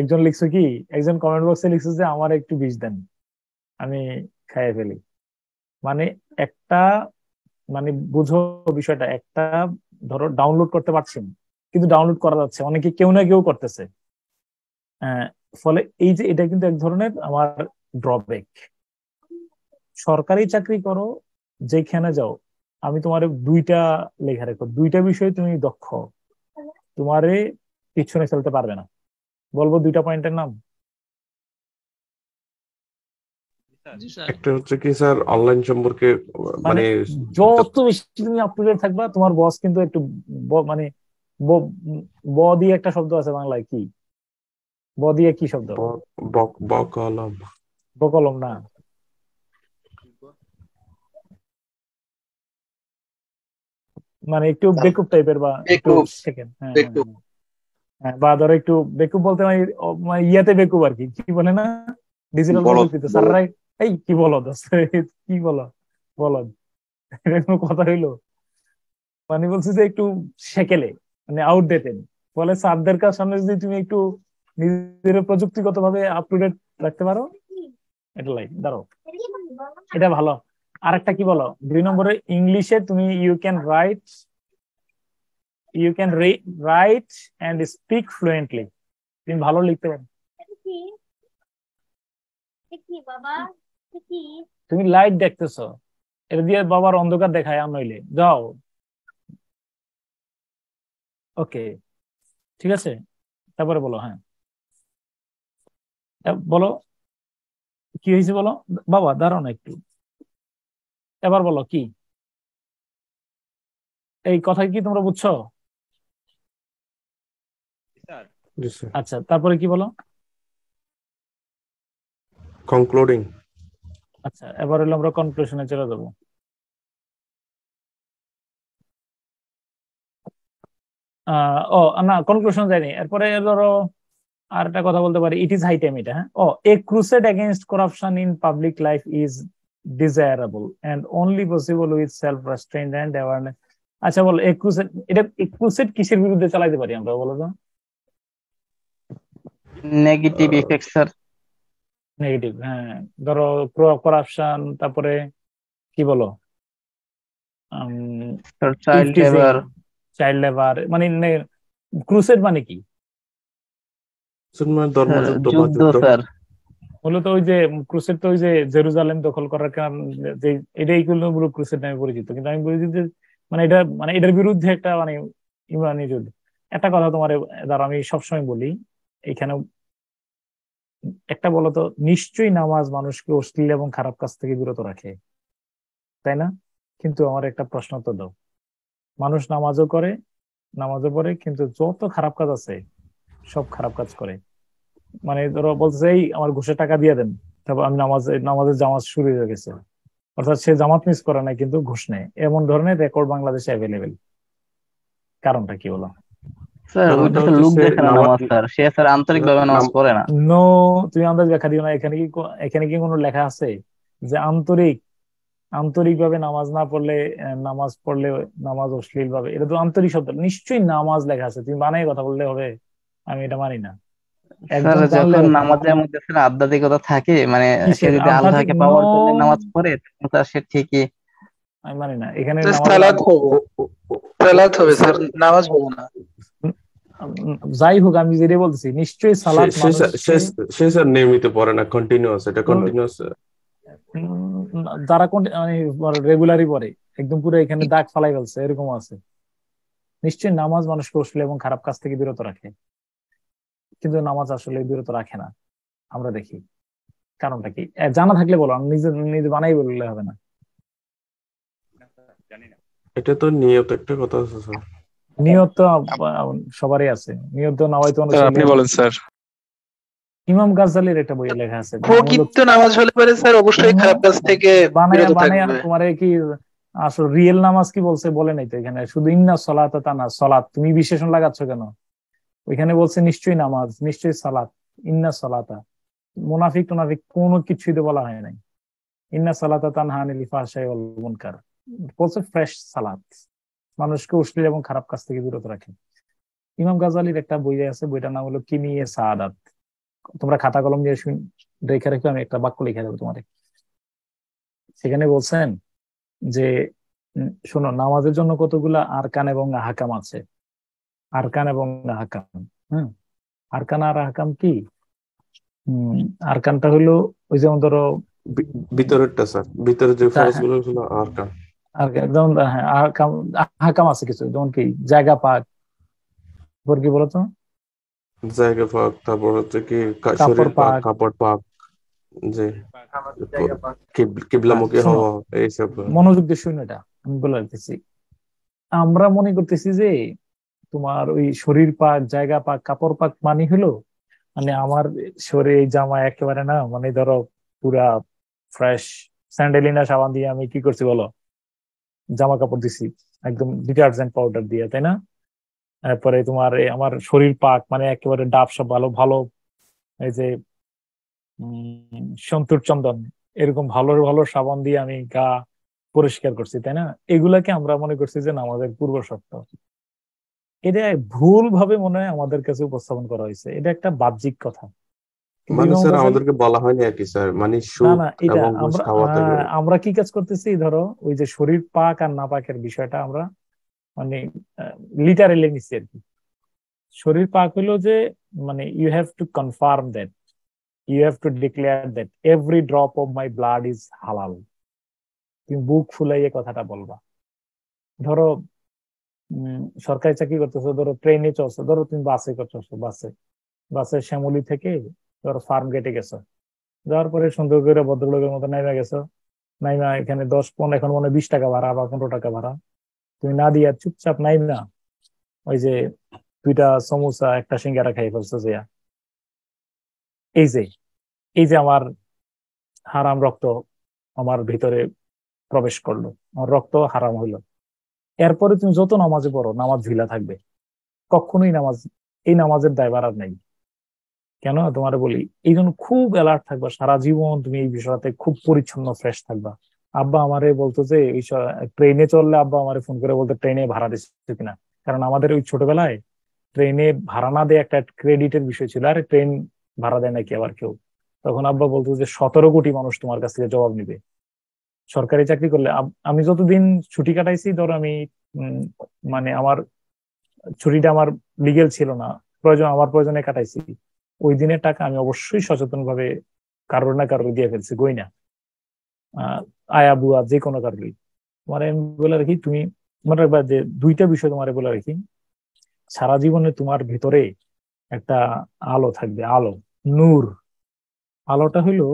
F: একজন লিখছো কি, একজন কমেন্ট বক্সে লিখছো যে আমার একটু বিষ দেন, আমি খাইয়ে ফেলি। মানে একটা মানে বুঝো বিষয়টা, একটা ধরো ডাউনলোড করতে পারছি না, কিন্তু ডাউনলোড করা যাচ্ছে, অনেকে কেউ না কেউ করতেছে। ফলে এই যে এটা কিন্তু এক ধরনের আমার ড্রব্যাক। সরকারি চাকরি করো যেখানে যাও, আমি তোমার দুইটা লেখা রেখো, দুইটা বিষয়ে তুমি দক্ষ, তোমারে পিছনে ফেলতে পারবে না। বলবো দুইটা পয়েন্টের নাম।
J: একটা হচ্ছে কি স্যার, অনলাইন সম্পর্কে মানে
F: যত বেশি তুমি আপ টু ডেট থাকবা, তোমার বস কিন্তু একটু মানে ব দিয়ে একটা শব্দ আছে বাংলায়, কি ব দিয়ে কি শব্দ?
J: বকলম।
F: বকলম না, মানে একটু বেকুব টাইপের বা একটু সেকেন্ড। হ্যাঁ হ্যাঁ, বা ধরো একটু বেকুব বলতে মানে ইয়াতে বেকুব আর কি, কি বলে না ডিজিটাল প্রযুক্তিতে স্যাররাই এই কি বলো দোস্ত, কি বলো বলদ, এটা কোনো কথা হইলো? মানে বলছি যে একটু সেকেলে, মানে আউটডেটেড। ফলে স্যারদের কাছে সামনে যদি তুমি একটু নিজের প্রযুক্তিগত ভাবে আপ টু ডেট রাখতে পারো, এটা দাঁড়াও, এটা ভালো। আর একটা কি বলো 2 নম্বরে, ইংলিশে তুমি you can write and speak fluently, তুমি ভালো লিখতে পারো। তুমি লাইট দেখতেছো, এটা দিয়ে বাবার অন্ধকার দেখায় আর নইলে যাও। ওকে ঠিক আছে, তারপরে বলো। হ্যাঁ বলো কি হয়েছে বলো বাবা, দাঁড়াও না একটু, এবার বলো কি এই কথা, কি তোমরা বুঝছো? আচ্ছা তারপরে কি বলো?
J: কনক্লুডিং।
F: আচ্ছা এবার হলো আমরা কনক্লুশনে চলে যাবো। ও না, কনক্লুশন যায়নি। এরপরে ধরো আর একটা কথা বলতে পারি, ইট ইজ হাই টাইম, এটা হ্যাঁ a crusade against corruption in public life is desirable and only possible with self restraint and awareness. আচ্ছা বলো এ ক্রুসেড, এটা ক্রুসেড কিসের বিরুদ্ধে চালাইতে পারি আমরা, বলো তো?
I: Negative effect sir.
F: নেগেটিভ, হ্যাঁ ধরো করাপশন, তারপরে কি বলো চাইল্ড লেবার, মানে ক্রুসেড মানে কি?
J: ধর্মযুদ্ধ স্যার।
F: মূলত ওই যে ক্রুসেড তো ওই যে জেরুজালেম দখল করার কারণে যে এটাই মূলত ক্রুসেড নামে পরিচিত, কিন্তু আমি বলেছি যে মানে এটা মানে এটার বিরুদ্ধে একটা মানে ইমানি যুদ্ধ। একটা কথা তোমার দ্বারা আমি সবসময় বলি এখানে, একটা বলতো নিশ্চয়ই নামাজ মানুষকে অশ্লীল এবং খারাপ কাজ থেকে বিরত রাখে, তাই না? কিন্তু আমার একটা প্রশ্ন তো দাও, মানুষ নামাজও করে, নামাজও পড়ে, কিন্তু যত খারাপ কাজ আছে সব খারাপ কাজ করে। মানে ধরো বলতেছে এই আমার ঘুষের টাকা দিয়ে দেন, তারপর আমি নামাজের জামাত শুরু হয়ে গেছে, অর্থাৎ সে জামাত মিস করে না কিন্তু ঘুষ নেয়। এমন ধরনের রেকর্ড বাংলাদেশে অ্যাভেলেবেল। কারণটা কি বলো? নো, তুমি আন্দাজ ব্যাখ্যা দিও না। এখানে কি কোনো লেখা আছে যে আন্তরিক ভাবে নামাজ না পড়লে, নামাজ পড়লে নামাজ অশ্লীল ভাবে? এটা তো আন্তরিক শব্দ, নিশ্চয়ই নামাজ লেখা আছে, তুমি বানাই কথা বললে হবে? আমি এটা মানি না।
I: যখন নামাজের মধ্যে আধ্যাত্মিকতা থাকে, মানে সে যদি আল্লাহকে পাওয়ার জন্য নামাজ পড়ে তাহলে সে ঠিকই।
F: আমি মানি না, এখানে
H: সালাত হবে স্যার, নামাজ হবে না।
F: যাই হোক, আমি যেটা বলতেছি নিশ্চয়ই সালাত
J: সে স্যার নিয়মিত পড়ে না, কন্টিনিউয়াস, এটা কন্টিনিউয়াস।
F: যারা মানে রেগুলারই পড়ে একদম পুরো এখানে দাগ ফালাই ফেলছে এরকম আছে। নিশ্চয়ই নামাজ মানুষকে অশ্লীল এবং খারাপ কাজ থেকে বিরত রাখে, কিন্তু নামাজ আসলে বিরত রাখে না আমরা দেখি। কারণটা কি জানা থাকলে বলো, নিজে বানাই বললে হবে না।
J: এটা তো নিয়ত একটা কথা আছে স্যার।
F: নিয়ত তো সবারই আছে, নিয়ত না হয়তো
A: আপনি বলেন স্যার।
F: ইমাম গাজ্জালির একটা বইয়ে লেখা আছে,
H: প্রকৃত নামাজ হলে পরে স্যার অবশ্যই খারাপ কাজ থেকে বিরত থাকবে।
F: তোমারে কি আসলে রিয়েল নামাজ কি বলছে বলে নাই তো এখানে, শুধু ইন্না সলাত তানা সলাত, তুমি বিশেষণ লাগাচ্ছ কেন? ওইখানে বলছে নিশ্চয়ই নামাজ, নিশ্চয়ই সালাত, ইন্না সলাতা। মুনাফিক টুনাফিক কোনো কিছুই তো বলা হয় নাই। ইন্না সালাতা তানহা আনিল ফাহশাই ওয়াল মুনকার বলছে ফ্রেশ সালাত, মানুষকে অশ্লীল এবং খারাপ কাজ থেকে বিরত রাখে। ইমাম গাজ্জালির একটা বই আছে, বইটার নাম হলো কিমিয়ে সাআদাত। তোমরা খাতা কলম দিয়ে রেখে রেখে আমি একটা বাক্য লিখে দেবো তোমার। সেখানে বলছেন যে শোনো, নামাজের জন্য কতগুলা আরকান এবং আহকাম আছে। আরকান এবং আহকাম, আরকান আর আহকাম কি? আরকানটা হলো ওই যেমন ধরো
J: ভিতরেরটা স্যার, ভিতরে যে ফরজগুলো হলো আরকান।
F: যেমন হ্যাঁ আহকাম আছে কিছু, যেমন কি জায়গা পাক, তারপর কি বলতো
J: জায়গা পাক, তারপর হচ্ছে কি কাপড় পাক, যে কিবলামুখী হওয়া, এইসব।
F: মনোযোগ দিয়ে শুনুন, এটা আমি বলে দিতেছি। আমরা মনে করতেছি যে তোমার ওই শরীর পাক, জায়গা পাক, কাপড় পাক মানে হলো মানে আমার শরীর জামা একেবারে না, মানে ধরো পুরা ফ্রেশ স্যান্ডেলিনা সাবান দিয়ে আমি কি করছি বলো, জামা কাপড় দিছি একদম ডিটারজেন্ট পাউডার দিয়ে, তাই না? তারপরে তোমার আমার শরীর পাক মানে একেবারে ডাব সব ভালো ভালো, এই যে সন্তুর চন্দন এরকম ভালো ভালো সাবান দিয়ে আমি গা পরিষ্কার করছি, তাই না? এগুলাকে আমরা মনে করছি যে আমাদের পূর্ব শর্ত। এটা ভুল ভাবে মনে হয় আমাদের কাছে উপস্থাপন করা হয়েছে, এটা একটা বাহ্যিক কথা।
J: মানে স্যার আমাদেরকে বলা হয়নি আর কি স্যার, মানে
F: না
J: সুদ
F: না, এটা
J: এবং ঘুষ
F: আমরা
J: খাওয়াতে হবে।
F: আমরা কি কাজ করতেছি, ধরো ওই যে শরীর পাক আর না পাকের বিষয়টা আমরা মানে লিটারেলি নিচ্ছি আর কি। শরীর পাক হলো যে মানে you have to confirm that, you have to declare that every drop of my blood is হালাল। তুমি বুক ফুলাইয়ে কথাটা বলবা। ধরো সরকারি চাকরি করতেছো, ধরো ট্রেনে চলছো, ধরো তুমি বাসে করতেছো, বাসে শ্যামলী থেকে ধরো ফার্ম গেটে গেছো, যাওয়ার পরে সুন্দর করে ভদ্রলোকের মতো নাইমা গেছো, নাইমা এখানে 10-15 এখন মনে হয় 20 টাকা ভাড়া বা 15 টাকা ভাড়া, তুমি না দিয়া চুপচাপ নাইমা ওই যে 2টা সমোসা একটা সিঙ্গারা খাই ফেলছো যে এই যে এই যে আমার হারাম রক্ত আমার ভিতরে প্রবেশ করলো, আমার রক্ত হারাম হইলো। এরপরে তুমি যত নামাজে পড়ো, নামাজ ঢিলা থাকবে, কখনোই এই নামাজের দায়ভার আর নাই। কেন তোমার বলি, এই জন্য খুব অ্যালার্ট থাকবা সারা জীবন, তুমি এই বিষয়টাতে খুব পরিচ্ছন্ন ফ্রেশ থাকবা। আব্বা আমারে বলতো যে এই ট্রেনে চললে আব্বা আমারে ফোন করে বলতো ট্রেনে ভাড়া দিচ্ছে কিনা, কারণ আমাদের ওই ছোটবেলায় ট্রেনে ভাড়া না দিয়ে একটা ক্রেডিটের বিষয় ছিল, আরে ট্রেন ভাড়া দেয় নাকি আবার কেউ। তখন আব্বা বলতো যে 17 কোটি মানুষ তোমার কাছ থেকে জবাব নিবে সরকারি চাকরি করলে। আমি যতদিন ছুটি কাটাইছি, ধরো আমি মানে আমার ছুটিটা আমার লিগেল ছিল না, আমার প্রয়োজনে কাটাইছি, ওই দিনের টাকা আমি অবশ্যই সচেতন ভাবে কারোর না কারোর দিয়ে ফেলছি, গই না আয়া বুয়া যে কোনো কারোরই। তোমার আমি বলে রাখি, তুমি মনে রাখবা যে 2টা বিষয় তোমার বলে রাখি, সারা জীবনে তোমার ভিতরে একটা আলো থাকবে, আলো, নূর। আলোটা হইলো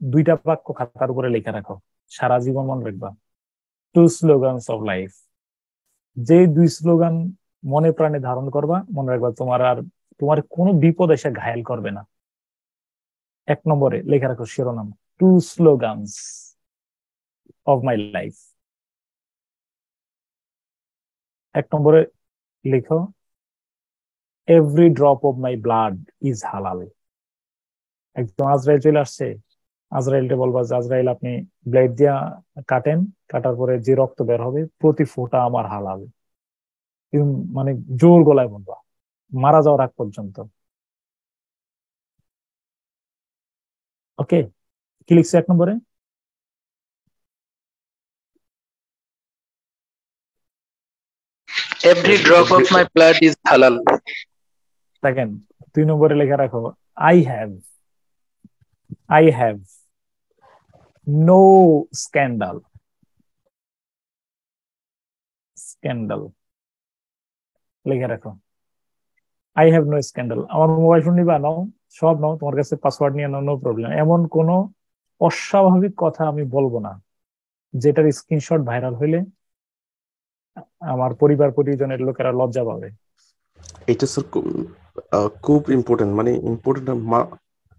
F: 2টা বাক্য খাতার উপরে লেখা রাখো, সারা জীবন মনে রাখবা, 2 স্লোগানস অফ লাইফ। যে 2 স্লোগান মনে প্রাণে ধারণ করবা, মনে রাখবা তোমার কোনো বিপদ এসে ঘায়েল করবে না। 1 নম্বরে লেখা রাখো শিরোনাম, 2 স্লোগানস অফ মাই লাইফ। 1 নম্বরে লিখো, every drop of my blood is হালাল। একদম আজরাইল চলে আসছে, আজরাইলকে বলবা যে আজরাইল আপনি ব্লেড দিয়া কাটেন, কাটার পরে যে রক্ত বের হবে প্রতি ফোঁটা আমার হালাল। মানে জোর গলায় বলবা মারা যাওয়ার আগ পর্যন্ত। ওকে, কি লিখছে 1 নম্বরে?
H: Every drop of my blood is halal.
F: Second, 2 নম্বরে লেখা রাখো, আই হ্যাভ নো স্ক্যান্ডাল। লিখে রাখো, আই হ্যাভ নো স্ক্যান্ডাল। আমার মোবাইল ফোন নিবা, নাও, সব নাও, তোমার কাছে পাসওয়ার্ড নিয়ে নাও, নো প্রবলেম। এমন কোন অস্বাভাবিক কথা আমি বলবো না যেটার স্ক্রিনশট ভাইরাল হইলে আমার পরিবার পরিজনের লোকেরা লজ্জা পাবে।
J: এটা স্যার খুব ইম্পর্টেন্ট, মানে ইম্পর্টেন্ট,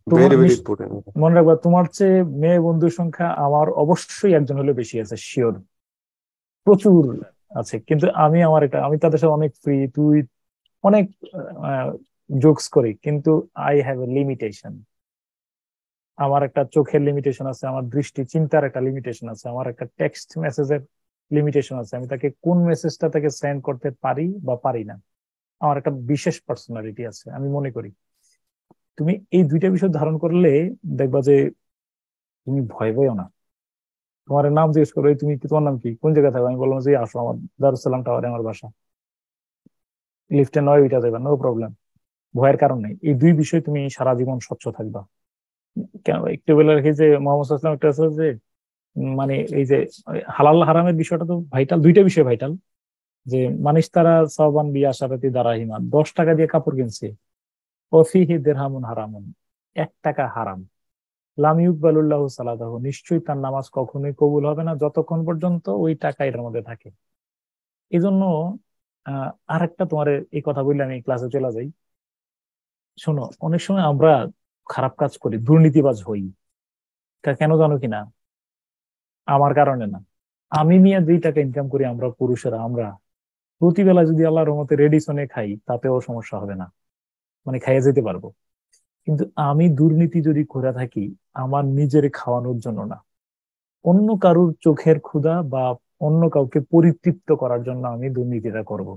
J: ভেরি ভেরি ইম্পর্টেন্ট।
F: মনে রাখবা, তোমার চেয়ে মেয়ে বন্ধুর সংখ্যা আমার অবশ্যই একজন হলে বেশি আছে, শিওর, প্রচুর আছে। কিন্তু আমি তাদের সাথে অনেক ফ্রি, তুই অনেক জোকস করি, কিন্তু আই হ্যাভ এ লিমিটেশন। আমার একটা চোখের লিমিটেশন আছে, আমার দৃষ্টি চিন্তার একটা লিমিটেশন আছে, আমার একটা টেক্সট মেসেজের লিমিটেশন আছে, আমি তাকে কোন মেসেজটা তাকে সেন্ড করতে পারি বা পারি না। আমার একটা বিশেষ পার্সোনালিটি আছে, আমি মনে করি। তুমি এই 2টা বিষয় ধারণ করলে দেখবা যে তুমি ভয় পেও না। তোমার নাম জিজ্ঞেস করো, তুমি তোমার নাম কি, কোন জায়গায় থাকো, আমি বললাম যে আসো আমার দারুসালাম টাওয়ারে আমার বাসা, লিফটে 9 ওইটা দেবে, নো প্রবলেম, ভয়ের কারণ নেই। এই 2 বিষয় তুমি সারা জীবন স্বচ্ছ থাকবা। কেন একটু বলে রাখি যে মোহাম্মদ সাল্লাম একটা আছে যে মানে এই যে হালাল হারামের বিষয়টা তো ভাইটাল, 2টা বিষয় ভাইটাল। যে মানিস তারা সাবান বিয়া সারাতি দারাহিমান, 10 টাকা দিয়ে কাপড় কিনছে, ওফিহি দিরহামুন হারামুন, 1 টাকা হারাম। লাম ইউকবালুল্লাহু সালাতাহু, নিশ্চয়ই তার নামাজ কখনোই কবুল হবে না যতক্ষণ পর্যন্ত ওই টাকা এর মধ্যে থাকে। এই জন্য আরেকটা তোমার এই কথা বললে আমি ক্লাসে চলে যাই। শোনো, অনেক সময় আমরা খারাপ কাজ করি, দুর্নীতিবাজ হই, কেন জানো কিনা? আমার কারণে না। আমি নিয়ে 2 টাকা ইনকাম করি, আমরা পুরুষেরা আমরা প্রতিবেলা যদি আল্লাহর রহমতে রেডিসনে খাই তাতেও সমস্যা হবে না, মানে খাইয়ে যেতে পারবো। কিন্তু আমি দুর্নীতি যদি করে থাকি আমার নিজের খাওয়ানোর জন্য না, অন্য কারুর চোখের ক্ষুধা বা অন্য কাউকে পরিতৃপ্ত করার জন্য আমি দুর্নীতিটা করব,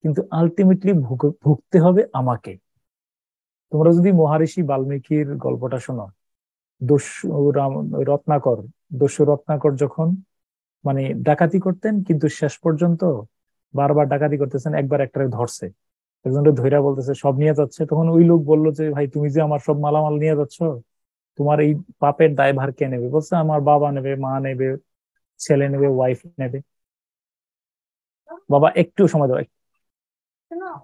F: কিন্তু আলটিমেটলি ভুগতে হবে আমাকে। তোমরা যদি মহারিষি বাল্মীকির গল্পটা শোনো, রত্নাকর, দস্যু রত্নাকর যখন মানে ডাকাতি করতেন, কিন্তু শেষ পর্যন্ত বারবার ডাকাতি করতেছেন, একবার একটারে ধরছে, একজনকে ধইরা বলতেছে সব নিয়ে যাচ্ছে, তখন ওই লোক বললো যে ভাই তুমি যে আমার সব মালামাল নিয়ে যাচ্ছ, তোমার এই পাপের দায়ভার কে নেবে? বলছে আমার বাবা নেবে, মা নেবে, ছেলে নেবে, ওয়াইফ নেবে। বাবা একটু সময় দাও।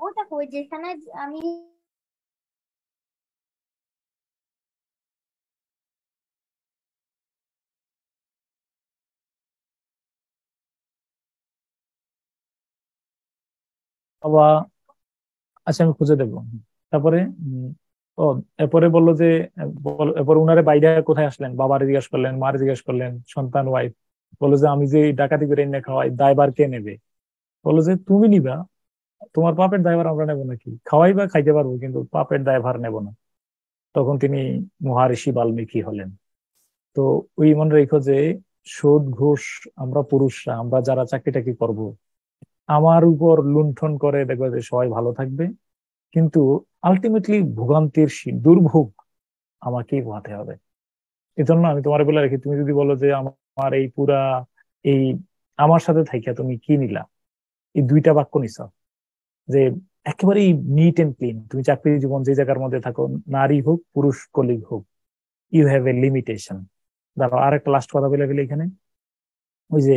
M: ওটা কই যেখানে আমি
F: বাবা, আচ্ছা আমি খুঁজে দেবো। তারপরে ও এরপরে বললো যে এরপরে উনারে বাইরে কোথায় আসলেন, বাবার জিজ্ঞেস করলেন, মার জিজ্ঞেস করলেন, সন্তান, ওয়াইফ। বললো যে আমি যে এই ডাকাতি করে এনে খাওয়াই, দায়ভার কে নেবে? বললো যে তুমি নিবা, তোমার পাপের দায়ভার আমরা নেবো নাকি? খাওয়াই বা খাইতে পারবো কিন্তু পাপের দায়ভার নেব না। তখন তিনি মহারিষি বাল্মীকি হলেন। তো ওই মনে রেখো যে সুদ ঘুষ আমরা পুরুষরা, আমরা যারা চাকরি টাকরি করবো, আমার উপর লুণ্ঠন করে দেখবে যে সবাই ভালো থাকবে, কিন্তু আলটিমেটলি ভোগান্তির দুর্ভোগ আমাকেই পোহাতে হবে। এই জন্য আমি তোমার বলে রাখি, তুমি যদি বলো যে আমার এই পুরা এই আমার সাথে থাইকা তুমি কি নিলা, এই 2টা বাক্য নিছ, যে একেবারেই নিট এন্ড ক্লিন, তুমি চাকরি জীবন যে জায়গার মধ্যে থাকো, নারী হোক পুরুষ কলিগ হোক, ইউ হ্যাভ এ লিমিটেশন। দেখো আর একটা লাস্ট কথা বলে গেলে এখানে, ওই যে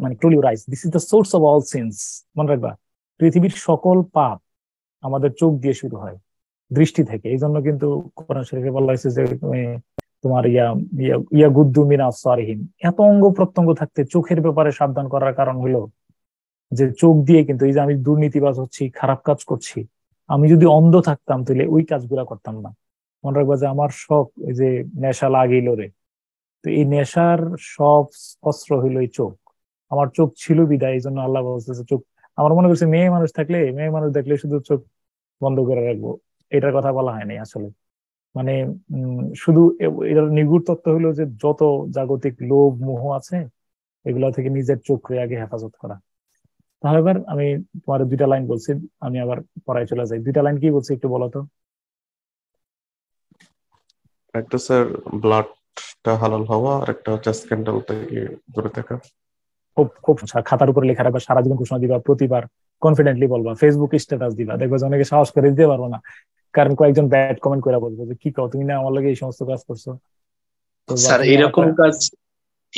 F: মানে close your eyes, this is the source of all sins. মনে রাখবা, পৃথিবীর সকল পাপ আমাদের চোখ দিয়ে শুরু হয়, দৃষ্টি থেকে। এই জন্য কিন্তু কোরআন শরীফে বলা হয়েছে যে তোমার ইয়া গুদ্দু মিন আবসারিহিম, এত অঙ্গ প্রত্যঙ্গ থাকতে চোখের ব্যাপারে সাবধান করার কারণ হলো যে চোখ দিয়ে কিন্তু এই যে আমি দুর্নীতিবাজ হচ্ছি, খারাপ কাজ করছি, আমি যদি অন্ধ থাকতাম তাহলে ওই কাজগুলা করতাম না। মনে রাখবা যে আমার শখ, এই যে নেশা লাগিল রে, তো এই নেশার সব অস্ত্র হইলো এই চোখ। আমার চোখ ছিল বিদায়, এই জন্য আল্লাহ বলতেছে চোখ। আমার মনে করছে মেয়ে মানুষ থাকলে, মেয়ে মানুষ দেখলে শুধু চোখ বন্ধ করে রাখবো, এটার কথা বলা হয়নি আসলে। মানে শুধু এটার নিগুড় তত্ত্ব হলো যে যত জাগতিক লোভ মোহ আছে এগুলা থেকে নিজের চোখকে আগে হেফাজত করা। তাহলে এবার আমি তোমার 2টা লাইন বলছি, আমি আবার পড়ায় চলে যাই। 2টা লাইন কি বলছি একটু বলো তো।
J: একটা স্যার ব্লাডটা হালাল হওয়া, আর একটা হচ্ছে স্ক্যান্ডাল থেকে দূরে থাকা।
F: খুব খুব খাতার উপরে লেখা রাখবা, সারা জীবন ঘোষণা দিবা, প্রতিবার কনফিডেন্টলি বলবা, ফেসবুক স্ট্যাটাস দিবা, দেখবে যে অনেকে সাহস করে দিতে পারবো না, কারণ কয়েকজন ব্যাড কমেন্ট করে বলবো যে কি কও তুমি না আমার লাগে এই সমস্ত কাজ করছো। তো
H: স্যার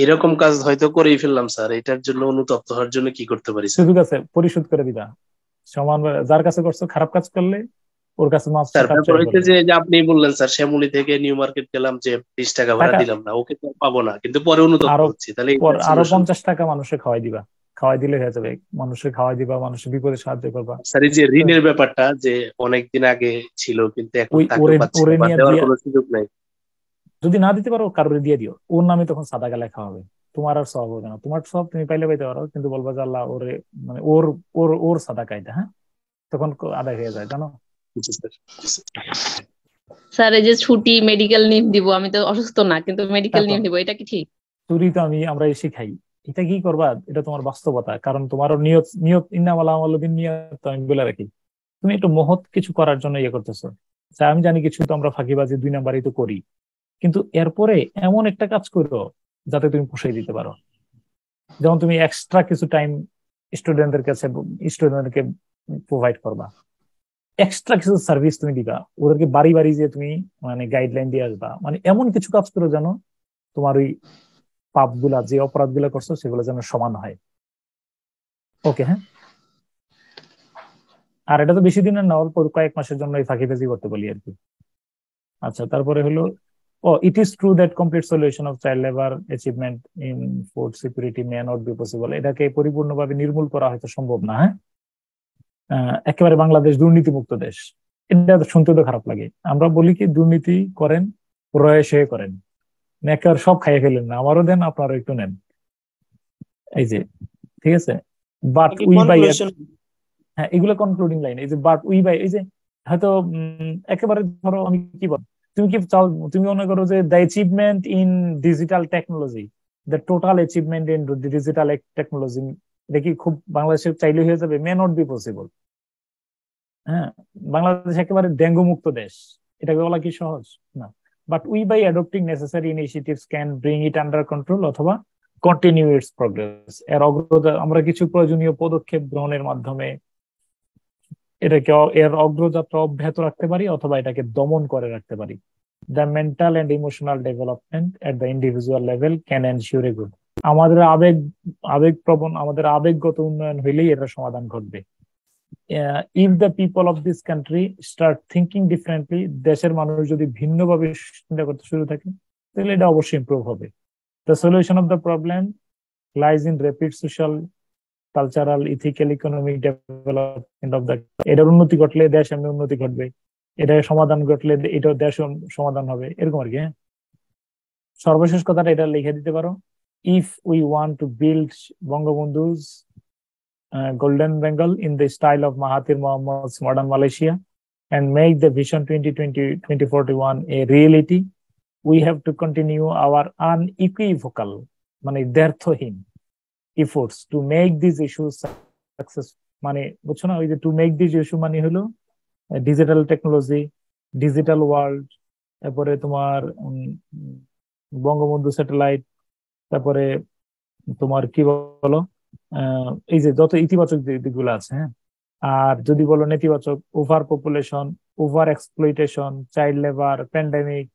H: এরকম কাজ হয়তো করেই ফেললাম স্যার, এটার জন্য অনুতপ্ত হওয়ার জন্য কি করতে পারি?
F: সুযোগ আছে, পরিশোধ করে দিবা সমান। যার কাছে করছো খারাপ কাজ করলে ওর কাছে মাফ
H: স্যার ব্যাপার হইতে যে আপনি বললেন স্যার শ্যামলী থেকে নিউ মার্কেট গেলাম যে 20 টাকা ভাড়া দিলাম না, ওকে তো পাবো না, কিন্তু পরে অনুতপ্ত হচ্ছি, তাহলে
F: আরো 50 টাকা মানুষে খাওয়াই দিবা, খাওয়াই দিলে হয়ে যাবে। মানুষের খাওয়াই দিবা, মানুষের বিপদে সাহায্য করবা।
H: স্যার এই যে ঋণের ব্যাপারটা যে অনেকদিন আগে ছিল কিন্তু এখন টাকা পাচ্ছি না, দেওয়ার কোনো সুযোগ নাই,
F: যদি না দিতে পারো কারোর দিয়ে দিও, ওর নামে তখন সাদাকা লেখা হবে, তোমার আর সব হবে না। তোমার সব তুমি পাইলে পাইতে পারো, কিন্তু বলবা যে আল্লাহ ওরে, মানে ওর ওর ওর সাদাকা এটা, হ্যাঁ, তখন আদায় হয়ে যায়, জানো।
O: স্যার এই যে ছুটি মেডিকেল লিভ দিব, আমি তো অসুস্থ না কিন্তু মেডিকেল লিভ দিব, এটা কি ঠিক?
F: চুরি তো আমরা শিখাই, এটা কি করবা, এটা তোমার বাস্তবতা। কারণ তোমারও নিয়ত নিয়ত ইন্নামাল আমালু বিন্নিয়াত, আমি বলে রাখি, তুমি একটু মহৎ কিছু করার জন্য ইয়ে করতেছো। আমি জানি কিছু তো আমরা ফাঁকিবাজি 2 নাম্বারই তো করি, কিন্তু এরপরে এমন একটা কাজ করো যাতে তুমি পুষাই দিতে পারো। যেমন তুমি এক্সট্রা কিছু টাইম স্টুডেন্টদেরকে প্রোভাইড করবা, এক্সট্রা কিছু সার্ভিস তুমি দিবা, ওদেরকে বাড়ি বাড়ি যে তুমি মানে গাইডলাইন দিয়ে আসবা, মানে এমন কিছু কাজ করো যেন তোমার ওই পাপগুলা, যে অপরাধগুলা করছো সেগুলো যেন সমান হয়। ওকে, হ্যাঁ। আর এটা তো বেশি দিনের না, অল্প কয়েক মাসের জন্য এই ফাঁকিবাজি করতে বলি আর কি। আচ্ছা, তারপরে হলো Oh, it is true that complete solution of child labor achievement in food security may not be possible. এটাকে পরিপূর্ণভাবে নির্মূল করা হয়তো সম্ভব না। একেবারে বাংলাদেশ দুর্নীতিমুক্ত দেশ, এটা শুনতে তো খারাপ লাগে। আমরা বলি কি দুর্নীতি করেন, রয়েছে করেন, একেবারে সব খাইয়ে ফেলেন না, আমারও দেন, আপনারও একটু নেন, এই যে ঠিক আছে। বাট উই বাই, হ্যাঁ এগুলো কনক্লুডিং লাইন। এই যে বাট উই বাই, এই যে হয়তো একেবারে ধরো আমি কি বল, তুমি কি চাও, তুমি মনে করো যে the achievement in digital technology, the total achievement in digital technology, এটা কি খুব বাংলাদেশে চাইলে হয়ে যাবে? May not be possible. হ্যাঁ, বাংলাদেশ একেবারে ডেঙ্গু মুক্ত দেশ, এটাকে বলা কি সহজ না। But we by adopting necessary initiatives can bring it under control অথবা কন্টিনিউ ইটস প্রোগ্রেস। আমরা কিছু প্রয়োজনীয় পদক্ষেপ গ্রহণের মাধ্যমে এটাকে এর অগ্রযাত্রা অব্যাহত রাখতে পারি অথবা এটাকে দমন করে রাখতে পারি। The mental and emotional development at the individual level can ensure a good. আমাদের আবেগপ্রবণ, আমাদের আবেগগত উন্নয়ন হইলেই এর সমাধান ঘটবে। If the people of this country start thinking differently, দেশের মানুষ যদি ভিন্নভাবে চিন্তা করতে শুরু থাকে তাহলে এটা অবশ্যই ইমপ্রুভ হবে। The solution of the problem lies in rapid social, cultural, ethical, economic development of the. এটার উন্নতি ঘটলে দেশ এমনি উন্নতি ঘটবে, এটার সমাধান ঘটলে এটাও দেশ সমাধান হবে, এরকম আর কি। হ্যাঁ, সর্বশেষ কথাটা এটা লিখে দিতে পারো, if we want to build Bangabandhu's golden Bengal in the style of Mahathir Mohamad's modern Malaysia and make the Vision 2020-2041 a reality, we have to continue our unequivocal, মানে দ্ব্যর্থহীন efforts to make these issues success। মানে বুঝছো না, ওই যে টু মেক দিস ইস্যু মানে হলো ডিজিটাল টেকনোলজি, ডিজিটাল ওয়ার্ল্ড, তারপরে তোমার বঙ্গবন্ধু স্যাটেলাইট, তারপরে তোমার কি বলো এই যে যত ইতিবাচক দিকগুলো আছে। হ্যাঁ, আর যদি বলো নেতিবাচক, over population, over exploitation, child labour, pandemic,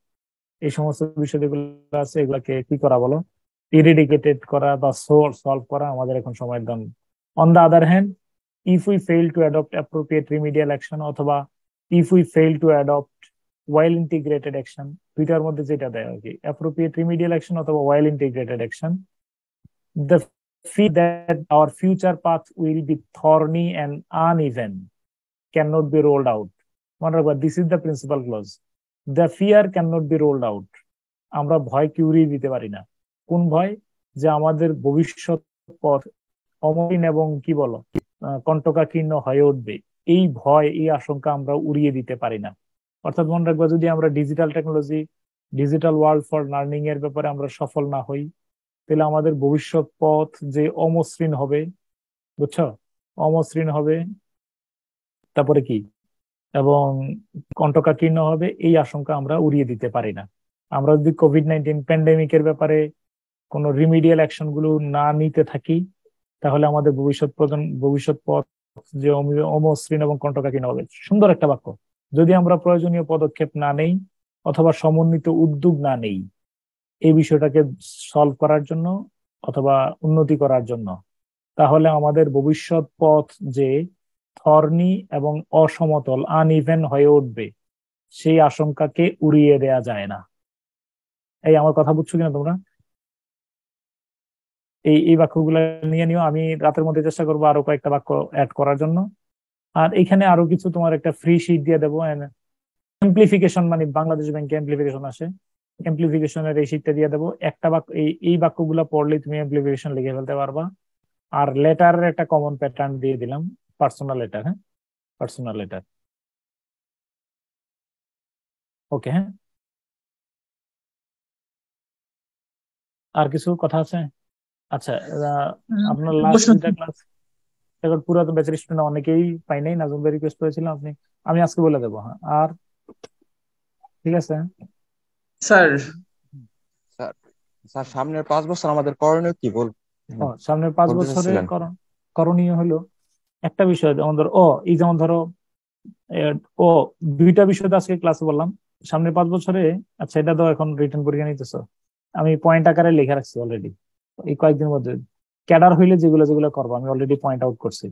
F: এই সমস্ত বিষয় যেগুলো আছে এগুলাকে কি করা বলো, ইরেডিকেটেড করা বা সলভ করা আমাদের এখন সময়ের দাম। On the other hand, if we fail to adopt appropriate remedial action অথবা if we fail to adopt well integrated action, দুইটার মধ্যে যেটা দেয় আর কি, অ্যাপ্রোপ্রিয়েট রিমিডিয়াল অ্যাকশন অথবা well integrated action, the fear that our future path will be thorny and uneven cannot be rolled out. মনে রাখবা, this is the principal clause. The fear cannot be rolled out. আমরা ভয়কে উড়িয়ে দিতে পারি না। কোন ভয়? যে আমাদের ভবিষ্যৎ পথ অমলিন এবং কি বলো কণ্টকাকীর্ণ হয়ে উঠবে, এই ভয়, এই আশঙ্কা আমরা উড়িয়ে দিতে পারি না। অর্থাৎ মনে রাখবা, যদি আমরা digital technology, digital world for learning এর ব্যাপারে আমরা সফল না হই, তাহলে আমাদের ভবিষ্যৎ পথ যে অমসৃণ হবে, বুঝছো, অমসৃণ হবে, তারপরে কি এবং কণ্টকাকীর্ণ হবে, এই আশঙ্কা আমরা উড়িয়ে দিতে পারি না। আমরা যদি কোভিড-19 প্যান্ডেমিকের ব্যাপারে কোনো রিমিডিয়াল অ্যাকশন গুলো না নিতে থাকি, তাহলে আমাদের ভবিষ্যৎ পথ যে অমসৃণ এবং কণ্টকাকীর্ণ হবে। সুন্দর একটা বাক্য। যদি আমরা প্রয়োজনীয় পদক্ষেপ না নেই অথবা সমন্বিত উদ্যোগ না নেই এই বিষয়টাকে সলভ করার জন্য অথবা উন্নতি করার জন্য, তাহলে আমাদের ভবিষ্যৎ পথ যে থর্নি এবং অসমতল, আনইভেন হয়ে উঠবে, সেই আশঙ্কাকে উড়িয়ে দেয়া যায় না। এই আমার কথা বুঝছো কিনা তোমরা? এই বাক্যগুলো নিয়ে নিও। আমি রাতের মধ্যে চেষ্টা করবো আরো কয়েকটা বাক্য অ্যাড করার জন্য। আর এখানে আরো কিছু তোমার একটা ফ্রি শিট দিয়ে দেবো। এমপ্লিফিকেশন, মানে বাংলাদেশ ব্যাংকে এমপ্লিফিকেশন আসে, এমপ্লিফিকেশনের এই শিটটা দিয়ে দেবো। একটা বাক্য, এই বাক্যগুলো পড়লেই তুমি এমপ্লিফিকেশন লিখে ফেলতে পারবা। আর লেটারের একটা কমন প্যাটার্ন দিয়ে দিলাম, পার্সোনাল লেটার। হ্যাঁ, পার্সোনাল লেটার। ওকে, হ্যাঁ, আর কিছু কথা আছে? আচ্ছা, আপনার লাস্ট দুইটা ক্লাস এখন পুরাতন ব্যাচের স্টুডেন্ট অনেকেই পাই নাই, নাজুম ভাই রিকোয়েস্ট করেছিলাম, আমি আজকে বলে দেবো। হ্যাঁ, আর ঠিক আছে
N: স্যার।
J: স্যার সামনের 5 বছর আমাদের করণীয় কি
F: সামনের 5 বছরে করণীয় হলো একটা বিষয়, যেমন ধরো এই যেমন ধরো দুইটা বিষয় আজকে ক্লাসে বললাম। সামনের 5 বছরে, আচ্ছা এটা তো এখন রিটার্ন পরীক্ষা নিতেছো, আমি পয়েন্ট আকারে লিখে রাখছি অলরেডি। এই কয়েকদিনের মধ্যে ক্যাডার হইলে যেগুলো যেগুলো করবো আমি অলরেডি পয়েন্ট আউট করছি।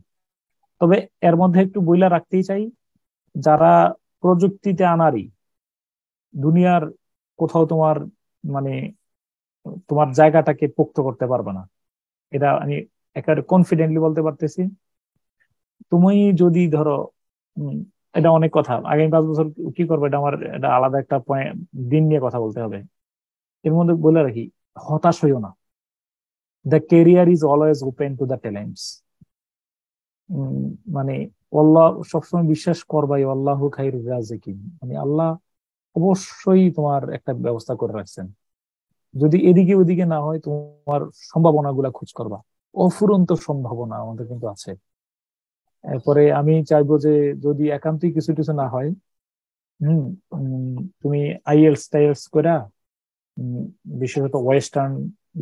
F: তবে এর মধ্যে একটু বইলা রাখতেই চাই, যারা প্রযুক্তিতে আনারি, দুনিয়ার কোথাও তোমার মানে তোমার জায়গাটাকে পোক্ত করতে পারবে না। এটা আমি একেবারে কনফিডেন্টলি বলতে পারতেছি। তুমি যদি ধরো এটা অনেক কথা, আগামী 5 বছর কি করবে এটা আমার এটা আলাদা একটা দিন নিয়ে কথা বলতে হবে। এর মধ্যে বলে রাখি, হতাশ হইও না। The career is always open to the talents. মানে আল্লাহ সবসময় বিশ্বাস করবাই, আল্লাহ খাইরুর রাজিকিন, মানে আল্লাহ অবশ্যই তোমার একটা ব্যবস্থা করে রাখছেন। যদি এদিকে ওদিকে না হয়, তোমার সম্ভাবনা গুলা খোঁজ করবা। অফুরন্ত সম্ভাবনা আমাদের কিন্তু আছে। এরপরে আমি চাইবো যে যদি একান্তই কিছু কিছু না হয়, তুমি আইএলস টাইএলস করা বিশেষত ওয়েস্টার্ন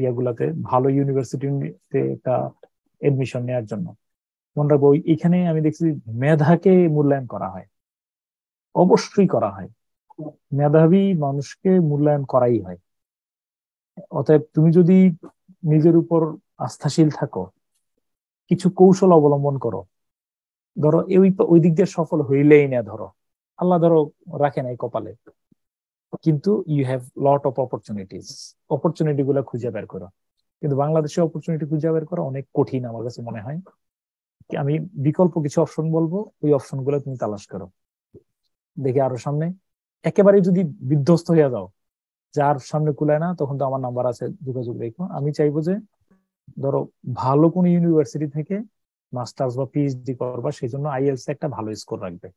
F: ইয়াগুলাতে ভালো ইউনিভার্সিটিতে একটা এডমিশন নেওয়ার জন্য মনে রাখবো, এখানে আমি দেখছি মেধাকে মূল্যায়ন করা হয়, অবশ্যই করা হয়। মেধাবী মানুষকে মূল্যায়ন করাই হয়। অতএব তুমি যদি নিজের উপর আস্থাশীল থাকো, কিছু কৌশল অবলম্বন করো, ধরো ওই দিক দিয়ে সফল হইলেই না, ধরো আল্লাহ ধরো রাখে নাই কপালে, কিন্তু you have lot of opportunity গুলা খুঁজে বের করো। কিন্তু বাংলাদেশে অপরচুনিটি খুঁজে বের করা অনেক কঠিন আমার কাছে মনে হয়। আমি বিকল্প কিছু অপশন বলবো, ওই অপশন গুলো তুমি তালাশ করো, দেখে আরো সামনে একেবারে যদি বিধ্বস্ত হয়ে যাও, যার সামনে কুলায় না, তখন তো আমার নাম্বার আছে, যোগাযোগ রেখো। আমি চাইবো যে ধরো ভালো কোন ইউনিভার্সিটি থেকে মাস্টার্স বা পিএইচডি করবা, সেই জন্য আইএলস একটা ভালো স্কোর রাখবে,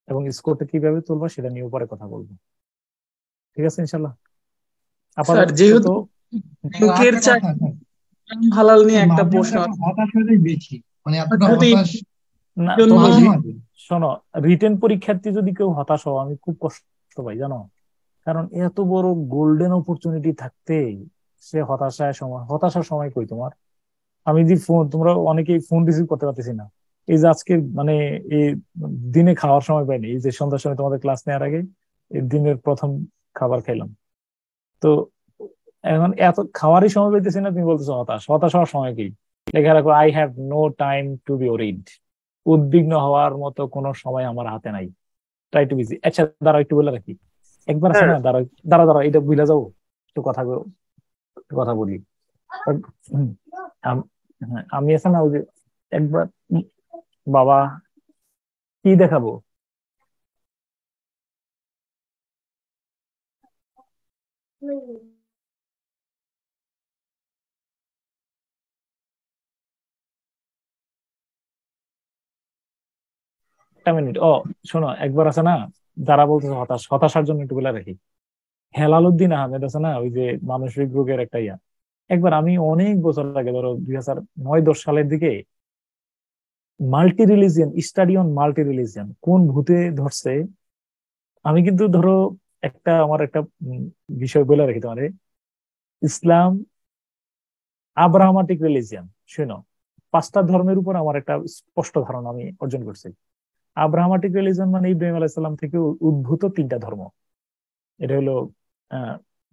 F: এবং স্কোরটা কিভাবে তুলবা সেটা নিয়ে পরে কথা বলবো। ঠিক আছে ইনশাল্লাহ।
N: স্যার, যেহেতু ব্যাংকের চাকরি হালাল নিয়ে একটা প্রশ্ন
P: বেশি, মানে এতটা হতাশ
F: না, শোনো, রিটেন পরীক্ষার্থী যদি কেউ হতাশ হও, আমি খুব কষ্ট পাই জানো। কারণ এত বড় গোল্ডেন অপরচুনিটি থাকতে সে হতাশার সময় কই তোমার? আমি যে তোমরা অনেকেই ফোন রিসিভ করতে পারতেছি না, এই যে আজকে মানে এই দিনে খাওয়ার সময় পাইনি, এই যে সন্ধ্যার সময় তোমাদের ক্লাস নেওয়ার আগে এই দিনের প্রথম খাবার খাইলাম, তো এখন এত খাওয়ারই সময় পাইতেছি না, তুমি বলতেছো হতাশ হওয়ার সময় কি? লেখা রাখো, I have no time to be worried. উদ্বিগ্ন হওয়ার মতো কোনো সময় আমার হাতে নাই। Try to busy. আচ্ছা দাঁড়াও, একটু বলে রাখি, একবার আছে না, দাঁড়া এটা বুঝলা যাবো, একটু কথা বলি। আমি আছে না, ওই যে একবার বাবা কি দেখাবো, একটা মিনিট। শোনো, একবার আছে না, যারা বলতেছে হতাশার জন্য একটু বলে রাখি, হেলাল উদ্দিন আহমেদ আছে না, ওই যে মানসিক রোগের একটা ইয়া, একবার আমি অনেক বছর আগে, ধরো 2009-10 সালের দিকে, multi religion study on multi religion কোন ভূতে ধরছে, আমি কিন্তু ধরো আমার একটা বিষয় বলে রাখি তোমার, ইসলাম আব্রাহামাটিক রিলিজিয়ান, শুনো, 5টা ধর্মের উপর আমার একটা স্পষ্ট ধারণা আমি অর্জন করছি। আব্রাহামাটিক রিলিজিয়ন মানে ইব্রাহিম আলাইহিস সালাম থেকে উদ্ভূত 3টা ধর্ম। এটা হলো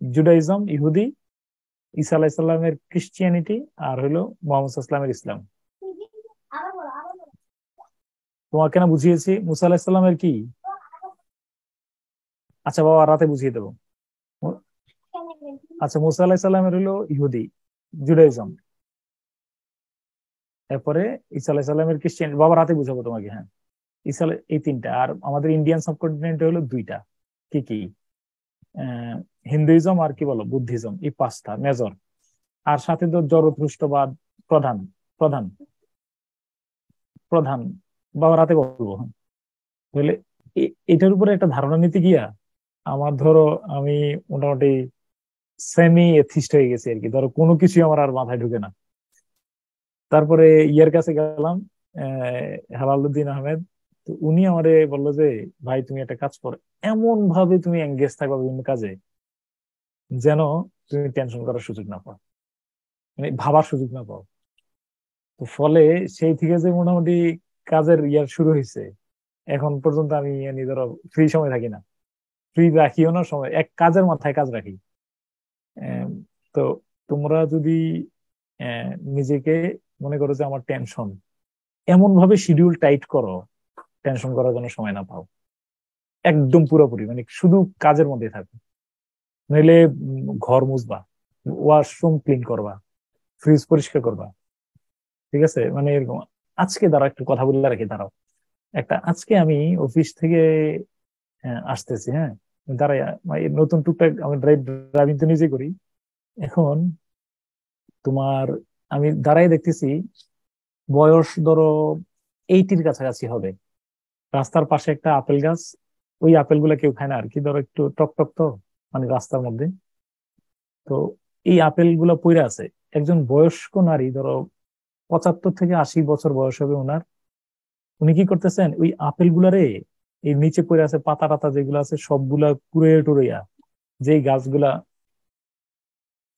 F: জুডাইজম, ইহুদি, ঈসা আলাইহিস সালামের ক্রিশ্চিয়ানিটি, আর হলো মুহাম্মদ সাল্লাল্লাহু আলাইহি ওয়াসাল্লামের ইসলাম। তোমাকে না বুঝিয়েছি মুসা আলাইহিস সালামের কি? আচ্ছা বাবা, রাতে বুঝিয়ে দেবো। আচ্ছা, মুসা আলাইহিস সালামের হলো ইহুদি, জুডাইজম, এরপরে ঈসা আলাইহিস সালামের ক্রিশ্চিয়ান, বাবা রাতে বুঝাবো তোমাকে। হ্যাঁ, ঈসা, এই 3টা। আর আমাদের ইন্ডিয়ান সাবকন্টিনেন্টে হলো 2টা, কি কি, হিন্দুইজম আর কি বলো বুদ্ধিজম, এই 5টা মেজর। আর সাথে তো জরথুষ্ট্রবাদ প্রধান প্রধান প্রধান বাবা রাতে বলবো। তাহলে এটার উপরে একটা ধারণা নিতে গিয়া আমার ধরো আমি মোটামুটি সেমি এথিস্ট হয়ে গেছি আর কি, ধরো কোনো কিছুই আমার আর মাথায় ঢুকে না। তারপরে ইয়ার কাছে গেলাম, হেলালুদ্দিন আহমেদ, তো উনি আমারে বললো যে ভাই তুমি একটা কাজ করো, এমন ভাবে তুমি এঙ্গেজ থাকবা বিভিন্ন কাজে যেন তুমি টেনশন করার সুযোগ না পাও, মানে ভাবার সুযোগ না পাও। তো ফলে সেই থেকে যে মোটামুটি কাজের ইয়ার শুরু হয়েছে, এখন পর্যন্ত আমি ধরো ফ্রি সময় থাকি না, ফ্রি রাখিও না, সময় এক কাজের মাথায় কাজ রাখি। তো তোমরা যদি নিজেকে মনে করো যে আমার টেনশন, এমন ভাবে শিডিউল টাইট করো টেনশন করার জন্য সময় না পাও, একদম পুরোপুরি মানে শুধু কাজের মধ্যে থাকো। নইলে ঘর মুছবা, ওয়াশরুম ক্লিন করবা, ফ্রিজ পরিষ্কার করবা, ঠিক আছে? মানে এরকম। আজকে দাঁড়াও একটু কথা বলে রাখি, দাঁড়াও আজকে আমি অফিস থেকে আসতেছি, হ্যাঁ, দাঁড়াই নতুন টুকটাক আমি ড্রাইভিং তো নিজে করি। এখন তোমার আমি দাঁড়াই দেখতেছি বয়স ধরো 80-র কাছাকাছি হবে, রাস্তার পাশে একটা আপেল গাছ, ওই আপেল গুলা কেউ খায় না আর কি, ধরো একটু টক টক তো মানে রাস্তার মধ্যে। তো এই আপেল গুলা পইরা আছে, একজন বয়স্ক নারী ধরো 75 থেকে 80 বছর বয়স হবে ওনার, উনি কি করতেছেন ওই আপেল গুলারে, এই নিচে পড়ে আছে পাতা টাতা যেগুলো আছে সবগুলা কুড়ে টুড়িয়া, যেই গাছগুলা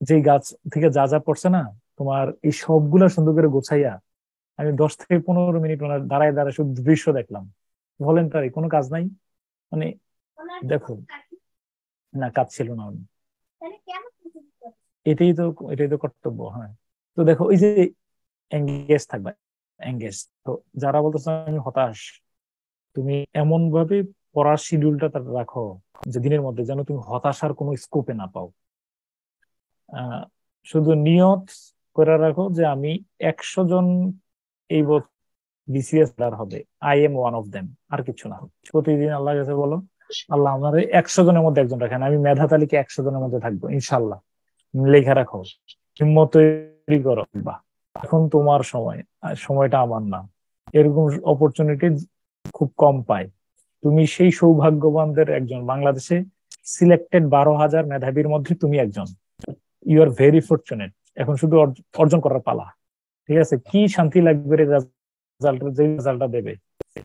F: যেই গাছ থেকে যা যা পড়ছে না তোমার, এই সবগুলা সুন্দর করে গোছাইয়া, আমি 10 থেকে 15 মিনিট ওনার দাঁড়ায় দাঁড়ায় শুধু দৃশ্য দেখলাম। ভলেন্টারি, কোনো কাজ নাই, মানে দেখো না, কাজ ছিল না উনি, এটাই তো কর্তব্য। হ্যাঁ, তো দেখো ওই যে এঙ্গেজ থাকবে, এঙ্গেজ। তো যারা বলতেছে আমি হতাশ, তুমি এমন ভাবে পড়ার শিডিউলটা রাখো যে দিনের মধ্যে যেন তুমি হতাশার কোনো স্কোপে না পাও। শুধু নিয়ত করে রাখো যে আমি 100 জন এই বিসিএস হবে, I am one of them, আর কিছু না। প্রতিদিন আল্লাহ কাছে বলো, আল্লাহ আমার 100 জনের মধ্যে একজন রাখেন, আমি মেধা তালিকা 100 জনের মধ্যে থাকবো ইনশাল্লাহ। লেখা রাখো, হিম্মত তৈরি করো, বা এখন তোমার সময়, সময়টা আমার না। এরকম অপরচুনিটি খুব কম পায়, তুমি সেই সৌভাগ্যবানদের একজন। বাংলাদেশে সিলেক্টেড 12,000 মেধাবীর মধ্যে তুমি একজন, ইউ আর ভেরি ফরচুনেট। এখন শুধু অর্জন করার পালা, ঠিক আছে? কি শান্তি লাগবে যে রেজাল্টটা দেবে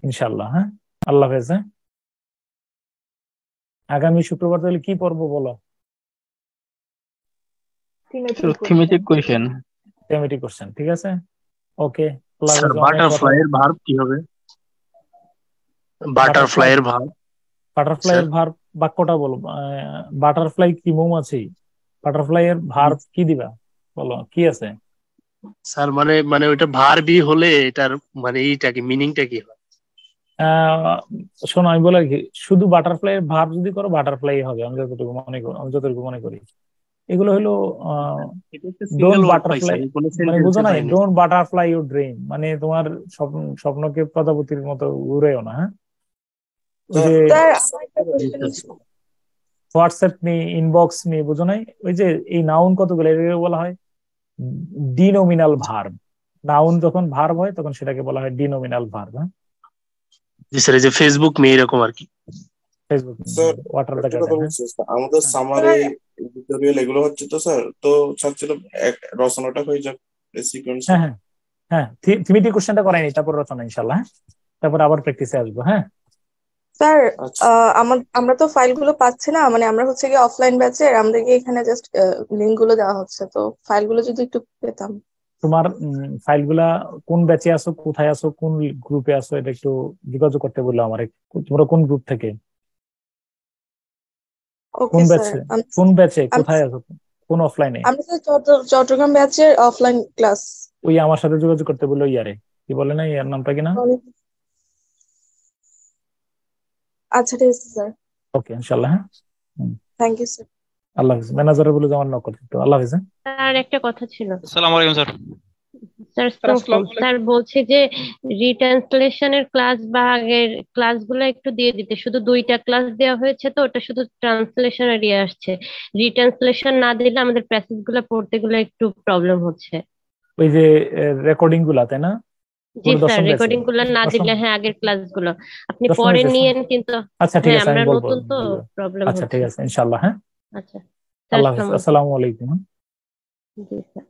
F: ইনশাল্লাহ। হ্যাঁ, আল্লাহ হাফেজ। হ্যাঁ, আগামী শুক্রবার তাহলে কি পড়বো বলো?
L: Thematic question.
F: থিমেটিক কোশ্চেন, ঠিক আছে, ওকে।
H: স্যার বাটারফ্লাই এর ভার্ব কি হবে? বাটারফ্লাই এর ভার্ব,
F: বাটারফ্লাই এর ভার্ব বাক্যটা বলো। বাটারফ্লাই কি মৌমাছি? বাটারফ্লাই এর ভার্ব কি দিবা বলো, কি আছে?
H: স্যার মানে ওইটা ভার্বই হলে এটার মানে এইটা কি, মিনিংটা কি হয়?
F: শোনো আমি বলে কি, শুধু বাটারফ্লাই এর ভার্ব যদি করো বাটারফ্লাই হবে, আমি যতটুকু মনে করি। এগুলো হলো ডোন্ট বাটারফ্লাই, মানে বুঝো না, ডোন্ট বাটারফ্লাই ইউর ড্রিম, মানে তোমার স্বপ্নকে প্রজাপতির মতো উড়েও না। হ্যাঁ, হোয়াটসঅ্যাপ নেই, ইনবক্স নেই, বুঝো নাই? ওই যে এই নাউন কতগুলো, এটাকে বলা হয় ডিনোমিনাল ভার্ব। নাউন যখন ভার্ব হয় তখন সেটাকে বলা হয় ডিনোমিনাল ভার্ব। হ্যাঁ,
H: জি স্যার, এই যে ফেসবুক মেয়ে এরকম আর কি।
F: Facebook water the garden.
J: আমাদের সামারি এডিটোরিয়াল এগুলো হচ্ছে তো স্যার, তো চাচ্ছিল রচনাটা হয়ে যাক সিকোয়েন্স।
F: হ্যাঁ হ্যাঁ হ্যাঁ, থিমেটিক কোশ্চেনটা করাইনি, তারপর রচনা ইনশাআল্লাহ। হ্যাঁ, তারপর আবার প্র্যাকটিসে আসবো। হ্যাঁ
Q: স্যার, আমরা তো ফাইলগুলো পাচ্ছি না, মানে আমরা হচ্ছে কি অফলাইন ব্যাচের, আমাদেরকে এখানে জাস্ট লিংক গুলো দেওয়া হচ্ছে, তো ফাইলগুলো যদি একটু পেতাম।
F: তোমার ফাইলগুলা কোন ব্যাচে আছো, কোথায় আছো, কোন গ্রুপে আছো, এটা একটু যোগাযোগ করতে বললো আমার। তোমরা কোন গ্রুপ থেকে, কোন ব্যাচে কোথায় আছো, কোন অফলাইনে?
Q: আমি চট্টগ্রাম ব্যাচের অফলাইন ক্লাস।
F: ওই আমার সাথে যোগাযোগ করতে বললো, ইয়ারে কি বলে না, ইয়ার নামটা কি না?
Q: আচ্ছা ঠিক আছে স্যার,
F: ওকে ইনশাআল্লাহ। হ্যাঁ,
Q: থ্যাংক ইউ স্যার।
F: আল্লাহ হাফেজ। ম্যানেজারে বলে আমার নক করতে, তো আল্লাহ হাফেজ।
O: স্যার একটা কথা ছিল।
L: আসসালামু আলাইকুম স্যার।
O: স্যার বলছে যে রিট্রান্সলেশনের ক্লাস বা আগের ক্লাসগুলো একটু দিয়ে দিতে, শুধু 2টা ক্লাস দেওয়া হয়েছে তো, ওটা শুধু ট্রান্সলেশনেরই আসছে, রিট্রান্সলেশন না দিলে আমাদের প্যাসেজ গুলো পড়তে গুলো একটু প্রবলেম হচ্ছে।
F: ওই যে রেকর্ডিং গুলা, তাই না?
O: জি স্যার, রেকর্ডিং গুলো না দিলে, হ্যাঁ আগের ক্লাসগুলো আপনি পরে নিয়েন, কিন্তু
F: আচ্ছা ঠিক আছে,
O: আমরা
F: আমি বলবো।
O: নতুন তো প্রবলেম
F: আচ্ছা
O: হচ্ছে।
F: ঠিক আছে ইনশাআল্লাহ। হ্যাঁ,
O: আচ্ছা,
F: আল্লাহ হাফেজ, আসসালামু আলাইকুম।
O: জি স্যার।